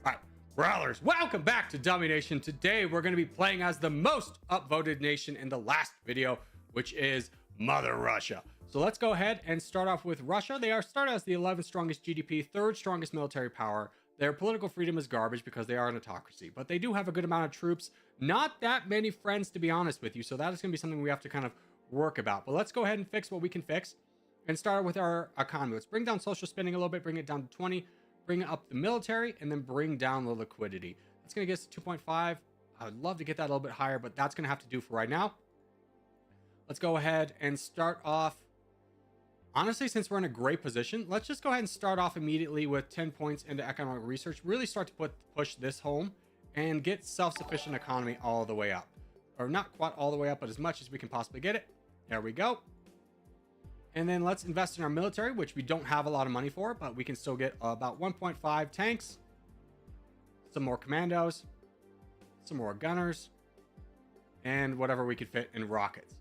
All right, brothers, welcome back to Domination. Today, we're going to be playing as the most upvoted nation in the last video, which is Mother Russia. So let's go ahead and start off with Russia. They are started as the 11th strongest GDP, 3rd strongest military power. Their political freedom is garbage because they are an autocracy, but they do have a good amount of troops. Not that many friends, to be honest with you. So that is going to be something we have to kind of work about. But let's go ahead and fix what we can fix and start with our economy. Let's bring down social spending a little bit, bring it down to 20, bring up the military, and then bring down the liquidity. That's going to get us to 2.5. I would love to get that a little bit higher, but that's going to have to do for right now. Let's go ahead and start off. Honestly, since we're in a great position, let's just go ahead and start off immediately with 10 points into economic research. Really start to push this home and get self-sufficient economy all the way up. Or not quite all the way up, but as much as we can possibly get it. There we go. And then let's invest in our military, which we don't have a lot of money for, but we can still get about 1.5 tanks, some more commandos, some more gunners, and whatever we could fit in rockets.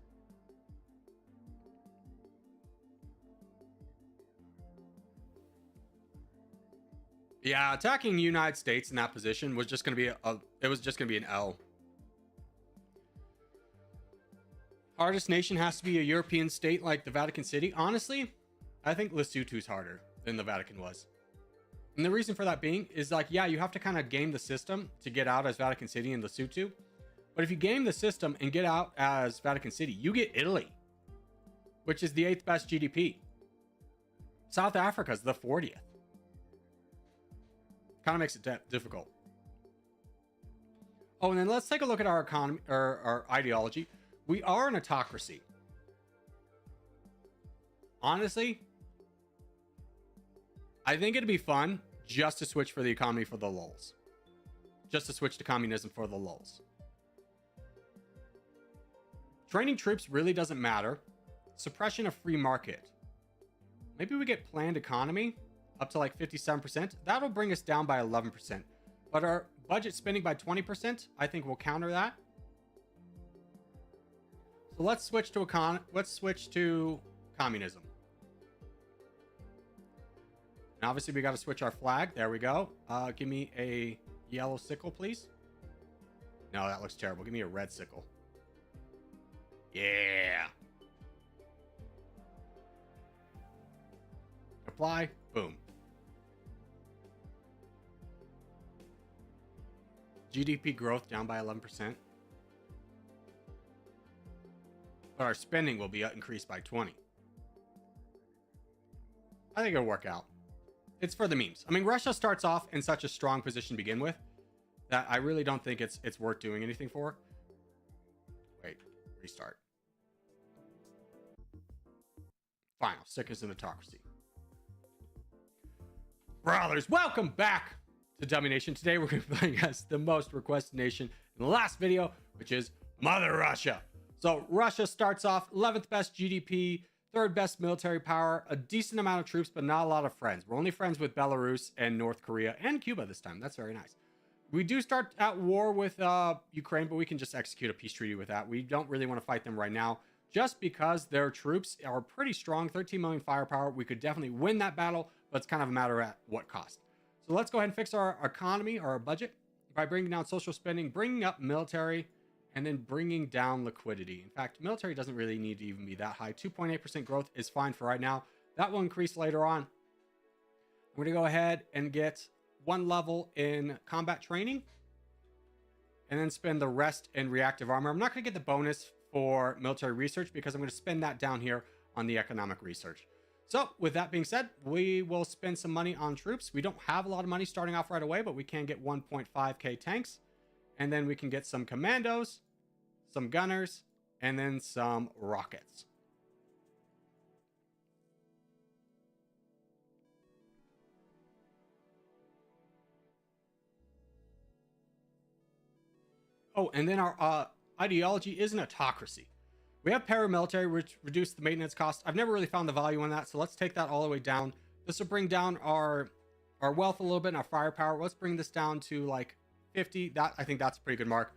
Yeah, attacking the United States in that position was just going to be an L. Hardest nation has to be a European state like the Vatican City. Honestly, I think Lesotho's harder than the Vatican was. And the reason for that being is like, yeah, you have to kind of game the system to get out as Vatican City and Lesotho. But if you game the system and get out as Vatican City, you get Italy, which is the 8th best GDP. South Africa is the 40th. Kind of makes it difficult. Oh, and then let's take a look at our economy or our ideology. We are an autocracy. Honestly, I think it'd be fun just to switch for the economy for the lulz. Just to switch to communism for the lulz. Training troops really doesn't matter. Suppression of free market. Maybe we get planned economy up to like 57%. That'll bring us down by 11%. But our budget spending by 20%, I think will counter that. So let's switch to communism. And obviously we got to switch our flag. There we go. Give me a yellow sickle, please. No, that looks terrible. Give me a red sickle. Yeah. Apply. Boom. GDP growth down by 11%. But our spending will be increased by 20. I think it'll work out. It's for the memes. I mean, Russia starts off in such a strong position to begin with that I really don't think it's worth doing anything for. Wait, restart. Final, Circus and Autocracy. Brothers, welcome back to Domination. Today we're going to be playing as the most requested nation in the last video, which is Mother Russia. So Russia starts off 11th best GDP, 3rd best military power, a decent amount of troops, but not a lot of friends. We're only friends with Belarus and North Korea and Cuba this time. That's very nice. We do start at war with Ukraine, but we can just execute a peace treaty with that. We don't really want to fight them right now, just because their troops are pretty strong, 13 million firepower. We could definitely win that battle, but it's kind of a matter at what cost. So let's go ahead and fix our economy, or our budget, by bringing down social spending, bringing up military, and then bringing down liquidity. In fact, military doesn't really need to even be that high. 2.8% growth is fine for right now. That will increase later on. We're going to go ahead and get 1 level in combat training, and then spend the rest in reactive armor. I'm not going to get the bonus for military research because I'm going to spend that down here on the economic research. So with that being said, we will spend some money on troops. We don't have a lot of money starting off right away, but we can get 1.5k tanks. And then we can get some commandos, some gunners, and then some rockets. Oh, and then our ideology is an autocracy. We have paramilitary, which reduce the maintenance cost. I've never really found the value in that, so let's take that all the way down. This will bring down our wealth a little bit and our firepower. Let's bring this down to like 50. I think that's a pretty good mark.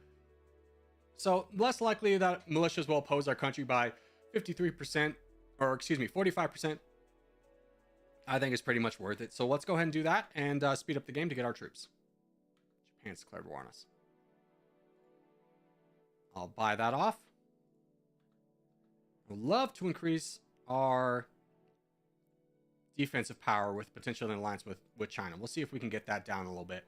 So less likely that militias will oppose our country by 53%, or excuse me, 45%. I think it's pretty much worth it. So let's go ahead and do that and speed up the game to get our troops. Japan's declared war on us. I'll buy that off. I'd love to increase our defensive power with potential alliance with China. We'll see if we can get that down a little bit.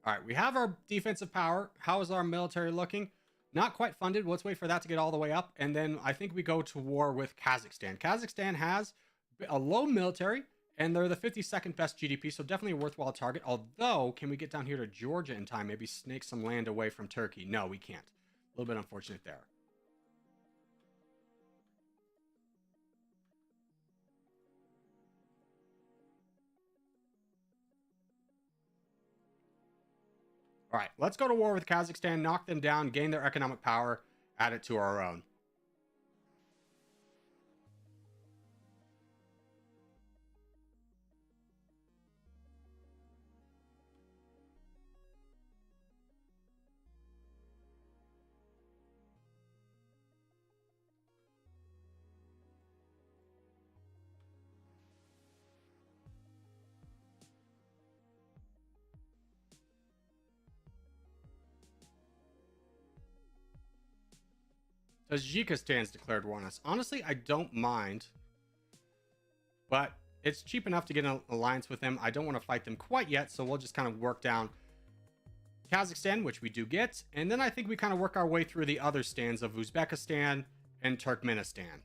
All right, we have our defensive power. How is our military looking? Not quite funded. Let's wait for that to get all the way up. And then I think we go to war with Kazakhstan. Kazakhstan has a low military, and they're the 52nd best GDP, so definitely a worthwhile target. Although, can we get down here to Georgia in time? Maybe snake some land away from Turkey? No, we can't. A little bit unfortunate there. All right, let's go to war with Kazakhstan, knock them down, gain their economic power, add it to our own. Tajikistan's declared war on us. Honestly, I don't mind, but it's cheap enough to get an alliance with them. I don't want to fight them quite yet, so we'll just kind of work down Kazakhstan, which we do get, and then I think we kind of work our way through the other stands of Uzbekistan and Turkmenistan.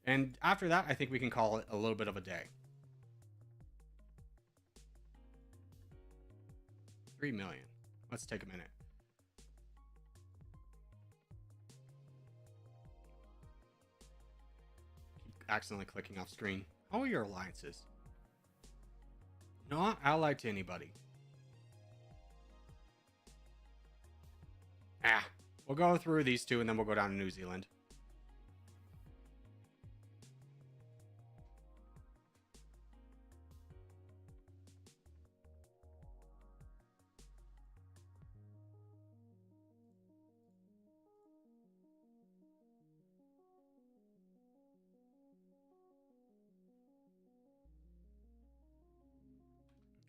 And after that, I think we can call it a little bit of a day. 3 million. Let's take a minute. Accidentally clicking off screen. Oh, your alliances. Not allied to anybody. We'll go through these two and then we'll go down to New Zealand.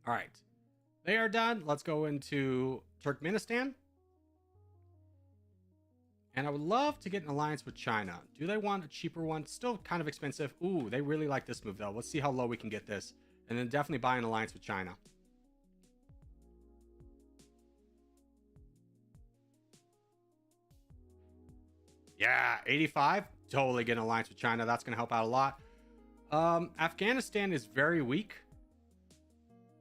All right, they are done. Let's go into Turkmenistan. And I would love to get an alliance with China. Do they want a cheaper one? Still kind of expensive. Ooh, they really like this move, though. Let's see how low we can get this. And then definitely buy an alliance with China. Yeah, 85. Totally get an alliance with China. That's going to help out a lot. Afghanistan is very weak.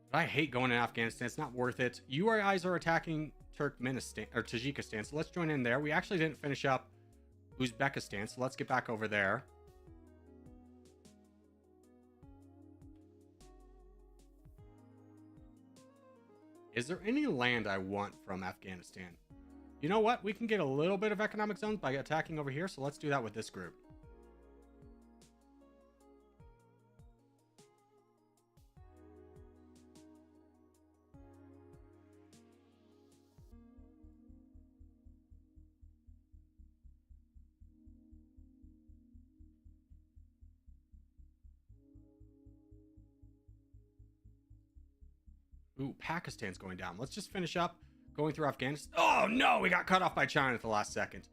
But I hate going to Afghanistan. It's not worth it. URIs are attacking Turkmenistan or Tajikistan, so let's join in there. We actually didn't finish up Uzbekistan, so let's get back over there. Is there any land I want from Afghanistan? You know what? We can get a little bit of economic zones by attacking over here, so let's do that with this group. Ooh, Pakistan's going down. Let's just finish up going through Afghanistan. Oh, no, we got cut off by China at the last second.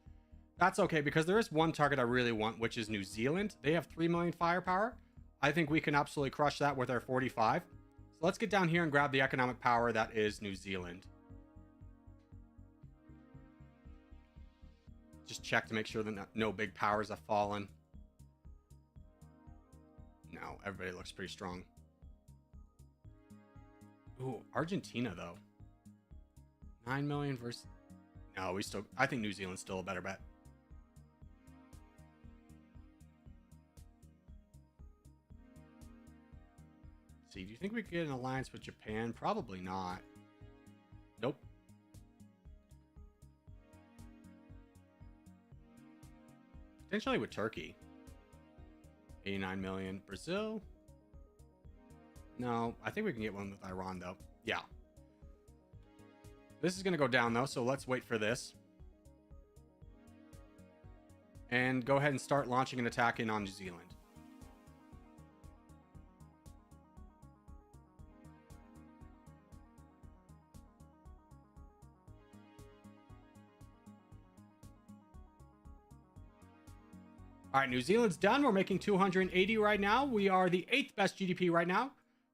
That's okay, because there is one target I really want, which is New Zealand. They have 3 million firepower. I think we can absolutely crush that with our 45. So let's get down here and grab the economic power that is New Zealand. Just check to make sure that no big powers have fallen. No, everybody looks pretty strong. Ooh, Argentina, though. 9 million versus... No, I think New Zealand's still a better bet. Let's see, do you think we could get an alliance with Japan? Probably not. Nope. Potentially with Turkey. 89 million. Brazil? No, I think we can get one with Iran, though. Yeah. This is going to go down, though, so let's wait for this. And go ahead and start launching an attack in on New Zealand. All right, New Zealand's done. We're making 280 right now. We are the 8th best GDP right now.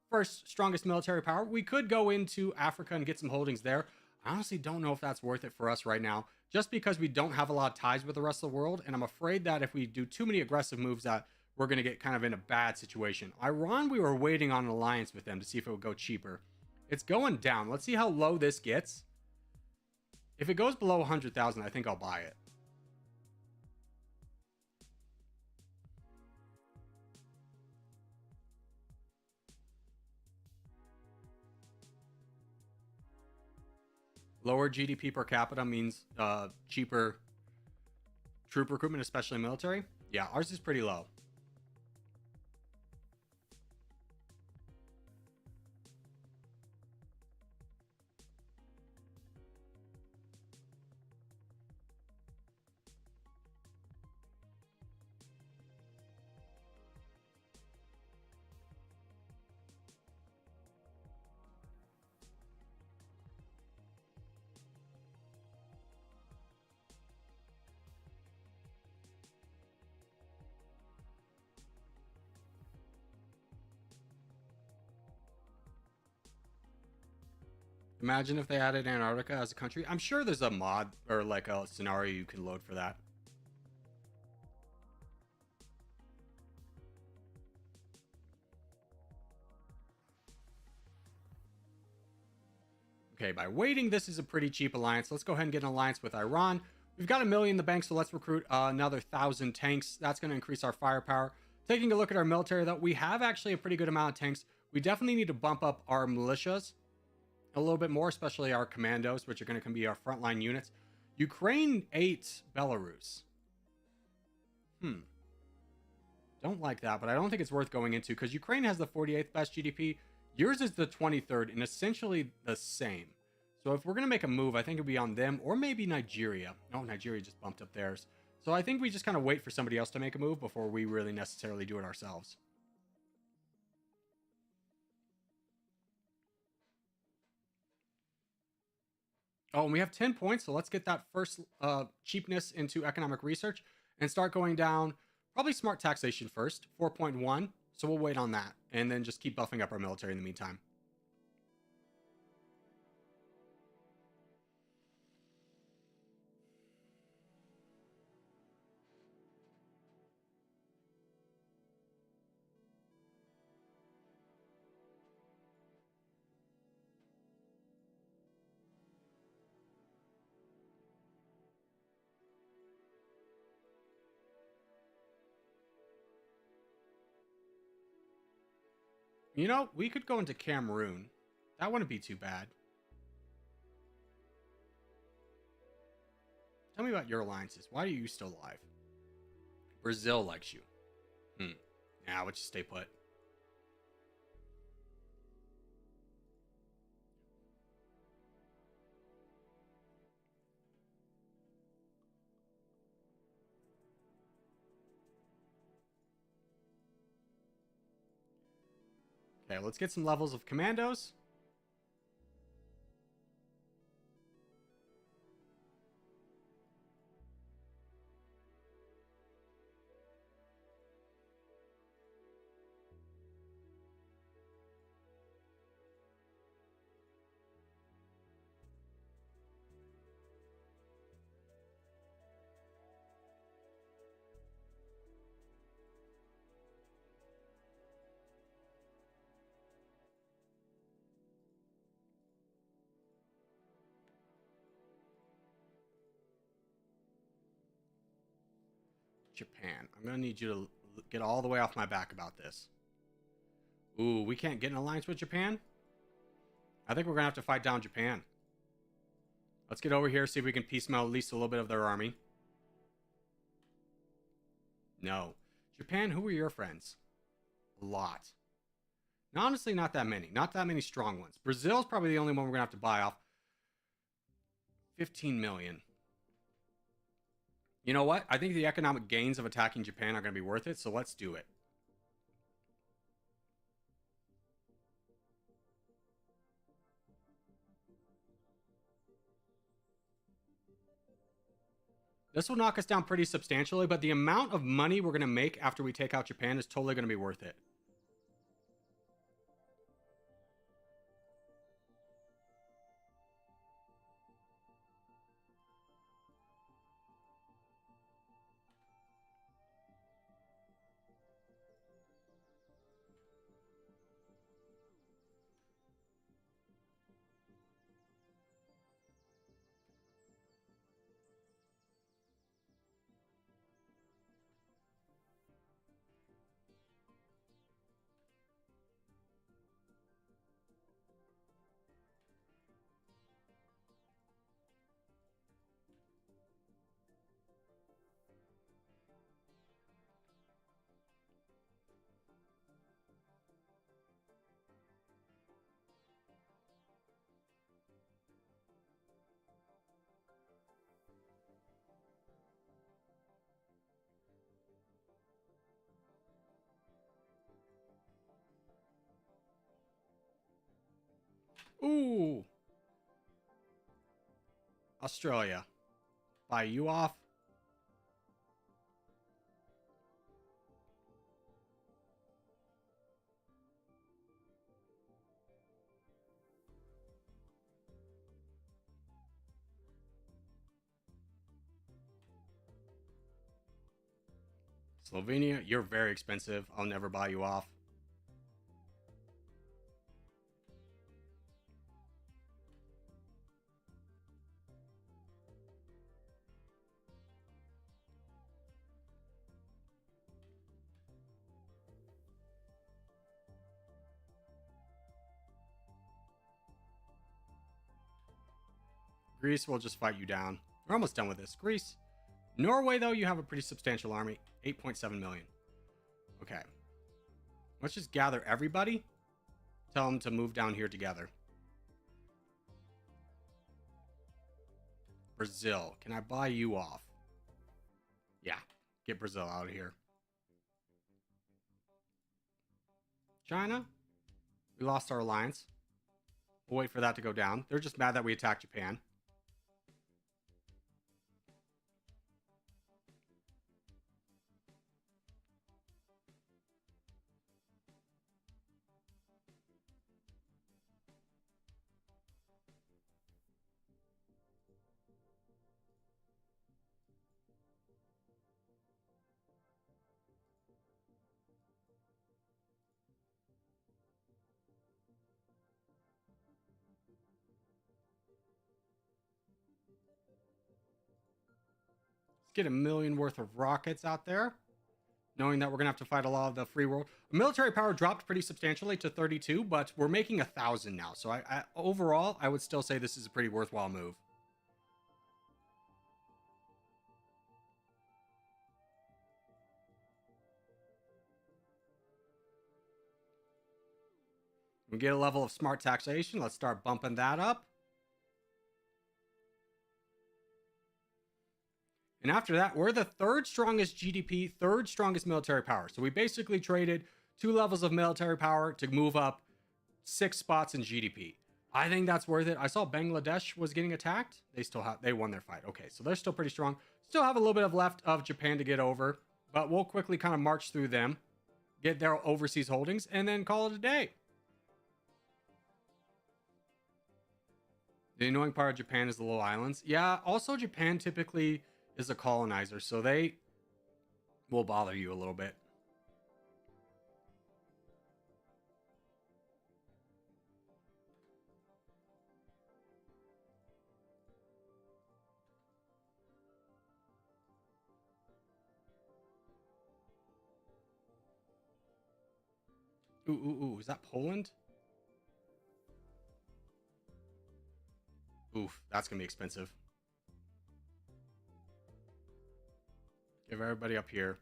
First strongest military power. We could go into Africa and get some holdings there. I honestly don't know if that's worth it for us right now, just because we don't have a lot of ties with the rest of the world, and I'm afraid that if we do too many aggressive moves that we're going to get kind of in a bad situation. Iran, we were waiting on an alliance with them to see if it would go cheaper. It's going down. Let's see how low this gets. If it goes below 100,000, I think I'll buy it. Lower GDP per capita means cheaper troop recruitment, especially military. Yeah, ours is pretty low. Imagine if they added Antarctica as a country. I'm sure there's a mod or like a scenario you can load for that. Okay, by waiting, this is a pretty cheap alliance. Let's go ahead and get an alliance with Iran. We've got 1 million in the bank, so let's recruit another 1,000 tanks. That's going to increase our firepower. Taking a look at our military, though, we have actually a pretty good amount of tanks. We definitely need to bump up our militias a little bit more, especially our commandos, which are going to be our frontline units. Ukraine ate Belarus. Don't like that, but I don't think it's worth going into because Ukraine has the 48th best GDP. Yours is the 23rd and essentially the same. So if we're going to make a move, I think it'd be on them or maybe Nigeria. Oh, Nigeria just bumped up theirs. So I think we just kind of wait for somebody else to make a move before we really necessarily do it ourselves. Oh, and we have 10 points, so let's get that first cheapness into economic research and start going down. Probably smart taxation first, 4.1. So we'll wait on that and then just keep buffing up our military in the meantime. You know, we could go into Cameroon. That wouldn't be too bad. Tell me about your alliances. Why are you still alive? Brazil likes you. Nah, we'll just stay put. Okay, let's get some levels of commandos. Japan. I'm going to need you to get all the way off my back about this. Ooh, we can't get an alliance with Japan? I think we're going to have to fight down Japan. Let's get over here, see if we can piecemeal at least a little bit of their army. No. Japan, who are your friends? A lot. Now, honestly, not that many. Not that many strong ones. Brazil's probably the only one we're going to have to buy off. 15 million. You know what? I think the economic gains of attacking Japan are going to be worth it, so let's do it. This will knock us down pretty substantially, but the amount of money we're going to make after we take out Japan is totally going to be worth it. Ooh. Australia. Buy you off. Slovenia, you're very expensive. I'll never buy you off. Greece will just fight you down. We're almost done with this. Greece. Norway, though, you have a pretty substantial army. 8.7 million. Okay. Let's just gather everybody. Tell them to move down here together. Brazil. Can I buy you off? Yeah. Get Brazil out of here. China. We lost our alliance. We'll wait for that to go down. They're just mad that we attacked Japan. Let's get 1,000,000 worth of rockets out there, knowing that we're gonna have to fight a lot of the free world. Military power dropped pretty substantially to 32, but we're making 1,000 now. So overall, I would still say this is a pretty worthwhile move. We get a level of smart taxation. Let's start bumping that up. And after that, we're the third strongest GDP, third strongest military power. So we basically traded 2 levels of military power to move up 6 spots in GDP. I think that's worth it. I saw Bangladesh was getting attacked. They won their fight. Okay, so they're still pretty strong. Still have a little bit of left of Japan to get over, but we'll quickly kind of march through them, get their overseas holdings, and then call it a day. The annoying part of Japan is the little islands. Yeah, also Japan typically is a colonizer, so they will bother you a little bit. Ooh, is that Poland? Oof, that's gonna be expensive. Give everybody up here.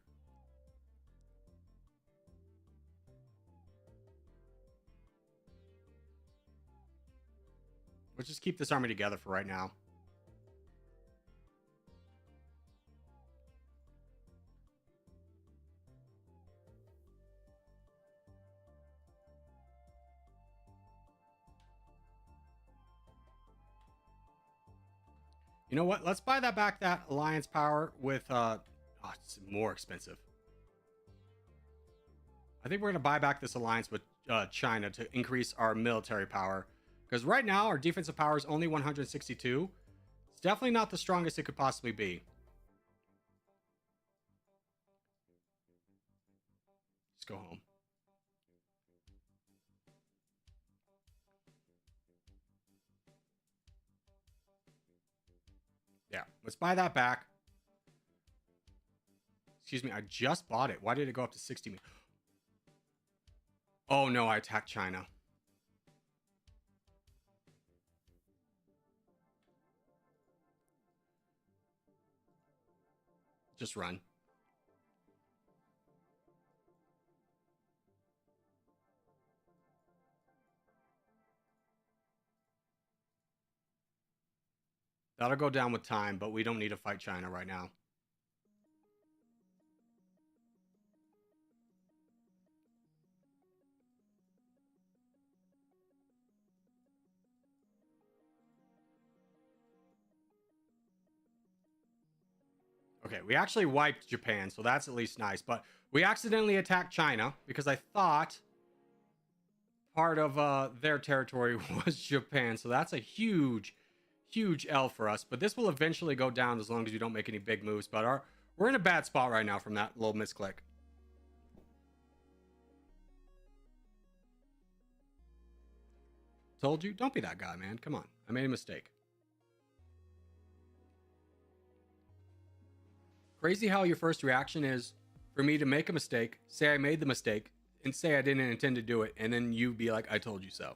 Let's just keep this army together for right now. You know what? Let's buy that back, that alliance power with it's more expensive. I think we're gonna buy back this alliance with China to increase our military power, because right now our defensive power is only 162. It's definitely not the strongest it could possibly be. Let's go home. Yeah, let's buy that back. Excuse me, I just bought it. Why did it go up to 60? Oh no, I attacked China. Just run. That'll go down with time, but we don't need to fight China right now. Okay, we actually wiped Japan, so that's at least nice. But we accidentally attacked China because I thought part of their territory was Japan. So that's a huge, huge L for us. But this will eventually go down as long as you don't make any big moves. But we're in a bad spot right now from that little misclick. Told you, don't be that guy, man. Come on, I made a mistake. Crazy how your first reaction is for me to make a mistake, say I made the mistake, and say I didn't intend to do it, and then you be like, I told you so.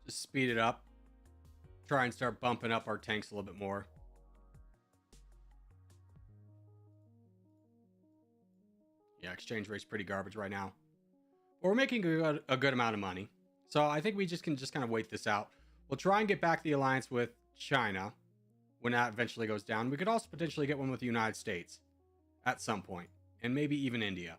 Just speed it up. Try and start bumping up our tanks a little bit more. Yeah, exchange rate's pretty garbage right now. But we're making a good amount of money. So I think we can just kind of wait this out. We'll try and get back the alliance with China when that eventually goes down. We could also potentially get one with the United States at some point, and maybe even India.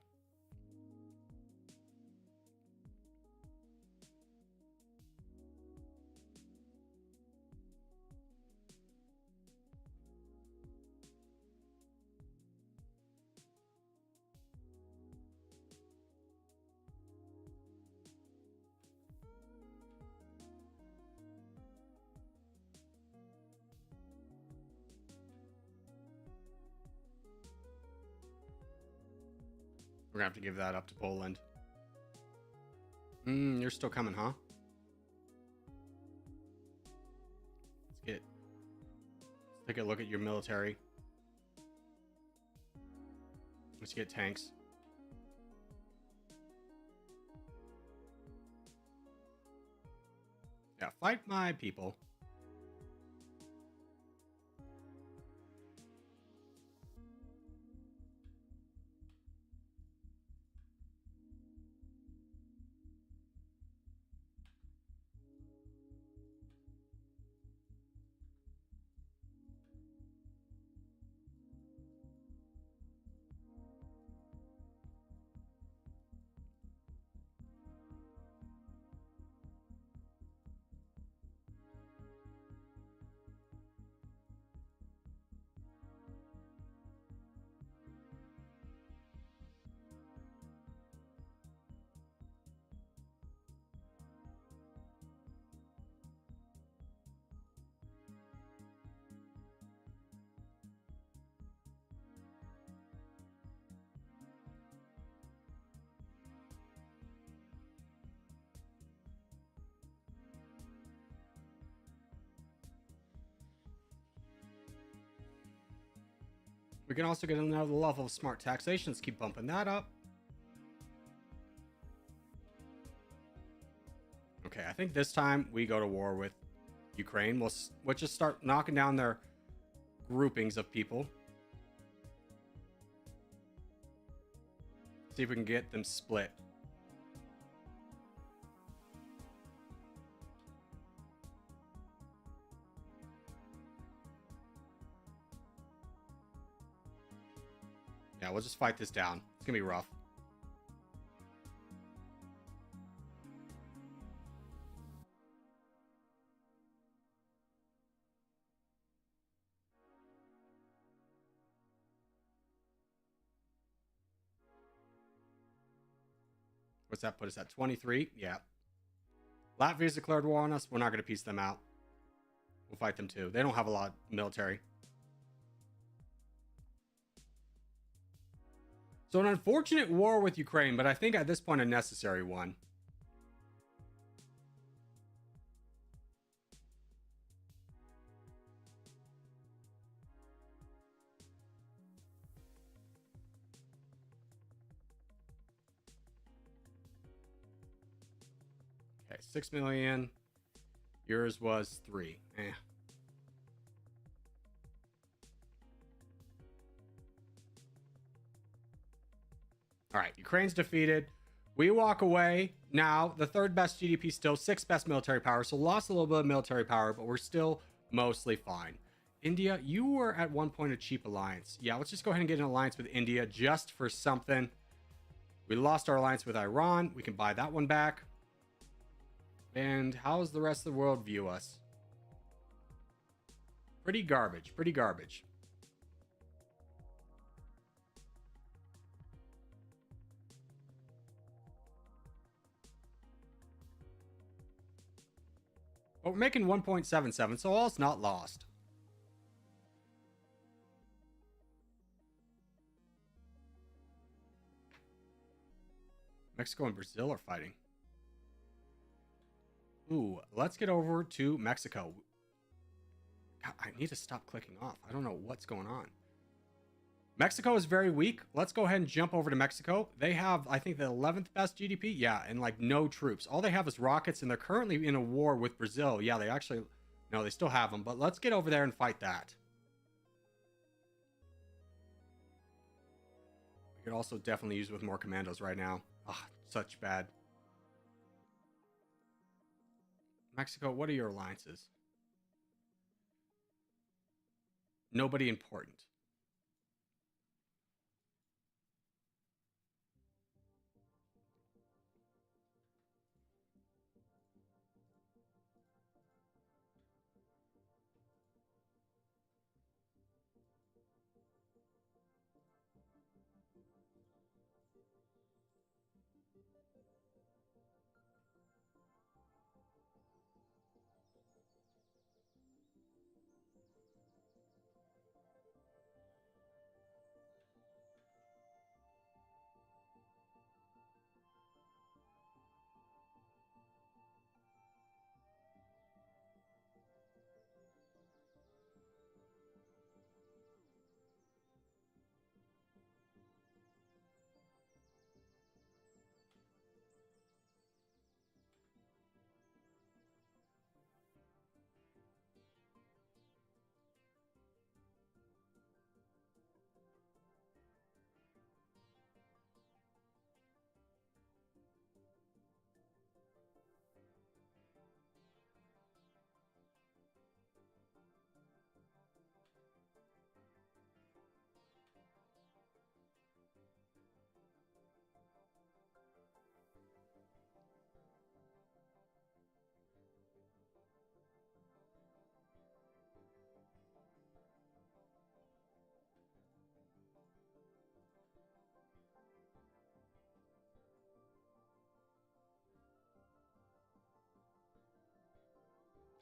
We're gonna have to give that up to Poland. You're still coming, huh? Let's take a look at your military. Let's get tanks. Yeah, fight my people. We can also get another level of smart taxation. Let's keep bumping that up. Okay, I think this time we go to war with Ukraine. We'll just start knocking down their groupings of people. See if we can get them split. Yeah, we'll just fight this down. It's gonna be rough. What's that put us at? 23? Yeah. Latvia's declared war on us. We're not going to piece them out. We'll fight them too. They don't have a lot of military. So an unfortunate war with Ukraine, but I think at this point a necessary one. Okay, 6 million. Yours was 3. All right, Ukraine's defeated. We walk away. Now, the third best GDP still, sixth best military power. So lost a little bit of military power, but we're still mostly fine. India, you were at one point a cheap alliance. Yeah, let's just go ahead and get an alliance with India just for something. We lost our alliance with Iran. We can buy that one back. And how does the rest of the world view us? Pretty garbage. Pretty garbage. But we're making 1.77, so all's not lost. Mexico and Brazil are fighting. Ooh, let's get over to Mexico. God, I need to stop clicking off. I don't know what's going on. Mexico is very weak. Let's go ahead and jump over to Mexico. They have, I think, the 11th best GDP. Yeah, and like no troops. All they have is rockets, and they're currently in a war with Brazil. Yeah, they actually... No, they still have them, but let's get over there and fight that. We could also definitely use with more commandos right now. Ah, such bad. Mexico, what are your alliances? Nobody important.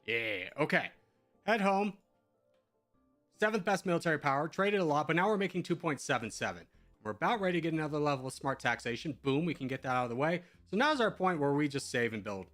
Yeah, okay. Head home. Seventh best military power. Traded a lot, but now we're making 2.77. We're about ready to get another level of smart taxation. Boom, we can get that out of the way. So now's our point where we just save and build.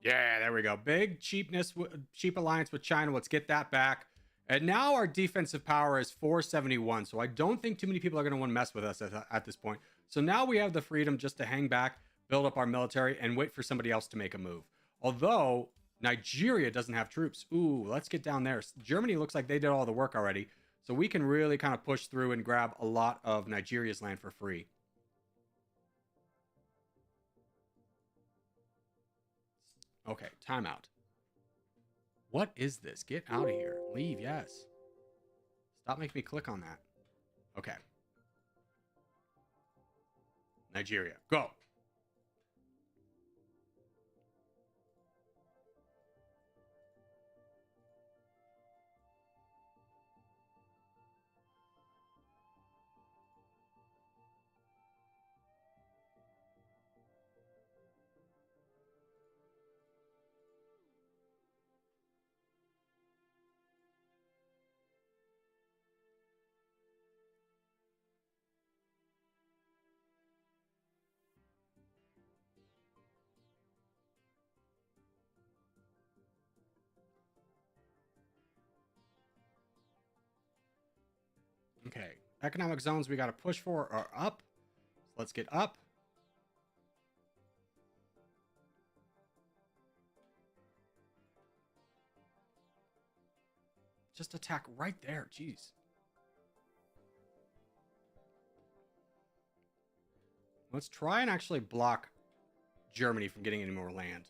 Yeah, there we go. Big cheapness, cheap alliance with China. Let's get that back. And now our defensive power is 471. So I don't think too many people are going to want to mess with us at this point. So now we have the freedom just to hang back, build up our military, and wait for somebody else to make a move. Although Nigeria doesn't have troops. Ooh, let's get down there. Germany looks like they did all the work already. So we can really kind of push through and grab a lot of Nigeria's land for free. Okay, timeout. What is this? Get out of here. Leave, yes. Stop making me click on that. Okay. Nigeria, go. Okay. Economic zones we got to push for are up. Let's get up. Just attack right there. Jeez. Let's try and actually block Germany from getting any more land.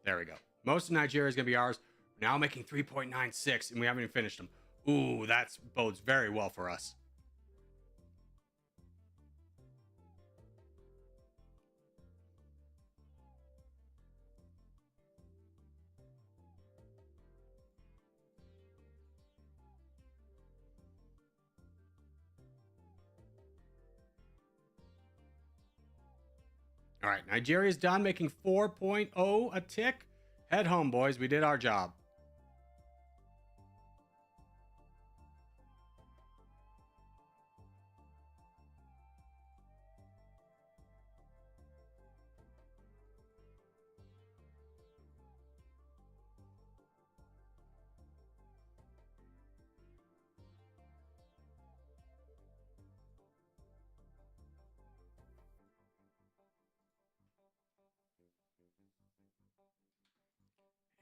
There we go. Most of Nigeria is going to be ours. We're now making 3.96, and we haven't even finished them. Ooh, that bodes very well for us. All right, Nigeria's done making 4.0 a tick. Head home, boys. We did our job.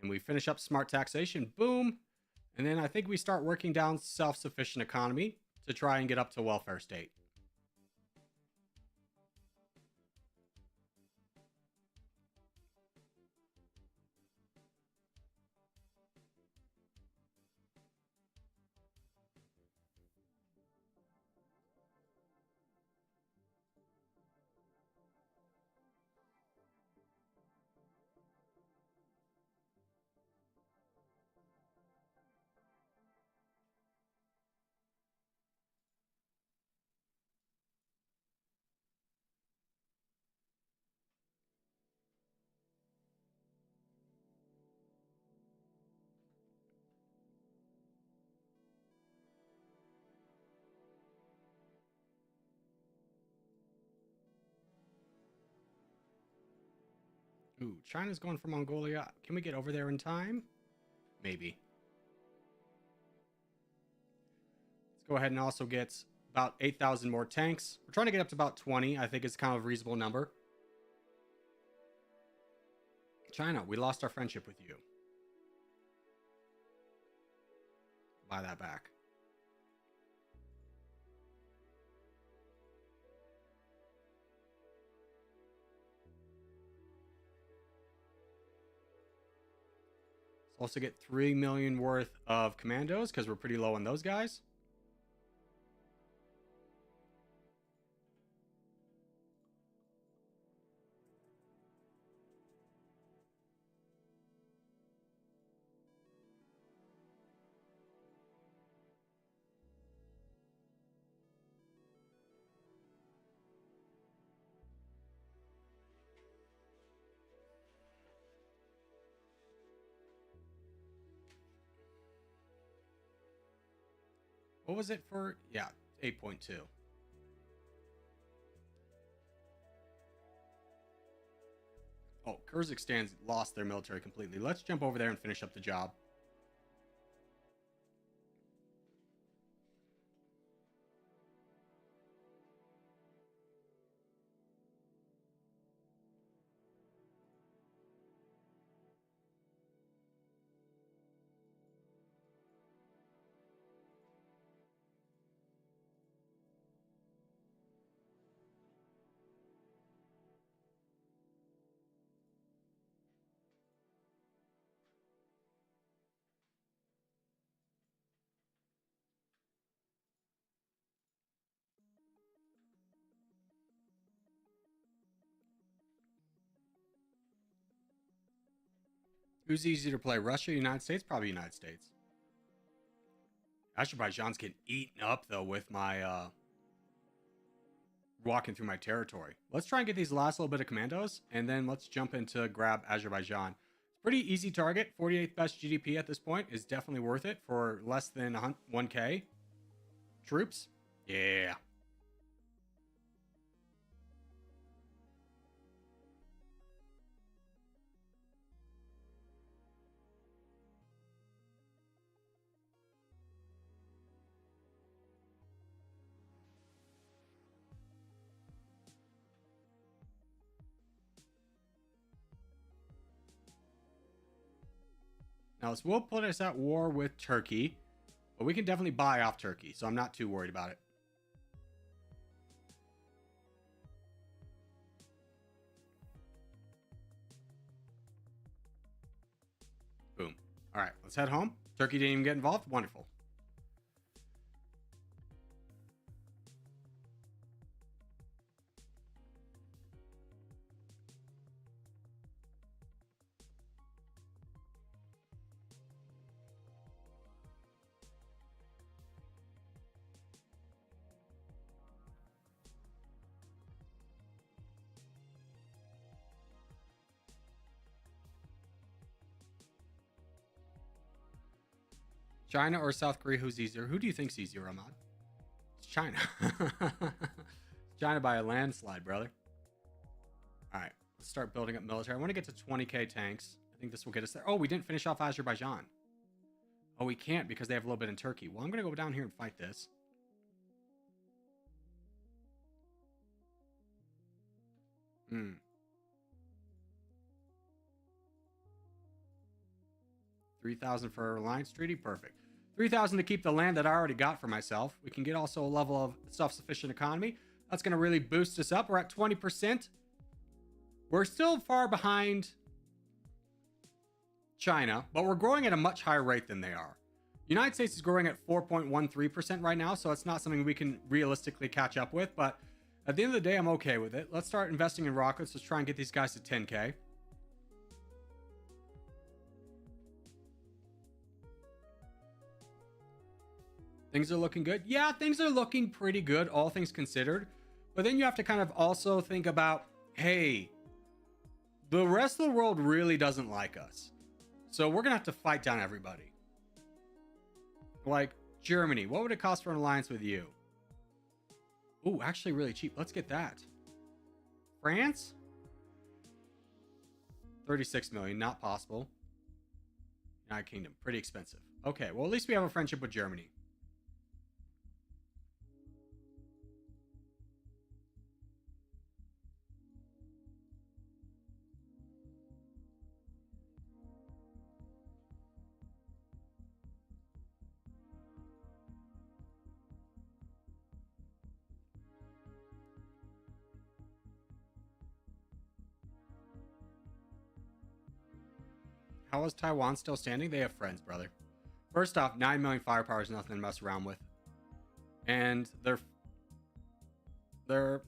And we finish up smart taxation. Boom. And then I think we start working down self-sufficient economy to try and get up to welfare state. Ooh, China's going for Mongolia. Can we get over there in time? Maybe. Let's go ahead and also get about 8,000 more tanks. We're trying to get up to about 20. I think it's kind of a reasonable number. China, we lost our friendship with you. Buy that back. Let's also get 3 million worth of commandos because we're pretty low on those guys. What was it for? Yeah, 8.2. Oh, Kyrgyzstan's lost their military completely. Let's jump over there and finish up the job. Who's easier to play? Russia, United States? Probably United States. Azerbaijan's getting eaten up, though, with my walking through my territory. Let's try and get these last little bit of commandos, and then let's jump into grab Azerbaijan. It's pretty easy target. 48th best GDP at this point is definitely worth it for less than 1K. Troops? Yeah. Now, this will put us at war with Turkey, but we can definitely buy off Turkey, so I'm not too worried about it. Boom. All right, let's head home. Turkey didn't even get involved. Wonderful. China or South Korea, who's easier? Who do you think's easier, Ahmad? It's China. China by a landslide, brother. All right, let's start building up military. I want to get to 20k tanks. I think this will get us there. Oh, we didn't finish off Azerbaijan. Oh, we can't because they have a little bit in Turkey. Well, I'm going to go down here and fight this. Hmm. 3,000 for a alliance treaty. Perfect. 3,000 to keep the land that I already got for myself. We can get also a level of self-sufficient economy. That's going to really boost us up. We're at 20%. We're still far behind China, but we're growing at a much higher rate than they are. The United States is growing at 4.13% right now, so it's not something we can realistically catch up with, but at the end of the day, I'm okay with it. Let's start investing in rockets. Let's try and get these guys to 10k. Things are looking good. Yeah, things are looking pretty good, all things considered. But then you have to kind of also think about, hey, the rest of the world really doesn't like us. So we're going to have to fight down everybody. Like Germany, what would it cost for an alliance with you? Ooh, actually really cheap. Let's get that. France? 36 million, not possible. United Kingdom, pretty expensive. Okay, well, at least we have a friendship with Germany. How is Taiwan still standing? They have friends, brother. First off, 9 million firepower is nothing to mess around with. And they're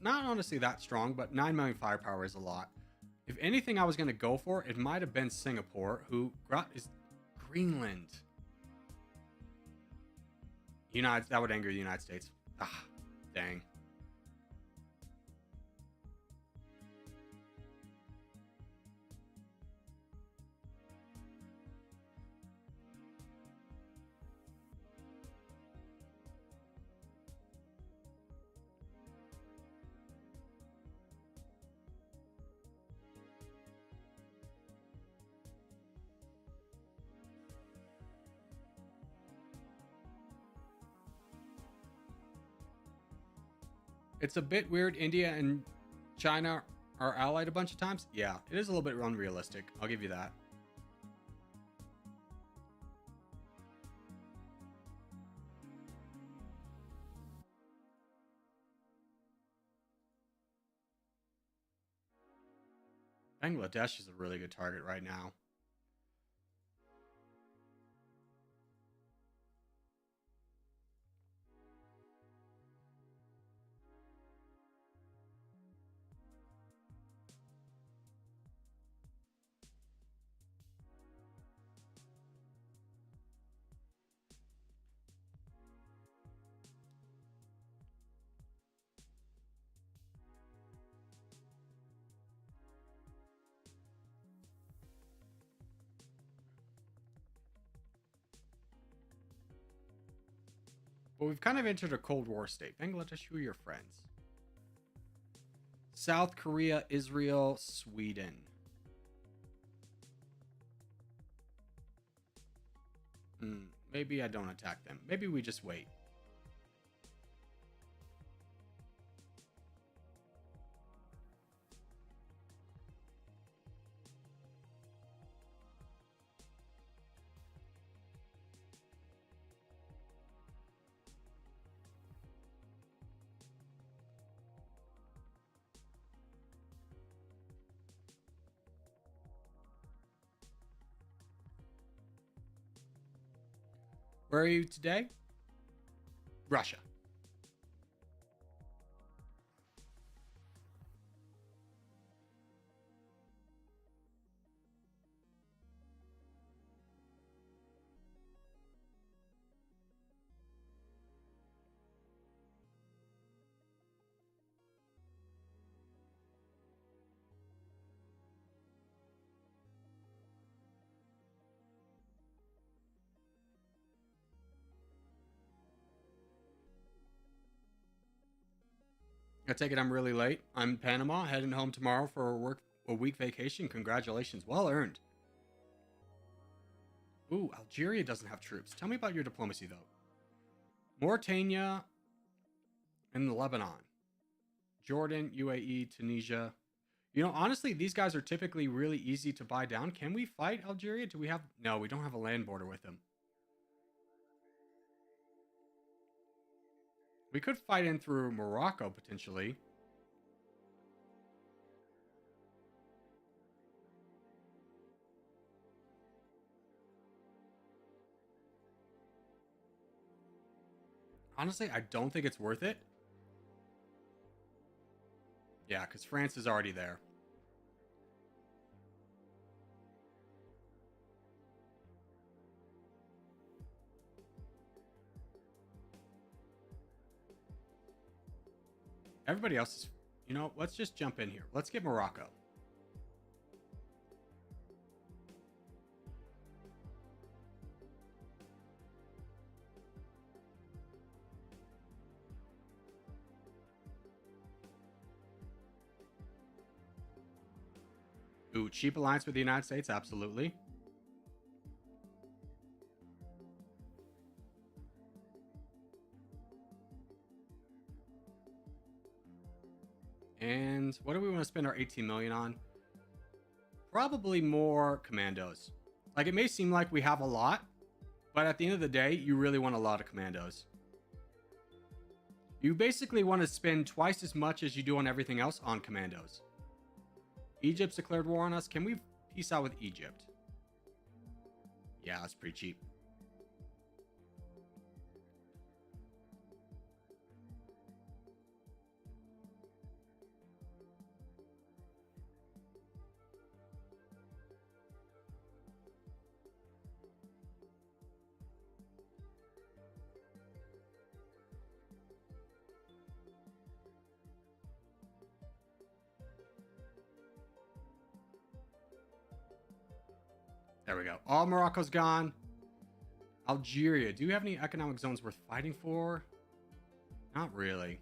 not honestly that strong, but 9 million firepower is a lot. If anything I was going to go for, it might have been Singapore, who is Greenland. That would anger the United States. Ah, dang. It's a bit weird. India and China are allied a bunch of times. Yeah, it is a little bit unrealistic. I'll give you that. Bangladesh is a really good target right now. But we've kind of entered a Cold War state. Bangladesh, who are your friends? South Korea, Israel, Sweden. Maybe I don't attack them. Maybe we just wait. Where are you today? Russia. I take it I'm really late. I'm in Panama, heading home tomorrow for a week vacation. Congratulations. Well earned. Ooh, Algeria doesn't have troops. Tell me about your diplomacy, though. Mauritania and Lebanon. Jordan, UAE, Tunisia. You know, honestly, these guys are typically really easy to buy down. Can we fight Algeria? Do we have... No, we don't have a land border with them. We could fight in through Morocco, potentially. Honestly, I don't think it's worth it. Yeah, because France is already there. Everybody else is... You know, let's just jump in here. Let's get Morocco. Ooh, cheap alliance with the United States, absolutely. And what do we want to spend our 18 million on? Probably more commandos. Like, it may seem like we have a lot, but at the end of the day, you really want a lot of commandos. You basically want to spend twice as much as you do on everything else on commandos. Egypt's declared war on us. Can we peace out with Egypt? Yeah, that's pretty cheap. There we go. All Morocco's gone. Algeria. Do you have any economic zones worth fighting for? Not really.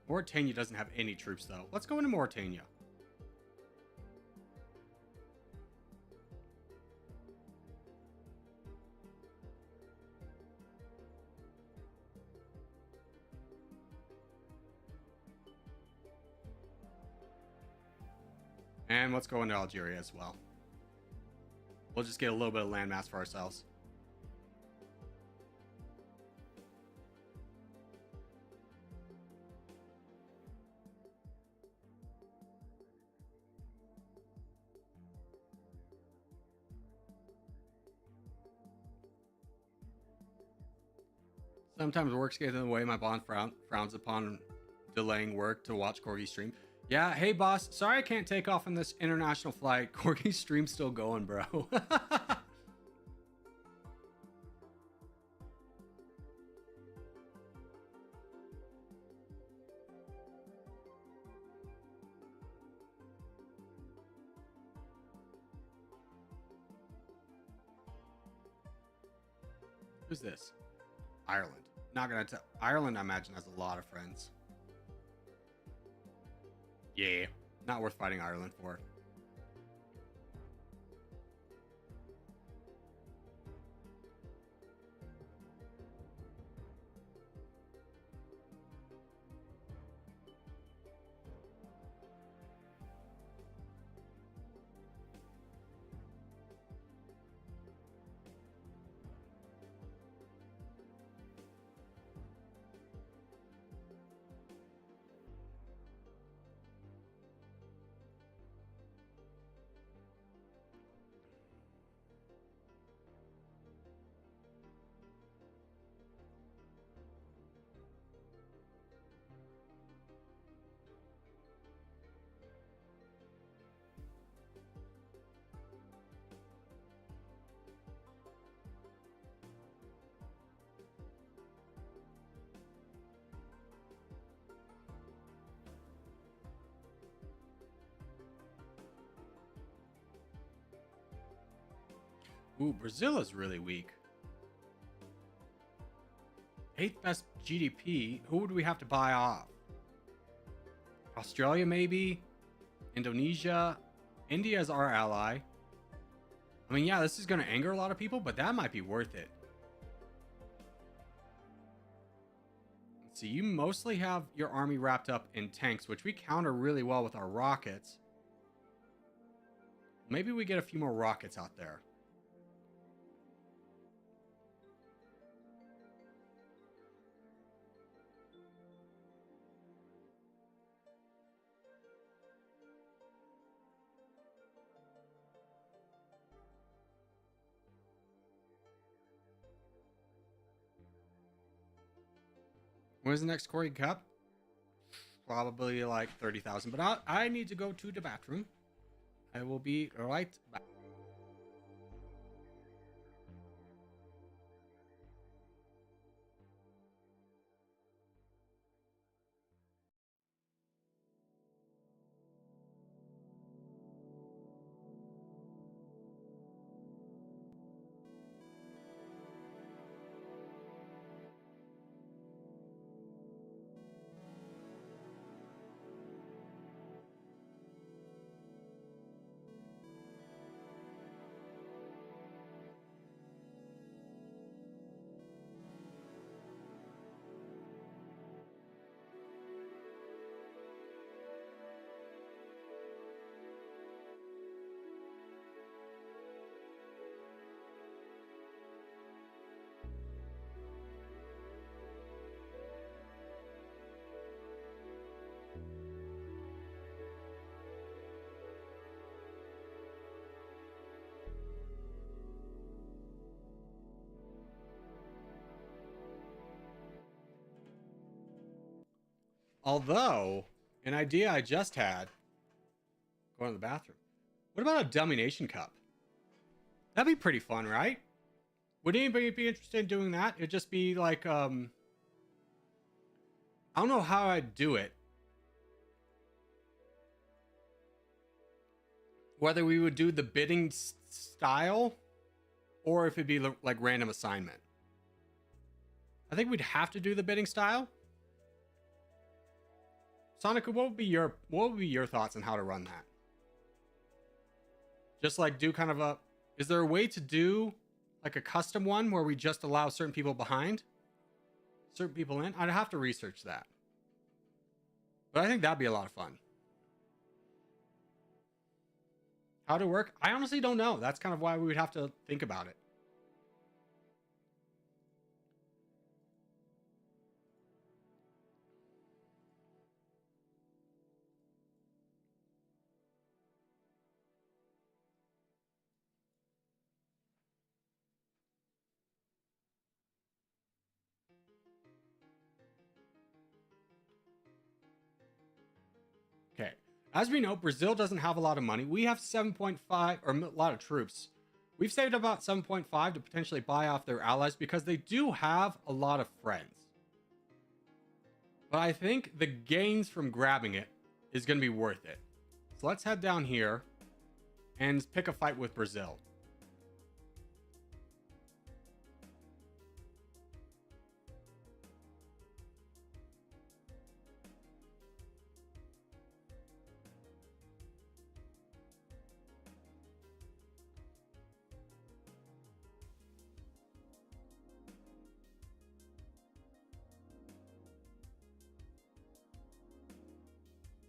Mauritania doesn't have any troops, though. Let's go into Mauritania. And let's go into Algeria as well. We'll just get a little bit of landmass for ourselves. Sometimes work gets in the way. My bond frowns upon delaying work to watch Corgi stream. Yeah, hey boss, sorry I can't take off on this international flight. Corgi's stream's still going, bro. Who's this? Ireland. Not gonna tell. Ireland, I imagine, has a lot of friends. Yeah, not worth fighting Ireland for. Ooh, Brazil is really weak. 8th best GDP. Who would we have to buy off? Australia, maybe? Indonesia? India is our ally. I mean, yeah, this is going to anger a lot of people, but that might be worth it. Let's see, you mostly have your army wrapped up in tanks, which we counter really well with our rockets. Maybe we get a few more rockets out there. When's the next Corgi Cup? Probably like 30,000, but I need to go to the bathroom. I will be right back. Although, an idea I just had, going to the bathroom. What about a Domination Cup? That'd be pretty fun, right? Would anybody be interested in doing that? It'd just be like, I don't know how I'd do it. Whether we would do the bidding style, or if it'd be like random assignment. I think we'd have to do the bidding style. Sonic, what would be your thoughts on how to run that? Just like do kind of a, is there a way to do like a custom one where we just allow certain people behind, certain people in? I'd have to research that. But I think that'd be a lot of fun. How to work? I honestly don't know. That's kind of why we would have to think about it. Okay. As we know, Brazil doesn't have a lot of money. We have 7.5, or a lot of troops. We've saved about 7.5 to potentially buy off their allies because they do have a lot of friends. But I think the gains from grabbing it is going to be worth it. So let's head down here and pick a fight with Brazil.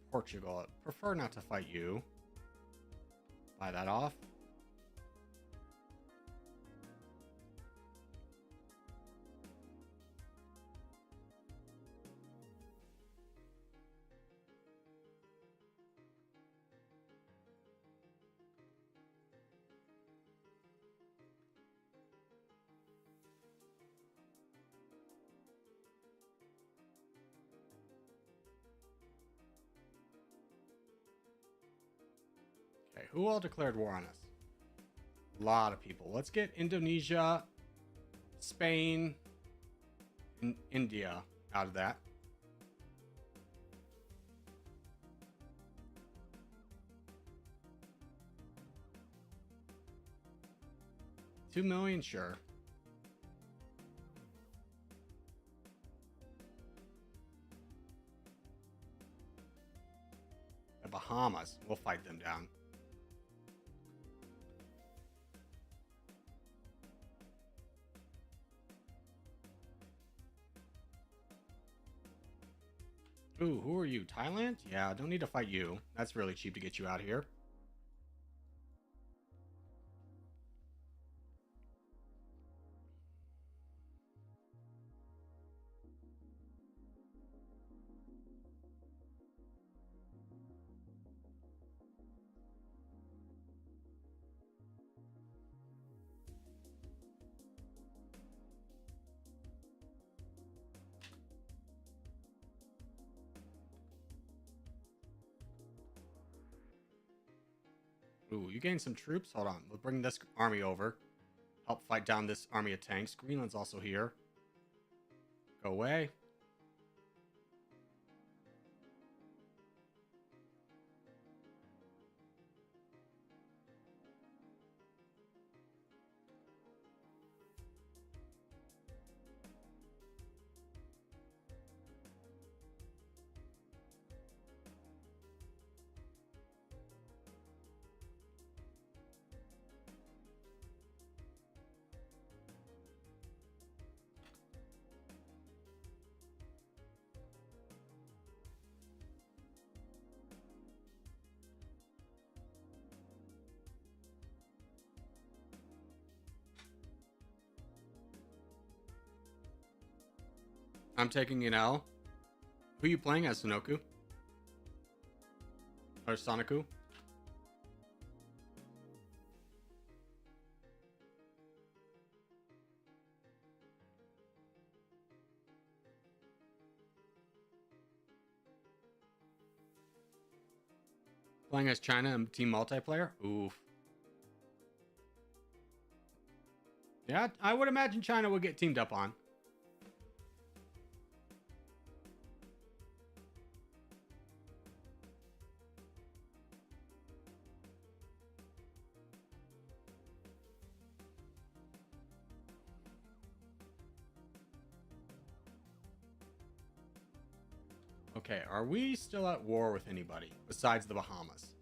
Portugal. I'd prefer not to fight you. Buy that off. Okay, who all declared war on us? A lot of people. Let's get Indonesia, Spain, and India out of that. $2 million, sure. The Bahamas. We'll fight them down. Ooh, who are you? Thailand? Yeah, don't need to fight you. That's really cheap to get you out here. Ooh, you gained some troops? Hold on. We'll bring this army over. Help fight down this army of tanks. Greenland's also here. Go away. I'm taking an L. Who are you playing as, Sonoku? Or Sonoku? Playing as China and team multiplayer? Oof. Yeah, I would imagine China would get teamed up on. Okay, are we still at war with anybody besides the Bahamas?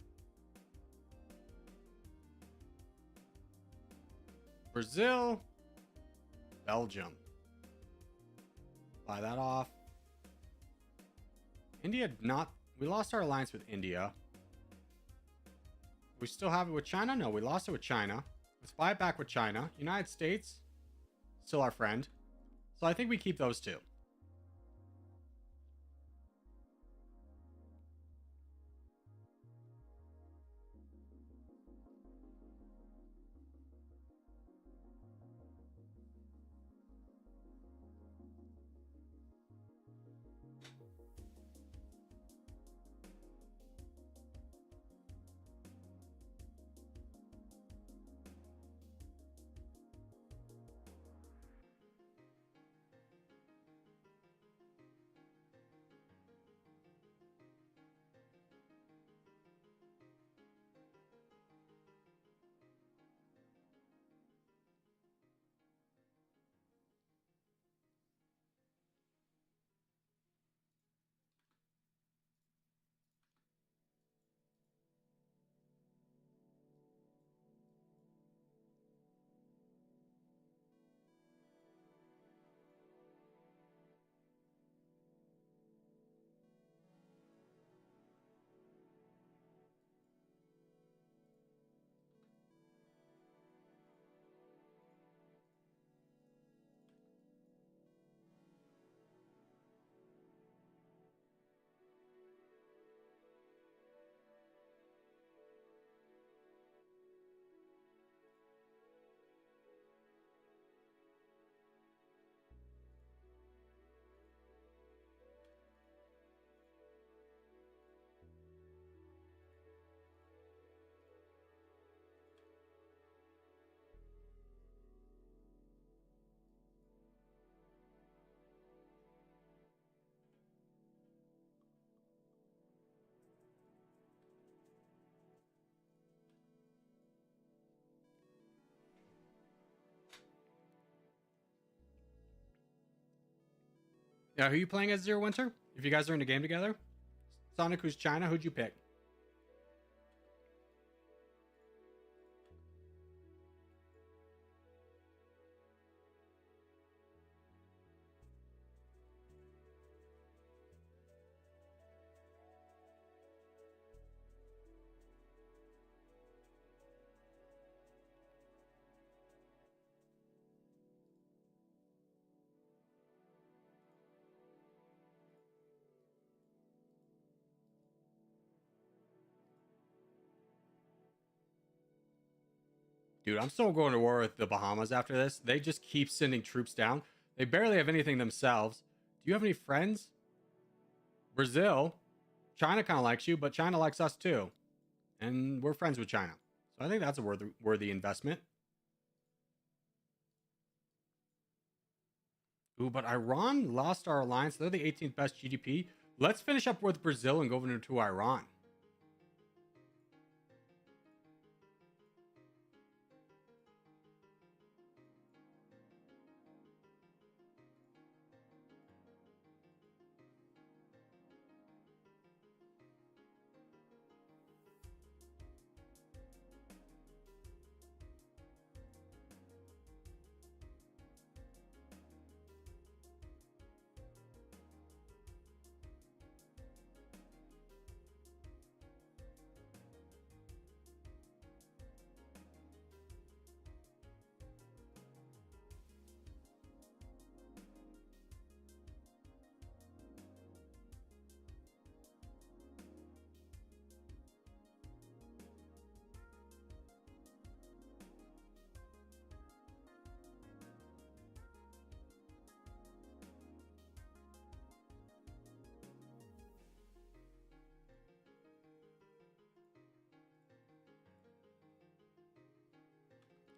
Brazil, Belgium. Buy that off. India not. We lost our alliance with India. We still have it with China? No, we lost it with China. Let's buy it back with China. United States, still our friend. So I think we keep those two. Yeah, who are you playing as, Zero Winter? If you guys are in the game together? Sonic, who's China? Who'd you pick? Dude, I'm still going to war with the Bahamas after this. They just keep sending troops down. They barely have anything themselves. Do you have any friends? Brazil. China kind of likes you, but China likes us too. And we're friends with China. So I think that's a worthy investment. Ooh, but Iran lost our alliance. They're the 18th best GDP. Let's finish up with Brazil and go into Iran.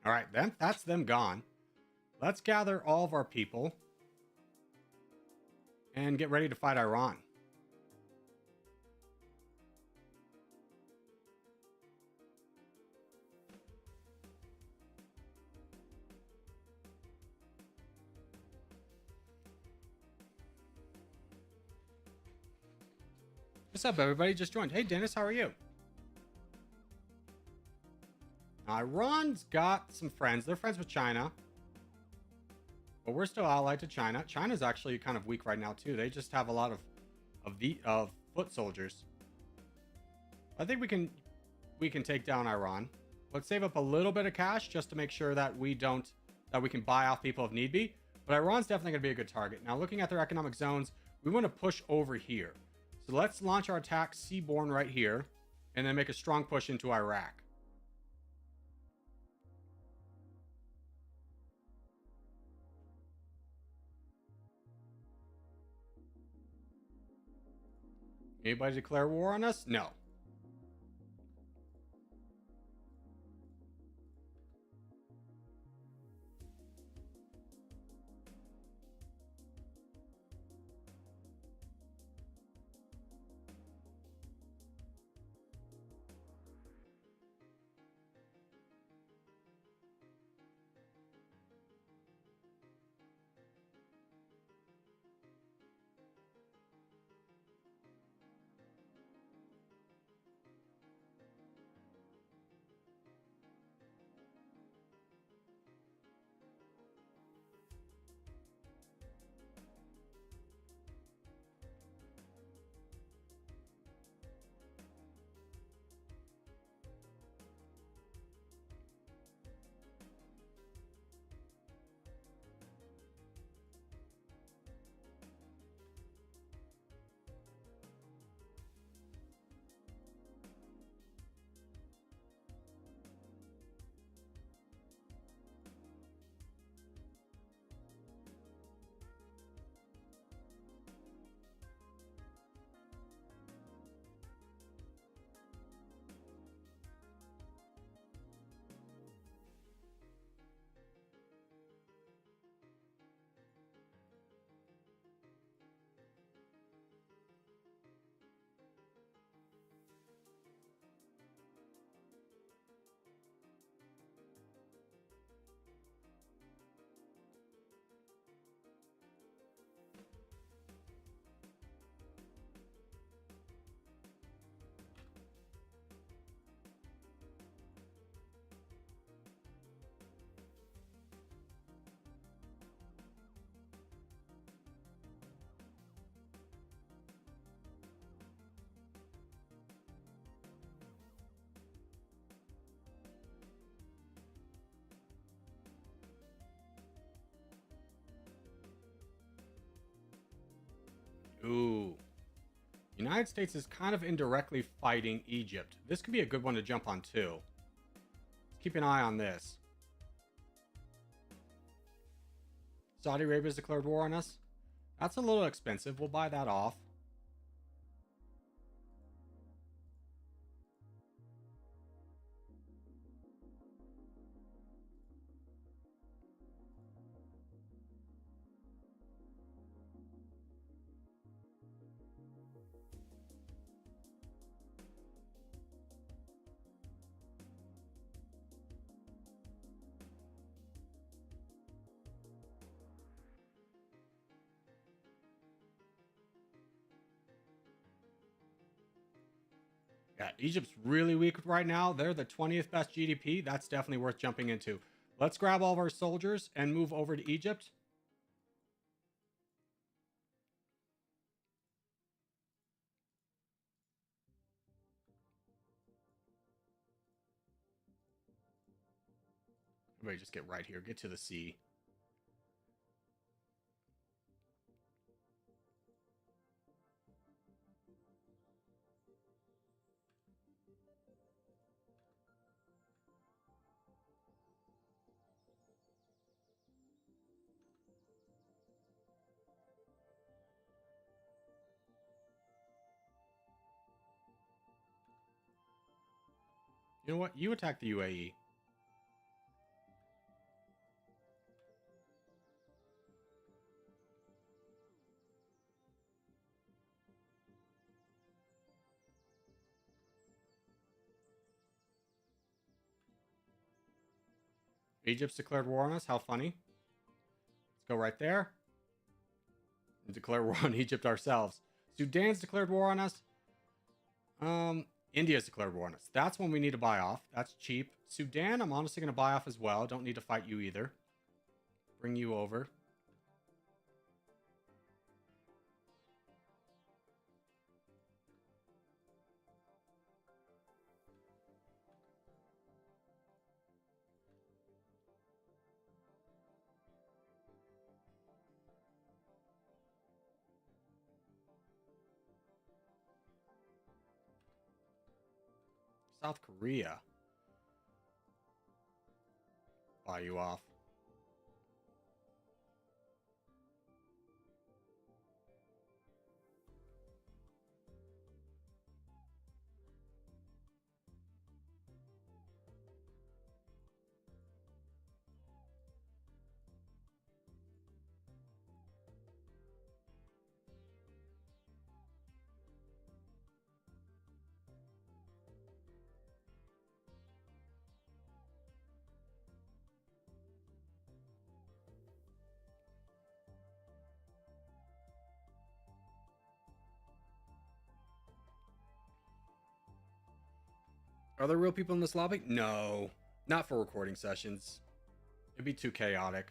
All right, then that's them gone. Let's gather all of our people and get ready to fight Iran. What's up, everybody? Just joined. Hey, Dennis, how are you? Iran's got some friends. They're friends with China. But we're still allied to China. China's actually kind of weak right now, too. They just have a lot of foot soldiers. I think we can take down Iran. Let's save up a little bit of cash just to make sure that we can buy off people if need be. But Iran's definitely going to be a good target. Now, looking at their economic zones, we want to push over here. So let's launch our attack seaborne right here and then make a strong push into Iraq. Anybody declare war on us? No. Ooh. United States is kind of indirectly fighting Egypt. This could be a good one to jump on too. Let's keep an eye on this. Saudi Arabia's declared war on us. That's a little expensive. We'll buy that off. Yeah, Egypt's really weak right now. They're the 20th best GDP. That's definitely worth jumping into. Let's grab all of our soldiers and move over to Egypt. Everybody just get right here. Get to the sea. You know what? You attack the UAE. Egypt's declared war on us. How funny. Let's go right there. And declare war on Egypt ourselves. Sudan's declared war on us. India's declared war on us. That's one we need to buy off. That's cheap. Sudan, I'm honestly going to buy off as well. Don't need to fight you either. Bring you over. South Korea. Buy you off. Are there real people in this lobby? No. Not for recording sessions. It'd be too chaotic.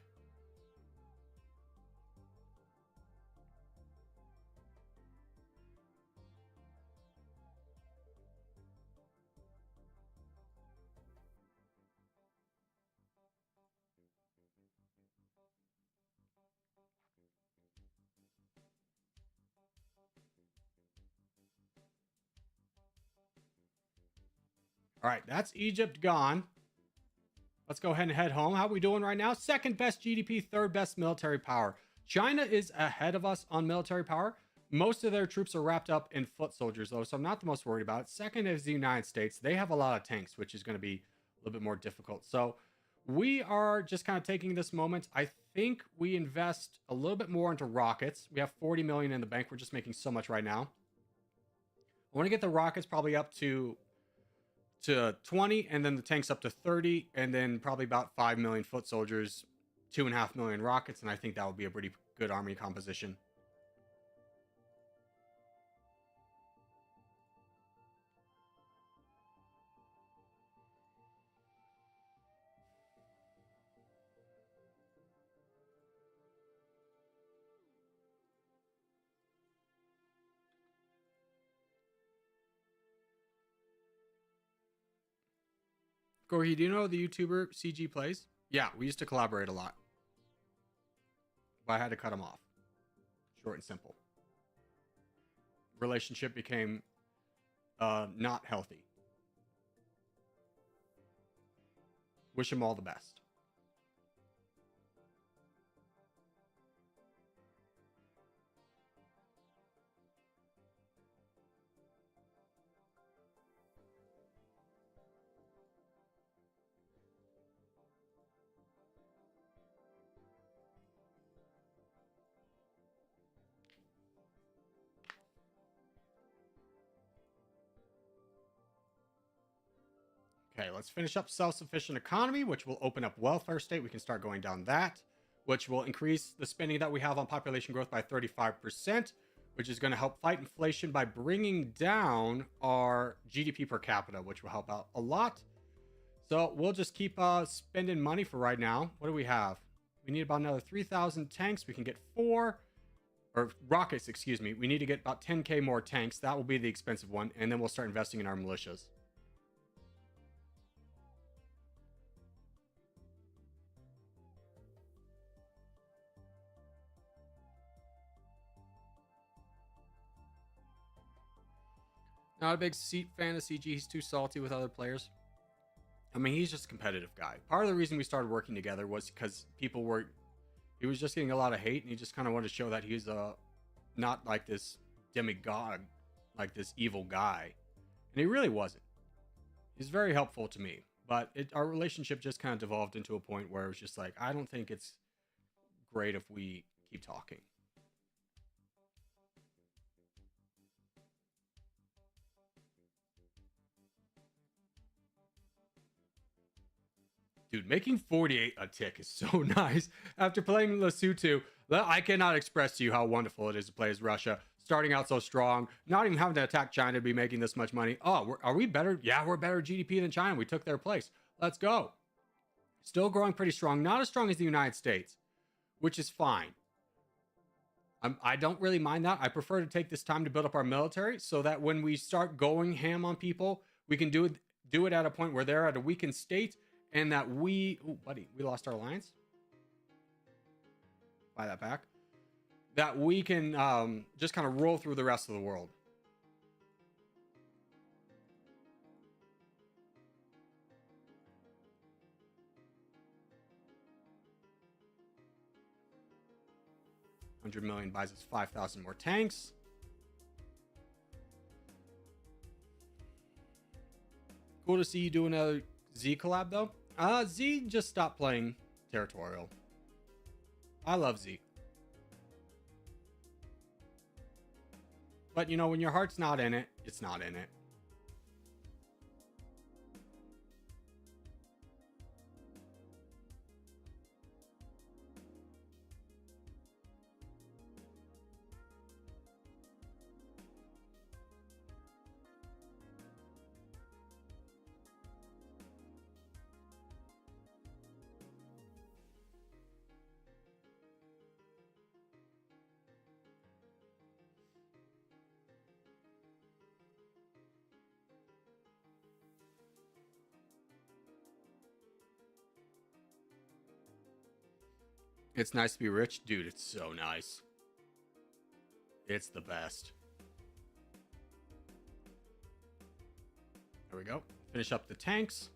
All right, that's Egypt gone. Let's go ahead and head home. How are we doing right now? Second best GDP, third best military power. China is ahead of us on military power. Most of their troops are wrapped up in foot soldiers, though, so I'm not the most worried about it. Second is the United States. They have a lot of tanks, which is going to be a little bit more difficult. So we are just kind of taking this moment. I think we invest a little bit more into rockets. We have 40 million in the bank. We're just making so much right now. I want to get the rockets probably up to 20, and then the tanks up to 30, and then probably about 5 million foot soldiers, 2.5 million rockets, and I think that would be a pretty good army composition. Corgi, do you know the YouTuber CG Plays? Yeah, we used to collaborate a lot. But I had to cut him off. Short and simple. Relationship became not healthy. Wish him all the best. Okay, let's finish up self-sufficient economy, which will open up welfare state. We can start going down that, which will increase the spending that we have on population growth by 35%, which is going to help fight inflation by bringing down our GDP per capita, which will help out a lot. So we'll just keep spending money for right now. What do we have? We need about another 3,000 tanks. We can get 4, or rockets, excuse me. We need to get about 10k more tanks. That will be the expensive one. And then we'll start investing in our militias. Not a big fan of CG. He's too salty with other players. I mean, he's just a competitive guy. Part of the reason we started working together was because he was just getting a lot of hate, and he just kind of wanted to show that he's not like this demigod, like this evil guy. And he really wasn't. He's very helpful to me. But our relationship just kind of devolved into a point where it was just like, I don't think it's great if we keep talking. Dude, making 48 a tick is so nice. After playing Lesotho, I cannot express to you how wonderful it is to play as Russia. Starting out so strong, not even having to attack China to be making this much money. Oh, are we better? Yeah, we're better GDP than China. We took their place. Let's go. Still growing pretty strong. Not as strong as the United States, which is fine. I don't really mind that. I prefer to take this time to build up our military so that when we start going ham on people, we can do it at a point where they're at a weakened state. And that oh, buddy, we lost our alliance. Buy that back. That we can just kind of roll through the rest of the world. $100 million buys us 5,000 more tanks. Cool to see you do another Z collab though. Z just stopped playing Territorial. I love Z. But you know, when your heart's not in it, it's not in it. It's nice to be rich. Dude, it's so nice. It's the best. There we go. Finish up the tanks.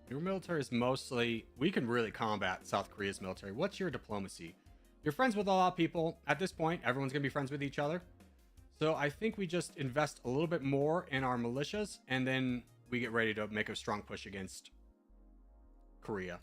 Your military is mostly... We can really combat South Korea's military. What's your diplomacy? You're friends with a lot of people. At this point, everyone's going to be friends with each other. So I think we just invest a little bit more in our militias, and then we get ready to make a strong push against Korea.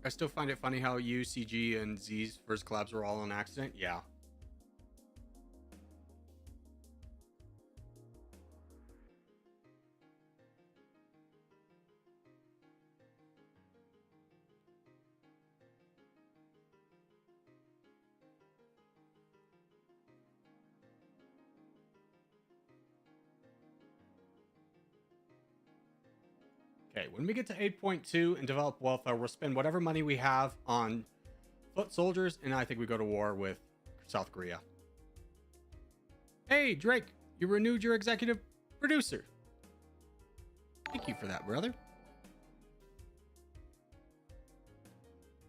I still find it funny how you, CG, and Z's first collabs were all on accident. Yeah. Okay, when we get to 8.2 and develop welfare, we'll spend whatever money we have on foot soldiers, and I think we go to war with South Korea. Hey, Drake, you renewed your executive producer. Thank you for that, brother.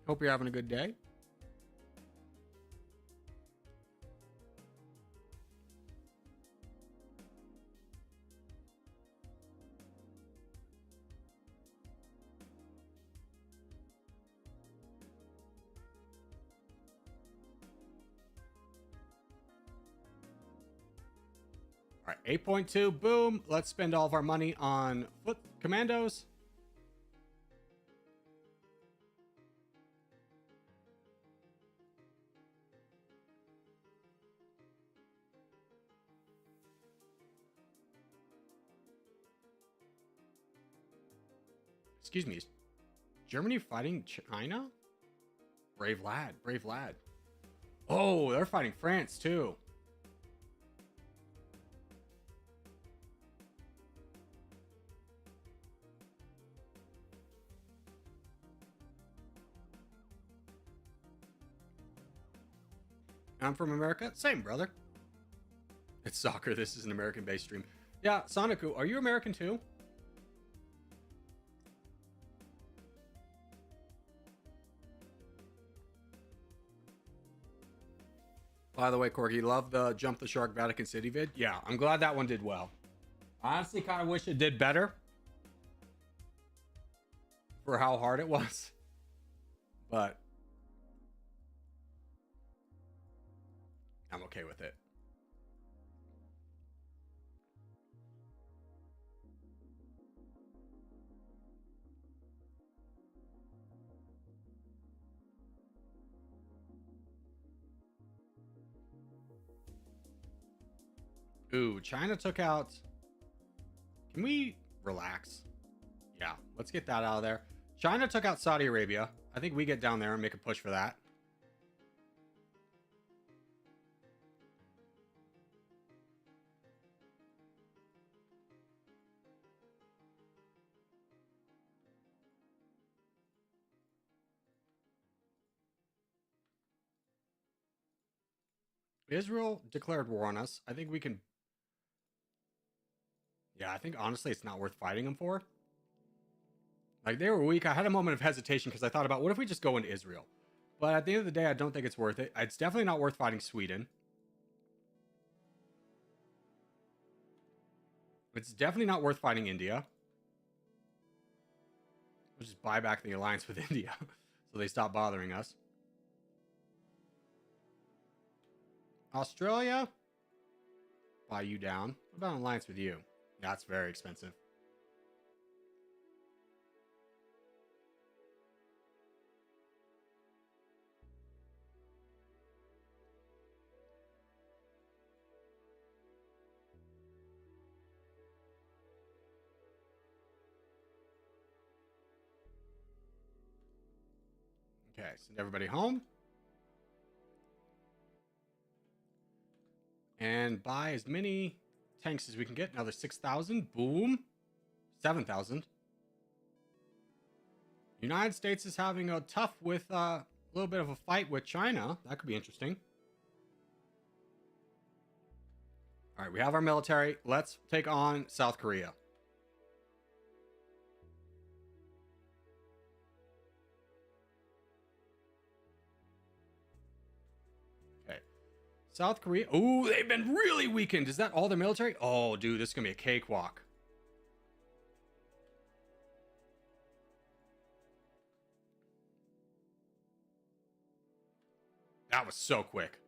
Hope you're having a good day. All right, 8.2, boom. Let's spend all of our money on foot commandos. Excuse me, is Germany fighting China? Brave lad, brave lad. Oh, they're fighting France too. I'm from America. Same, brother. It's soccer. This is an American-based stream. Yeah, Soniku, are you American too? By the way, Corgi, love the Jump the Shark Vatican City vid. Yeah, I'm glad that one did well. I honestly kind of wish it did better for how hard it was. But I'm okay with it. Ooh, China took out... Can we relax? Yeah, let's get that out of there. China took out Saudi Arabia. I think we get down there and make a push for that. Israel declared war on us. I think we can... Yeah, I think honestly it's not worth fighting them for. Like, they were weak. I had a moment of hesitation because I thought about, what if we just go into Israel? But at the end of the day, I don't think it's worth it. It's definitely not worth fighting Sweden. It's definitely not worth fighting India. We'll just buy back the alliance with India so they stop bothering us. Australia? Buy you down. What about an alliance with you? That's very expensive. Okay, send everybody home. And buy as many tanks as we can get. Another 6,000. Boom. 7,000. United States is having a tough with a little bit of a fight with China. That could be interesting. All right, we have our military. Let's take on South Korea. South Korea. Oh, they've been really weakened. Is that all their military? Oh, dude, this is going to be a cakewalk. That was so quick.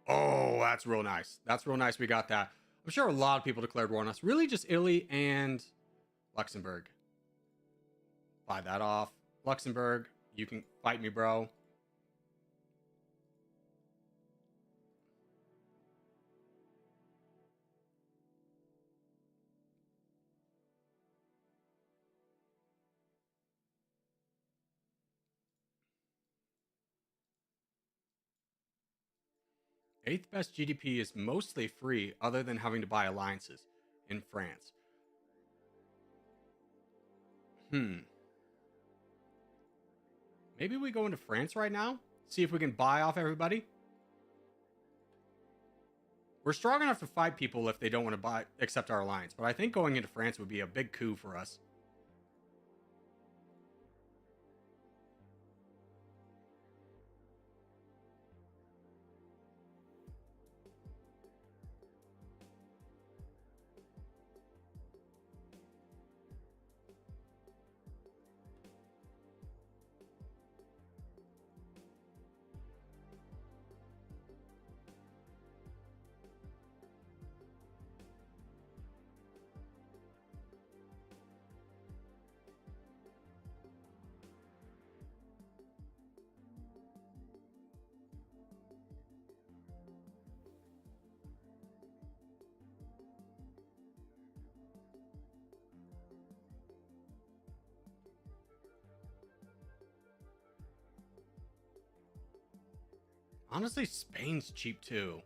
Oh, that's real nice. That's real nice we got that. I'm sure a lot of people declared war on us. Really just Italy and Luxembourg. Buy that off. Luxembourg, you can fight me, bro. Eighth best GDP is mostly free other than having to buy alliances in France. Maybe we go into France right now? See if we can buy off everybody? We're strong enough to fight people if they don't want to accept our alliance, but I think going into France would be a big coup for us. Honestly, Spain's cheap too.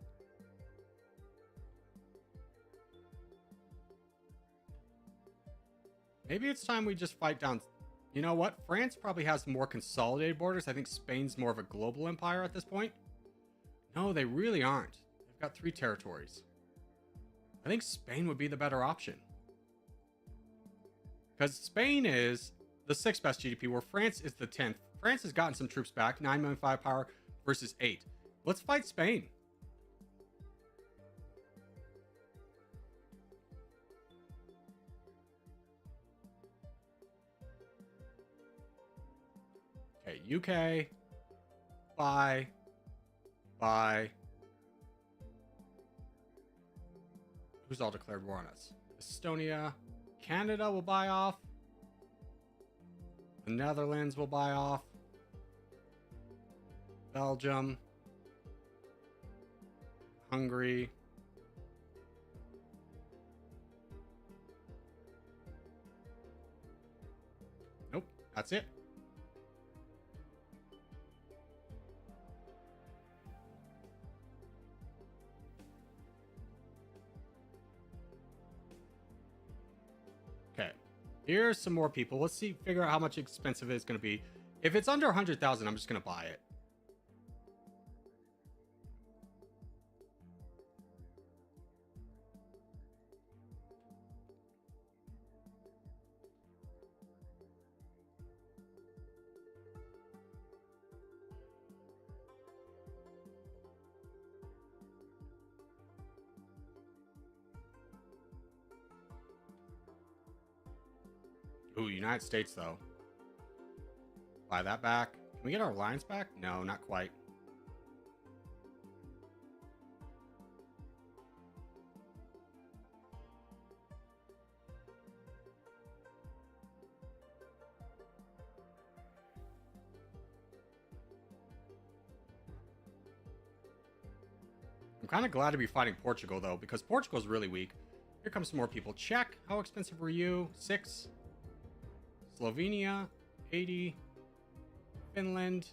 Maybe it's time we just fight down... You know what? France probably has more consolidated borders. I think Spain's more of a global empire at this point. No, they really aren't. They've got 3 territories. I think Spain would be the better option. Because Spain is the 6th best GDP, where France is the 10th. France has gotten some troops back. 9 million firepower versus 8. Let's fight Spain. Okay, UK. Buy. Who's all declared war on us? Estonia. Canada will buy off. The Netherlands will buy off. Belgium. Hungary. Nope, that's it. Okay, here's some more people. Let's see, figure out how much expensive it's going to be. If it's under 100,000, I'm just going to buy it. Ooh, United States, though. Buy that back. Can we get our alliance back? No, not quite. I'm kind of glad to be fighting Portugal, though, because Portugal's really weak. Here comes some more people. Czech, how expensive were you? 6. Slovenia, 80. Finland,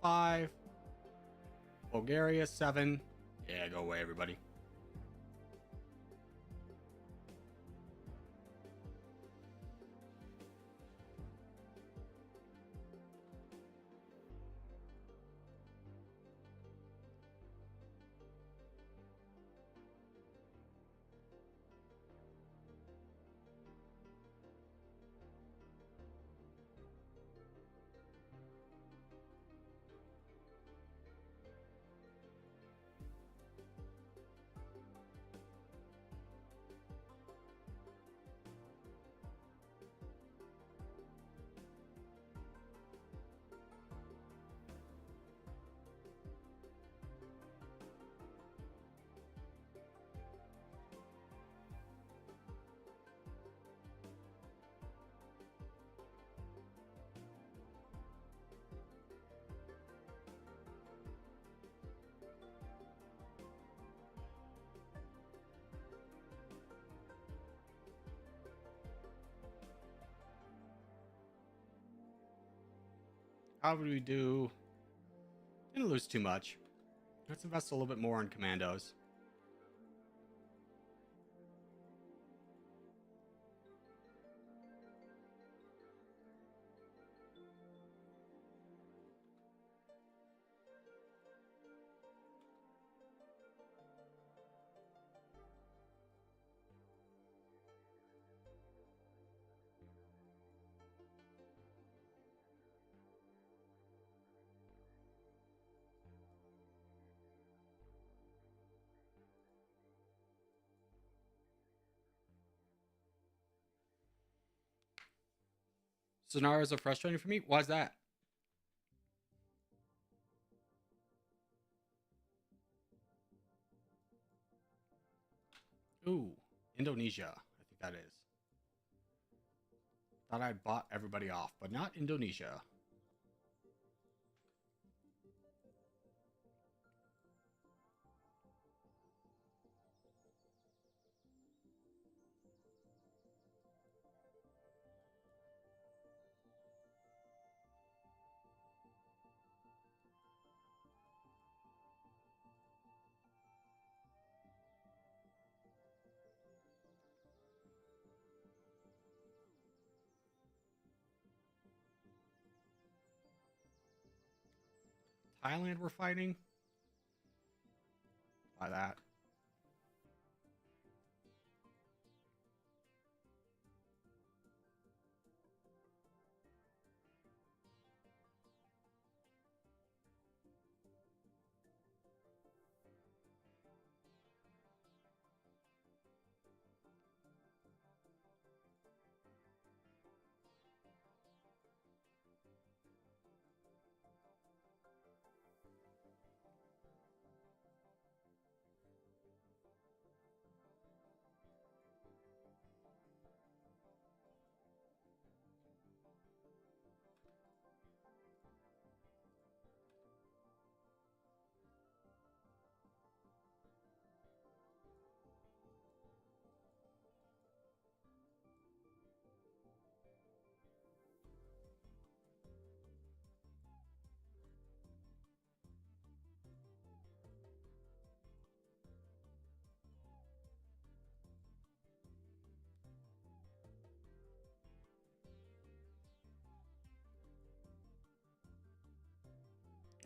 5. Bulgaria, 7. Yeah, go away, everybody. How would we do? Didn't lose too much. Let's invest a little bit more in commandos. Scenarios are frustrating for me. Why's that? Ooh, Indonesia. I think that is. Thought I bought everybody off, but not Indonesia. Thailand we're fighting? By that.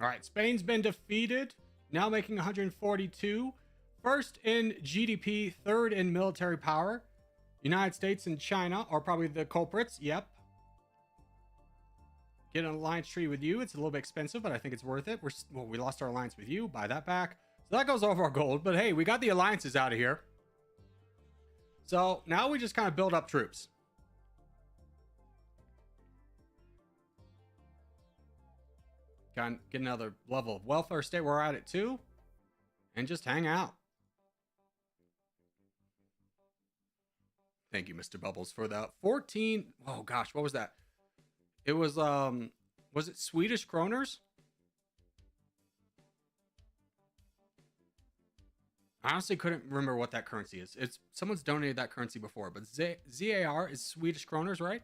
All right, Spain's been defeated, now making 142. First in GDP, third in military power. United States and China are probably the culprits. Yep. Get an alliance treaty with you. It's a little bit expensive, but I think it's worth it. We lost our alliance with you. Buy that back. So that goes over our gold. But hey, we got the alliances out of here. So now we just kind of build up troops. Get another level of welfare state. We're at it too. And just hang out. Thank you, Mr. Bubbles, for that. 14. Oh gosh, what was that? It was it Swedish kroners? I honestly couldn't remember what that currency is. It's someone's donated that currency before, but ZAR is Swedish kroners, right?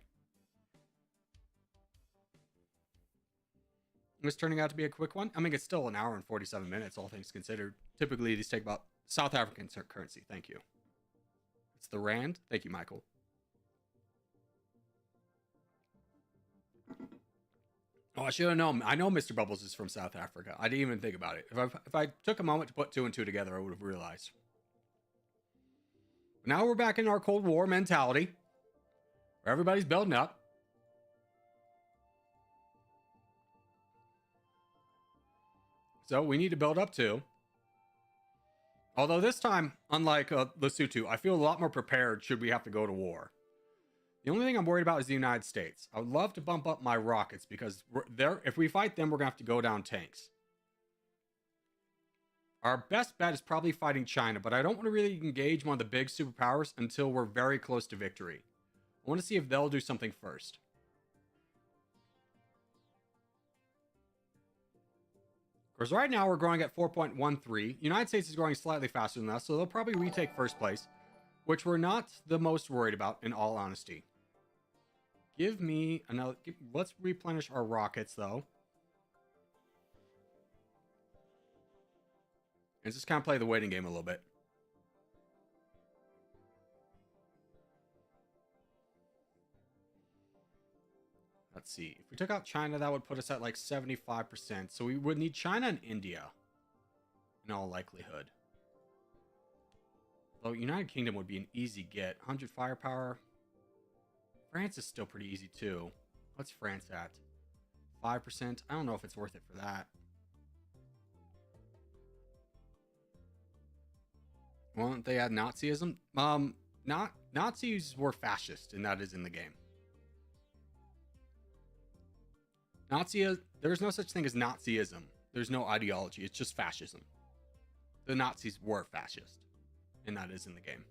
It was turning out to be a quick one. I mean, it's still an hour and 47 minutes, all things considered. Typically, these take about South African currency. Thank you. It's the Rand. Thank you, Michael. Oh, I should have known. I know Mr. Bubbles is from South Africa. I didn't even think about it. If I took a moment to put two and two together, I would have realized. But now we're back in our Cold War mentality, where everybody's building up. So we need to build up too. Although this time, unlike Lesotho, I feel a lot more prepared should we have to go to war. The only thing I'm worried about is the United States. I would love to bump up my rockets because if we fight them, we're going to have to go down tanks. Our best bet is probably fighting China, but I don't want to really engage one of the big superpowers until we're very close to victory. I want to see if they'll do something first. Because right now we're growing at 4.13. United States is growing slightly faster than us, so they'll probably retake first place, which we're not the most worried about, in all honesty. Give me another... Let's replenish our rockets, though. And just kind of play the waiting game a little bit. Let's see. If we took out China, that would put us at like 75%. So we would need China and India, in all likelihood. Though United Kingdom would be an easy get. 100 firepower. France is still pretty easy too. What's France at? 5%. I don't know if it's worth it for that. Won't they add Nazism? Nazis were fascist, and that is in the game. There's no such thing as Nazism. There's no ideology. It's just fascism. The Nazis were fascist, and that is in the game.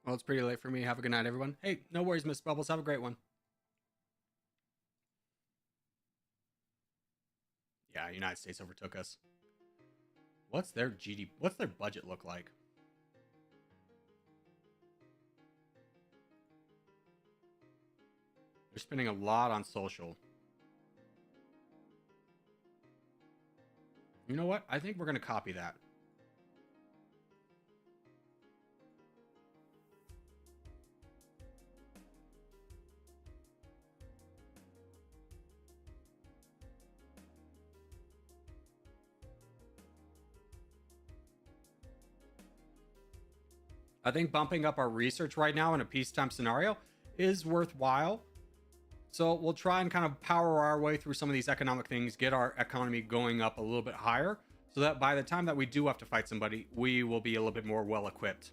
Well, it's pretty late for me. Have a good night, everyone. Hey, no worries, Miss Bubbles. Have a great one. Yeah, United States overtook us. What's their GDP? What's their budget look like? They're spending a lot on social. You know what? I think we're going to copy that. I think bumping up our research right now in a peacetime scenario is worthwhile. So we'll try and kind of power our way through some of these economic things, get our economy going up a little bit higher, so that by the time that we do have to fight somebody, we will be a little bit more well equipped.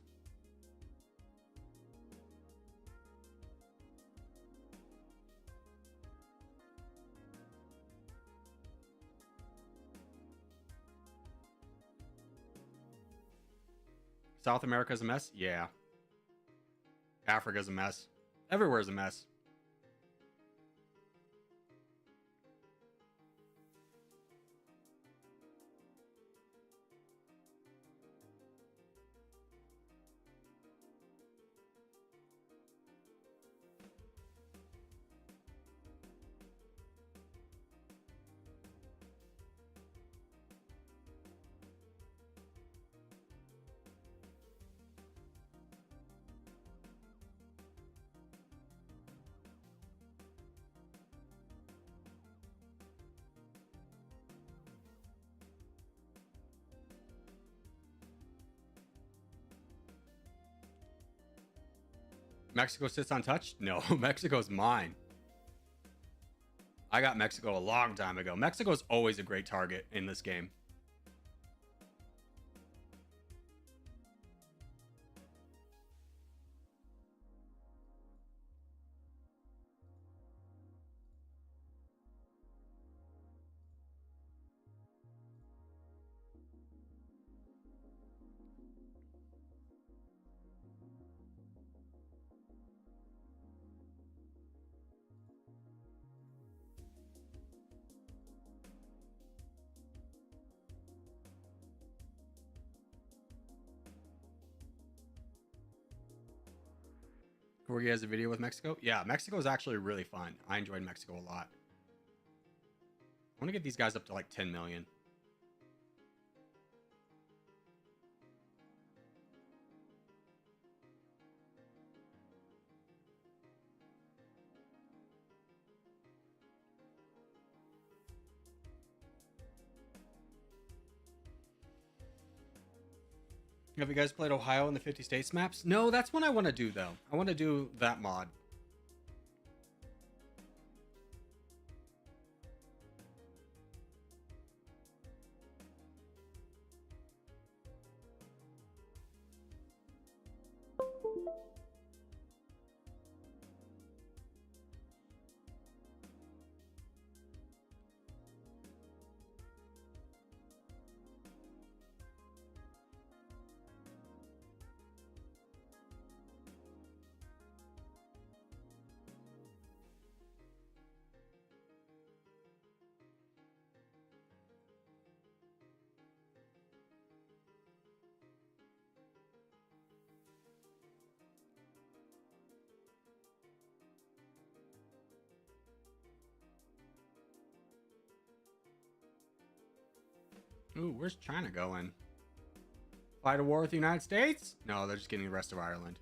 South America's a mess? Yeah. Africa's a mess. Everywhere's a mess. Mexico sits untouched? No, Mexico's mine. I got Mexico a long time ago. Mexico's always a great target in this game. Corgi has a video with Mexico. Yeah, Mexico is actually really fun. I enjoyed Mexico a lot. I want to get these guys up to like 10 million. Have you guys played Ohio in the 50 states maps? No, that's what I want to do though. I want to do that mod. Ooh, where's China going? Fight a war with the United States? No, they're just getting the rest of Ireland.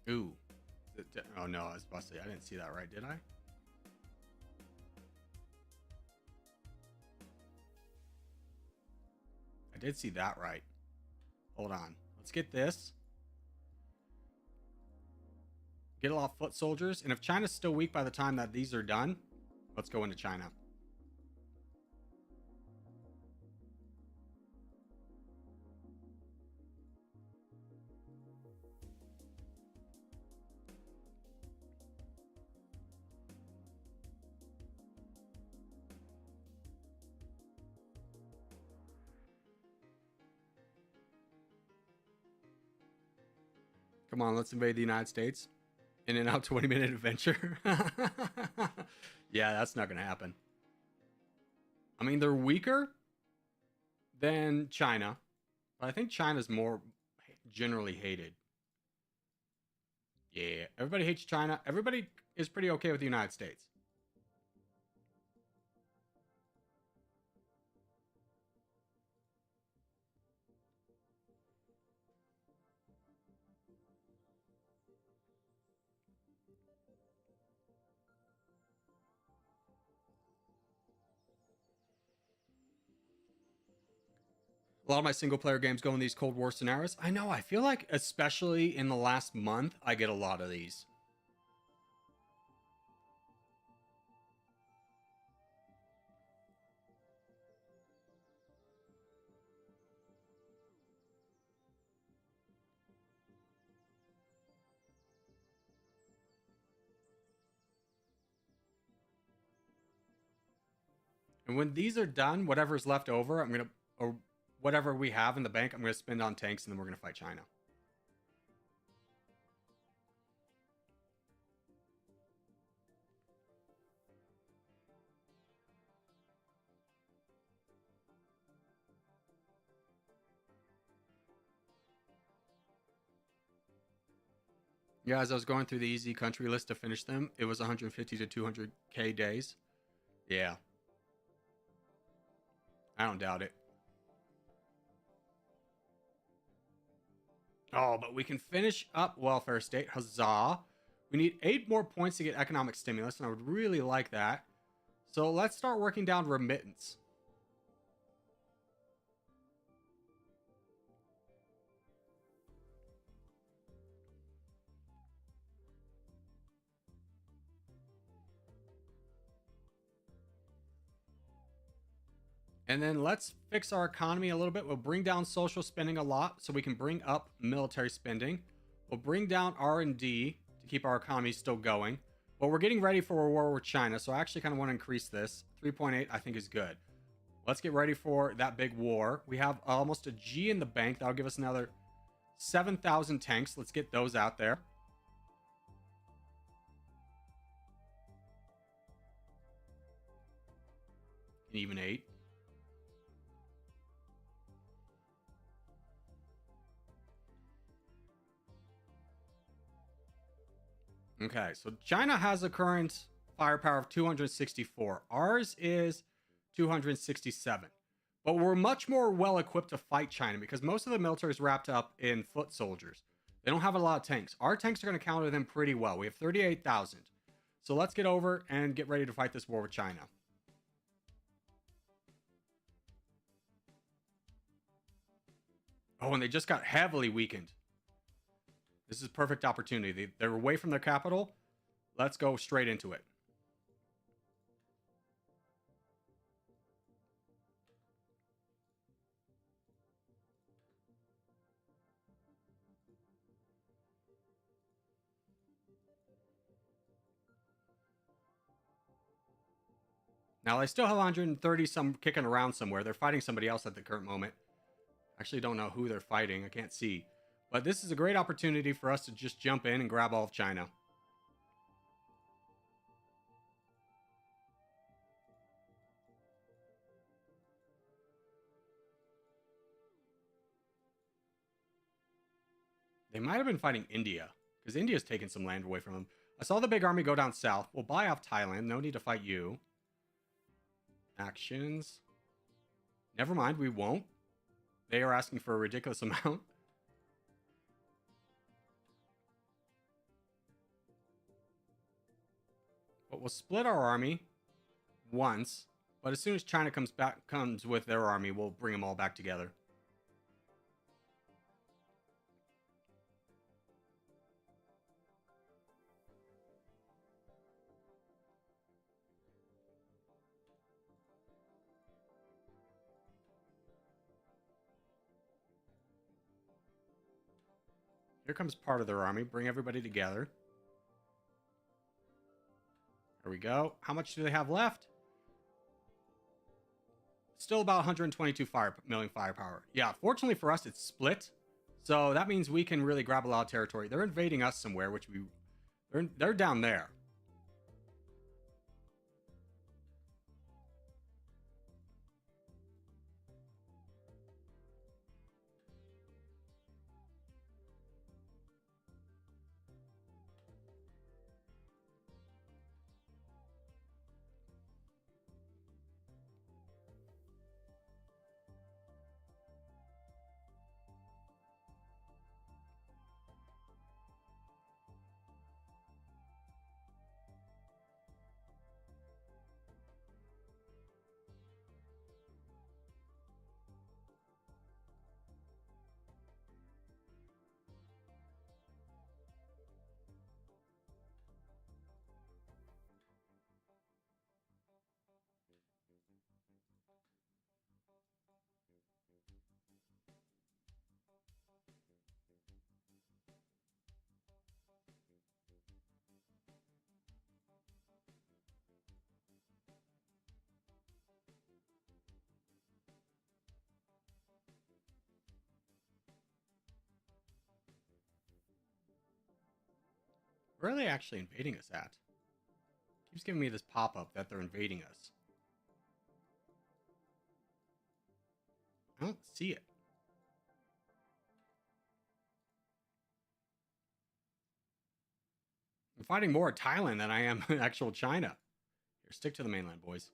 Ooh. Oh no, I was about to say, I didn't see that right, did I? I did see that right. Hold on. Let's get this. Get a lot of foot soldiers. And if China's still weak by the time that these are done, let's go into China. Come on, let's invade the United States. In and out 20-minute adventure. Yeah, that's not going to happen. I mean, they're weaker than China, but I think China's more generally hated. Yeah, everybody hates China. Everybody is pretty okay with the United States. A lot of my single player games go in these Cold War scenarios. I know, I feel like, especially in the last month, I get a lot of these. And when these are done, whatever's left over, I'm going to, or whatever we have in the bank, I'm going to spend on tanks, and then we're going to fight China. Yeah, as I was going through the easy country list to finish them, it was 150 to 200k days. Yeah. I don't doubt it. Oh, but we can finish up welfare state. Huzzah. We need 8 more points to get economic stimulus, and I would really like that. So let's start working down remittance. And then let's fix our economy a little bit. We'll bring down social spending a lot so we can bring up military spending. We'll bring down R&D to keep our economy still going. But we're getting ready for a war with China, so I actually kind of want to increase this. 3.8 I think is good. Let's get ready for that big war. We have almost a G in the bank. That'll give us another 7,000 tanks. Let's get those out there. Even 8. Okay, so China has a current firepower of 264. Ours is 267. But we're much more well equipped to fight China because most of the military is wrapped up in foot soldiers. They don't have a lot of tanks. Our tanks are going to counter them pretty well. We have 38,000. So let's get over and get ready to fight this war with China. Oh, and they just got heavily weakened. This is a perfect opportunity. They're away from their capital. Let's go straight into it. Now, they still have 130 some kicking around somewhere. They're fighting somebody else at the current moment. Actually, don't know who they're fighting. I can't see. But this is a great opportunity for us to just jump in and grab all of China. They might have been fighting India, because India's taken some land away from them. I saw the big army go down south. We'll buy off Thailand. No need to fight you. Actions. Never mind, we won't. They are asking for a ridiculous amount. But we'll split our army once. But as soon as China comes with their army, we'll bring them all back together. Here comes part of their army. Bring everybody together. There we go. How much do they have left? Still about 122 million firepower. Yeah, fortunately for us, it's split. So that means we can really grab a lot of territory. They're invading us somewhere, which they're down there. Where are they actually invading us at? Keeps giving me this pop-up that they're invading us. I don't see it. I'm fighting more Thailand than I am actual China. Here, stick to the mainland, boys.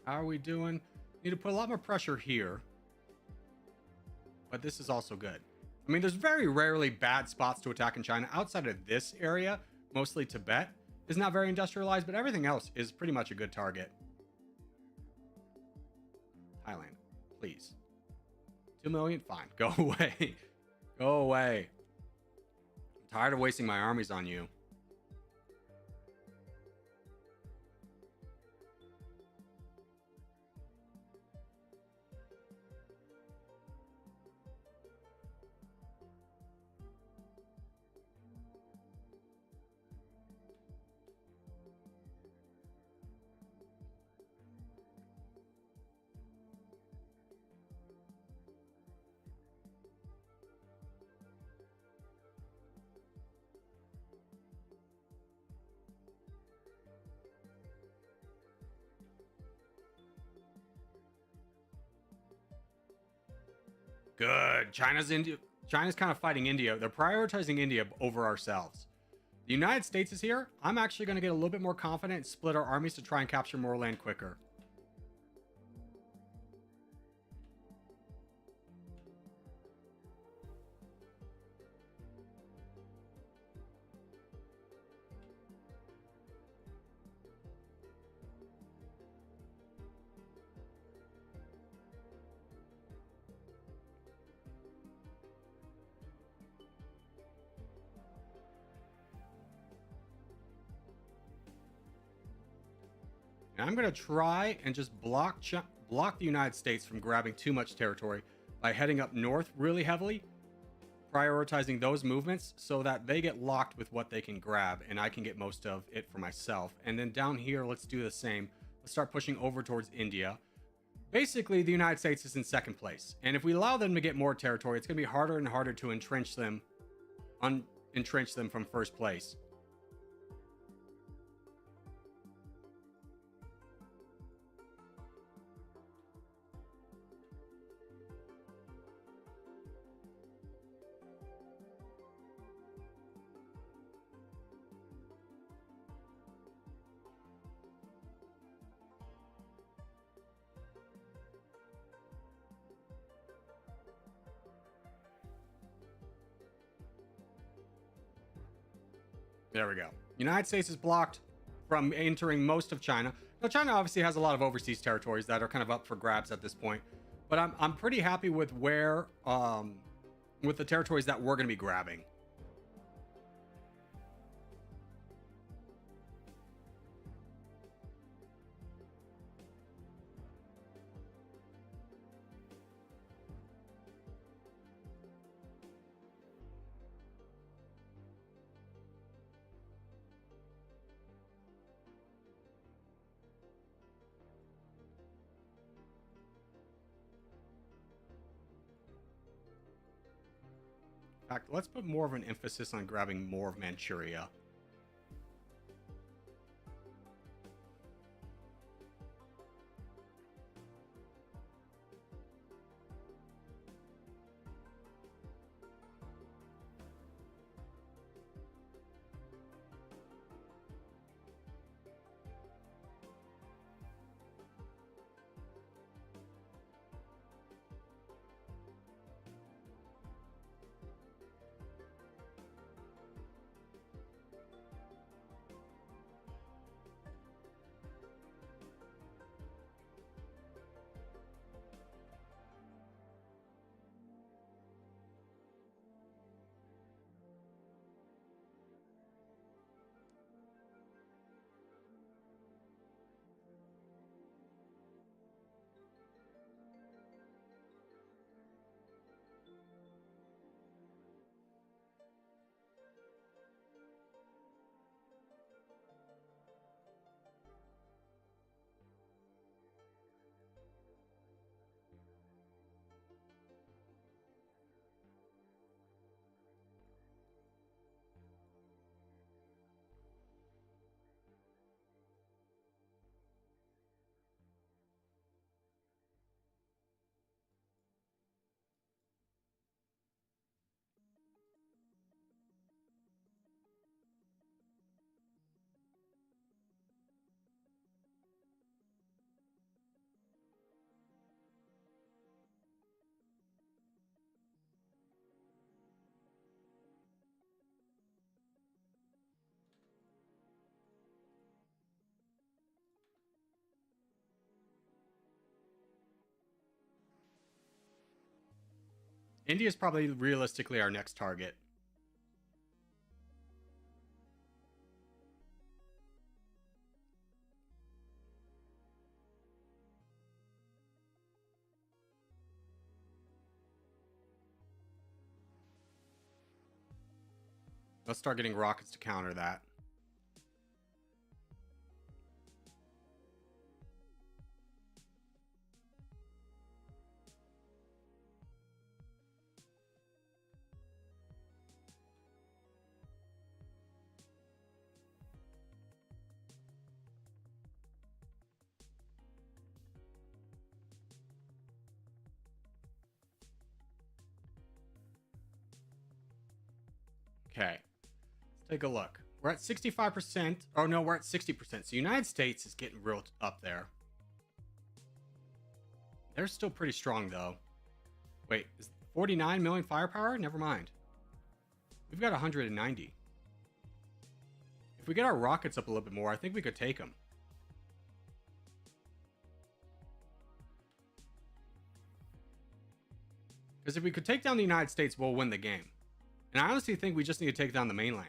How are we doing? Need to put a lot more pressure here. But this is also good. I mean, there's very rarely bad spots to attack in China. Outside of this area, mostly Tibet, is not very industrialized, but everything else is pretty much a good target. Thailand, please. 2 million? Fine. Go away. Go away. I'm tired of wasting my armies on you. Good. China's kind of fighting India. They're prioritizing India over ourselves. The United States is here. I'm actually going to get a little bit more confident and split our armies to try and capture more land quicker. And I'm going to try and just block the United States from grabbing too much territory by heading up north really heavily, prioritizing those movements so that they get locked with what they can grab and I can get most of it for myself. And then down here, let's do the same. Let's start pushing over towards India. Basically, the United States is in second place. And if we allow them to get more territory, it's going to be harder and harder to entrench them from first place. There we go. United States is blocked from entering most of China. Now, China obviously has a lot of overseas territories that are kind of up for grabs at this point, but I'm pretty happy with where with the territories that we're going to be grabbing. In fact, let's put more of an emphasis on grabbing more of Manchuria. India is probably realistically our next target. Let's start getting rockets to counter that. Okay, let's take a look. We're at 65%. Oh no, we're at 60%. So United States is getting real up there. They're still pretty strong though. Wait, is 49 million firepower? Never mind. We've got 190. If we get our rockets up a little bit more, I think we could take them. Because if we could take down the United States, we'll win the game. And I honestly think we just need to take down the mainland.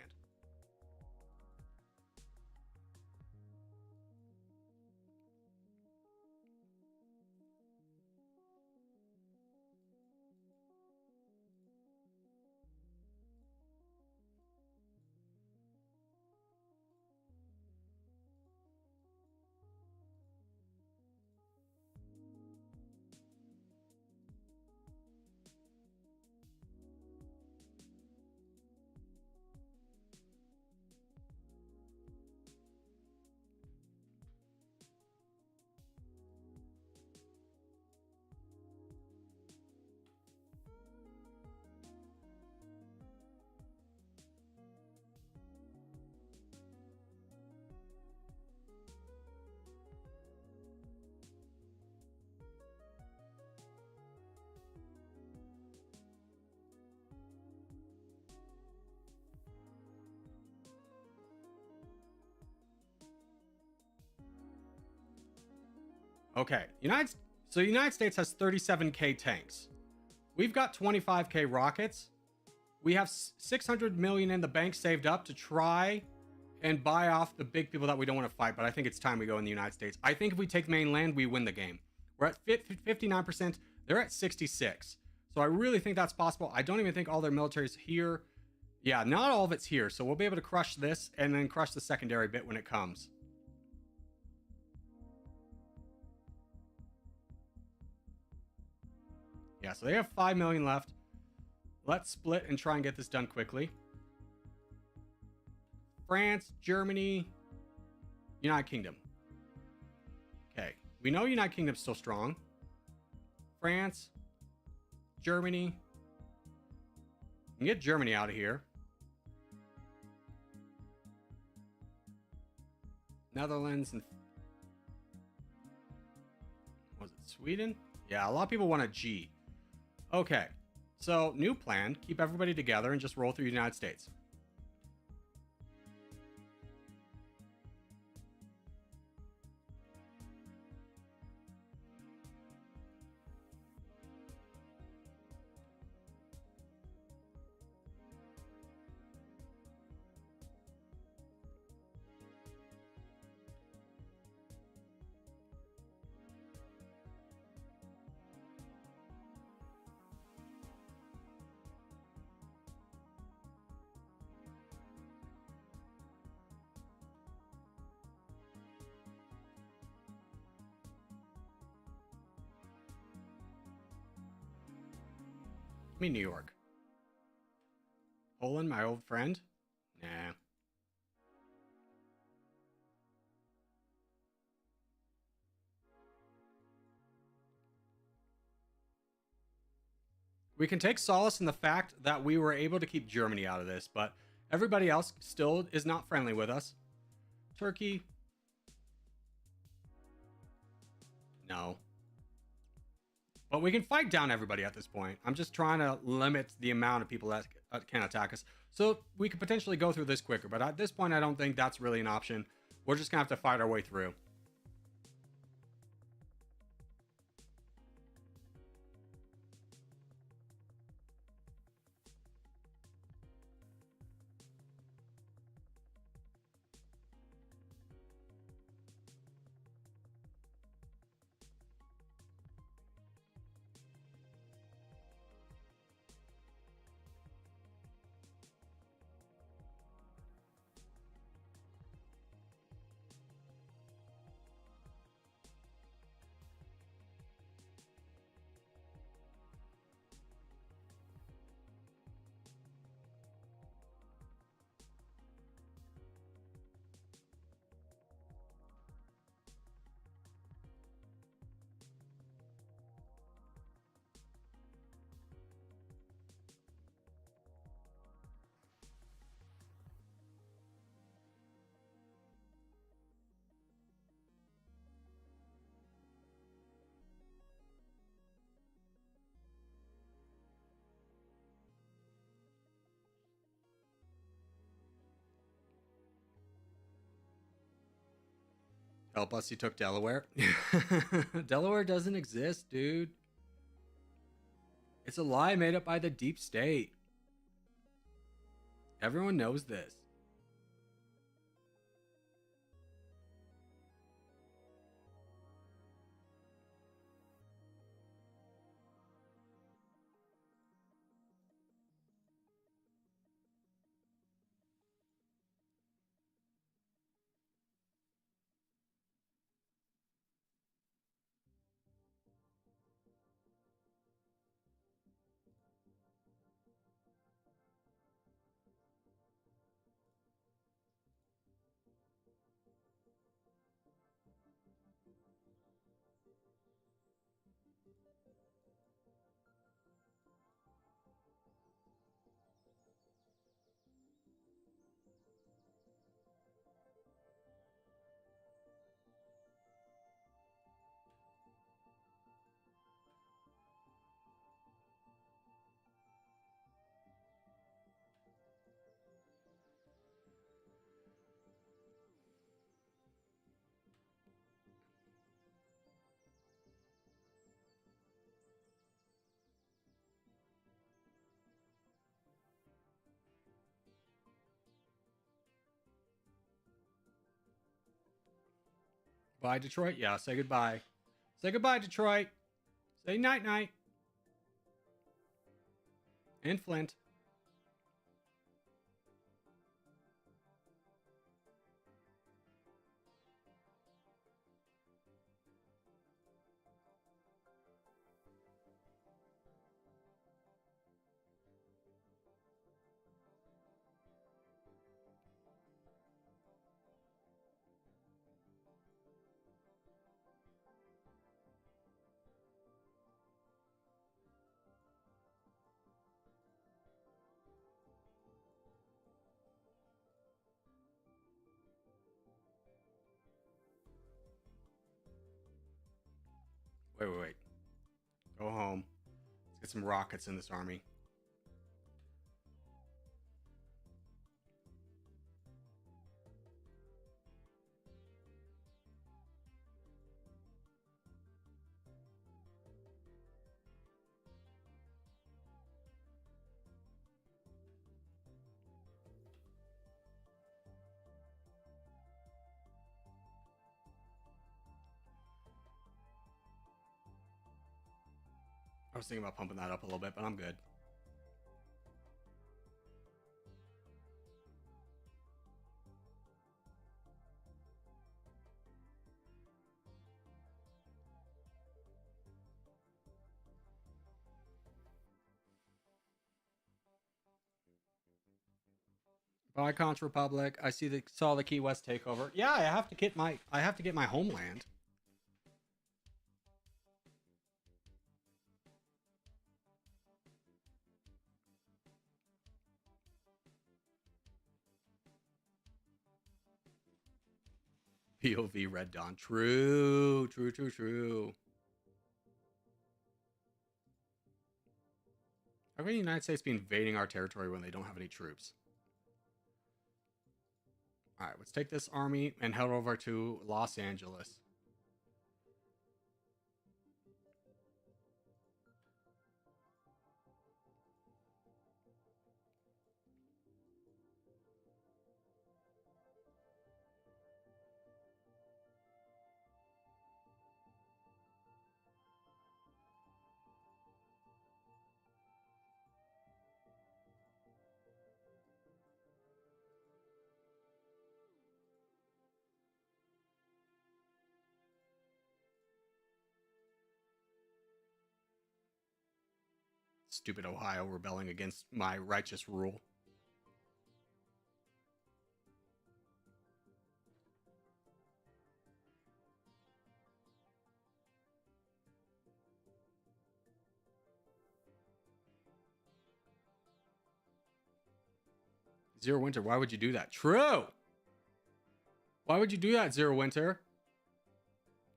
Okay, so the United States has 37k tanks. We've got 25k rockets. We have 600 million in the bank saved up to try and buy off the big people that we don't want to fight, but I think it's time we go in the United States. I think if we take mainland, we win the game. We're at 59%. They're at 66. So I really think that's possible. I don't even think all their military's here. Yeah, not all of it's here. So we'll be able to crush this and then crush the secondary bit when it comes. Yeah, so they have 5 million left. Let's split and try and get this done quickly. France, Germany, United Kingdom. Okay, we know United Kingdom's still strong. France, Germany. We can get Germany out of here. Netherlands and... was it Sweden? Yeah, a lot of people want a G. Okay, so new plan. Keep everybody together and just roll through the United States. Me, New York. Poland, my old friend? Nah. We can take solace in the fact that we were able to keep Germany out of this, but everybody else still is not friendly with us. Turkey? No. But we can fight down everybody at this point. I'm just trying to limit the amount of people that can attack us. So we could potentially go through this quicker. But at this point, I don't think that's really an option. We're just going to have to fight our way through. Oh, plus he took Delaware. Delaware doesn't exist, dude. It's a lie made up by the deep state. Everyone knows this. Bye, Detroit. Yeah, say goodbye. Say goodbye, Detroit. Say night-night. And Flint. Wait. Go home. Let's get some rockets in this army. I was thinking about pumping that up a little bit, but I'm good. Bye, Conch Republic. I saw the Key West takeover. Yeah, I have to get my homeland. POV Red Dawn. True. How can the United States be invading our territory when they don't have any troops? All right, let's take this army and head over to Los Angeles. Stupid Ohio rebelling against my righteous rule. Zero Winter, why would you do that? True! Why would you do that, Zero Winter?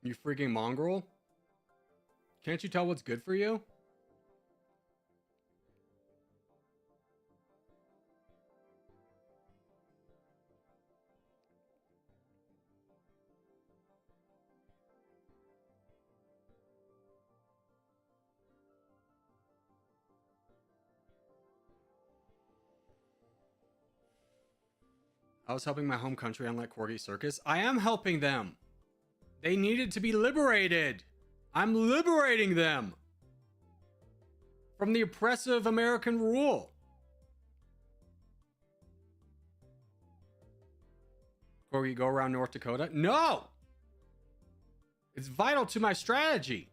You freaking mongrel? Can't you tell what's good for you? I was helping my home country unlike Corgi Circus. I am helping them. They needed to be liberated. I'm liberating them from the oppressive American rule. Corgi, go around North Dakota? No! It's vital to my strategy.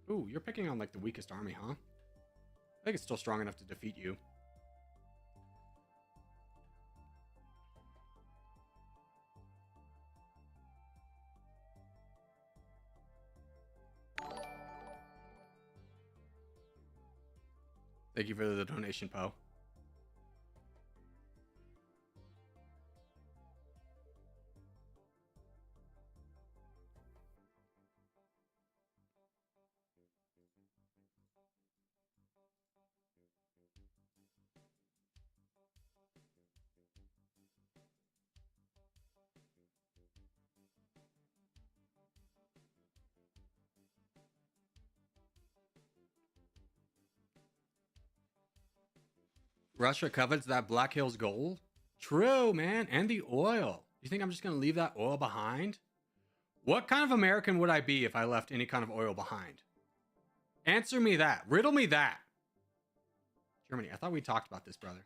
Ooh, you're picking on like the weakest army, huh? I think it's still strong enough to defeat you. Thank you for the donation, Poe. Russia covets that Black Hills gold? True, man. And the oil. You think I'm just going to leave that oil behind? What kind of American would I be if I left any kind of oil behind? Answer me that. Riddle me that. Germany. I thought we talked about this, brother.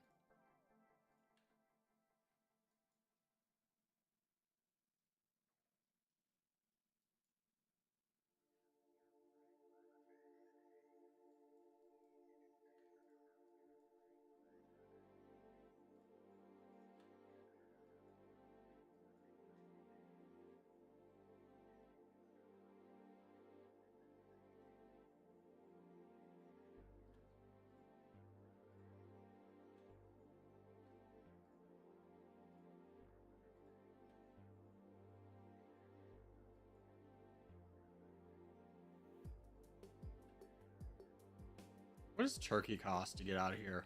What does Turkey cost to get out of here?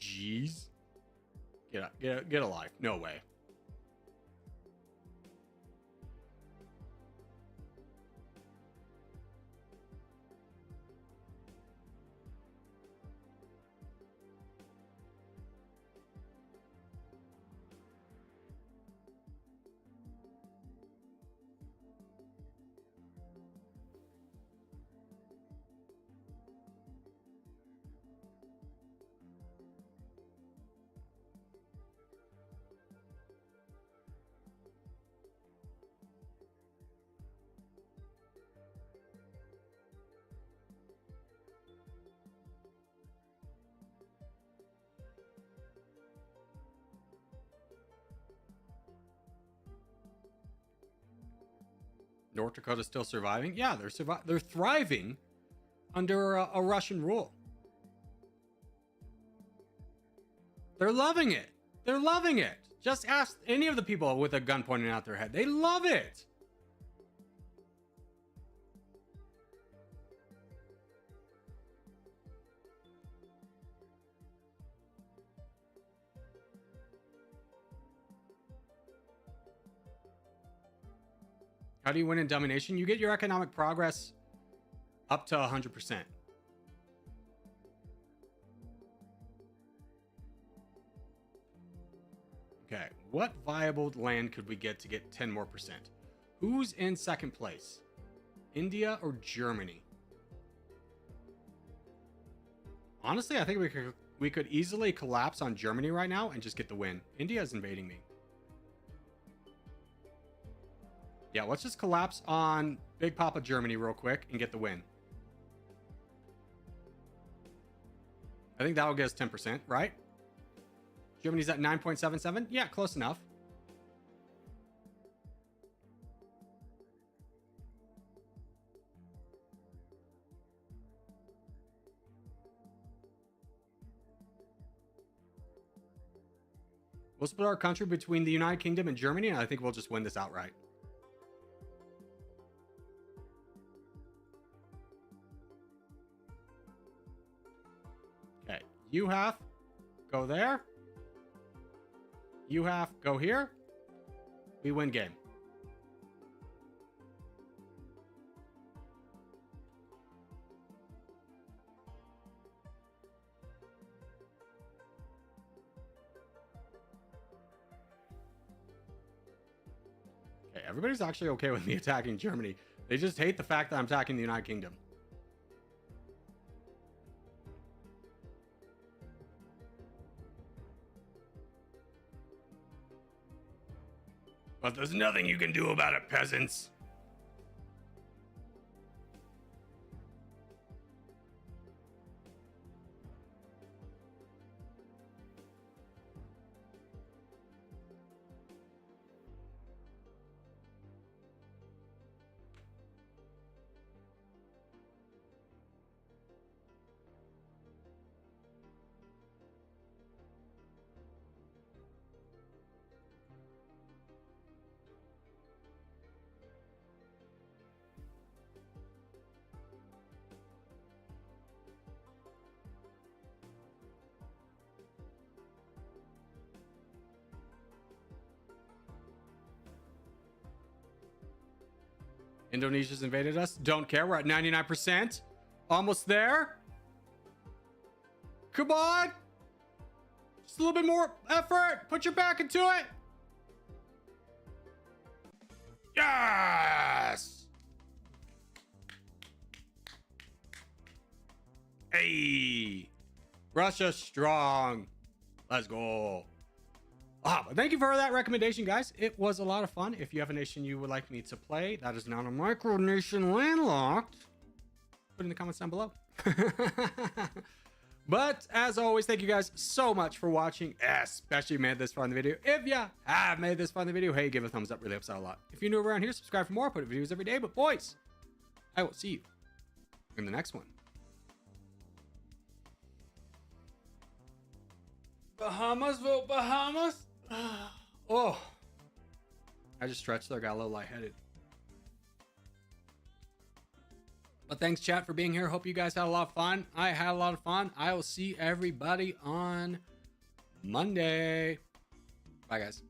Jeez. Get a life. No way. North Dakota still surviving? Yeah, they're thriving under a Russian rule. They're loving it. They're loving it. Just ask any of the people with a gun pointing out their head. They love it. How do you win in Domination? You get your economic progress up to 100%. Okay, what viable land could we get to get 10 more percent? Who's in second place? India or Germany? Honestly, I think we could easily collapse on Germany right now and just get the win. India is invading me. Yeah, let's just collapse on Big Papa Germany real quick and get the win. I think that will get us 10%, right? Germany's at 9.77. Yeah, close enough. We'll split our country between the United Kingdom and Germany, and I think we'll just win this outright. Okay, you have go there. You have go here. We win game. Okay, everybody's actually okay with me attacking Germany. They just hate the fact that I'm attacking the United Kingdom. But there's nothing you can do about it, peasants. Indonesia's invaded us. Don't care. We're at 99%. Almost there. Come on. Just a little bit more effort. Put your back into it. Yes. Hey. Russia strong. Let's go. But thank you for that recommendation, guys. It was a lot of fun. If you have a nation you would like me to play that is not a micronation landlocked, put in the comments down below. But as always, thank you guys so much for watching, especially made this far in the video. If you have made this far in the video, hey, give it a thumbs up. Really helps out a lot. If you're new around here, subscribe for more. I put videos every day. But boys, I will see you in the next one. Bahamas, vote Bahamas. Oh, I just stretched there, got a little lightheaded. But thanks, chat, for being here. Hope you guys had a lot of fun. I had a lot of fun. I will see everybody on Monday. Bye, guys.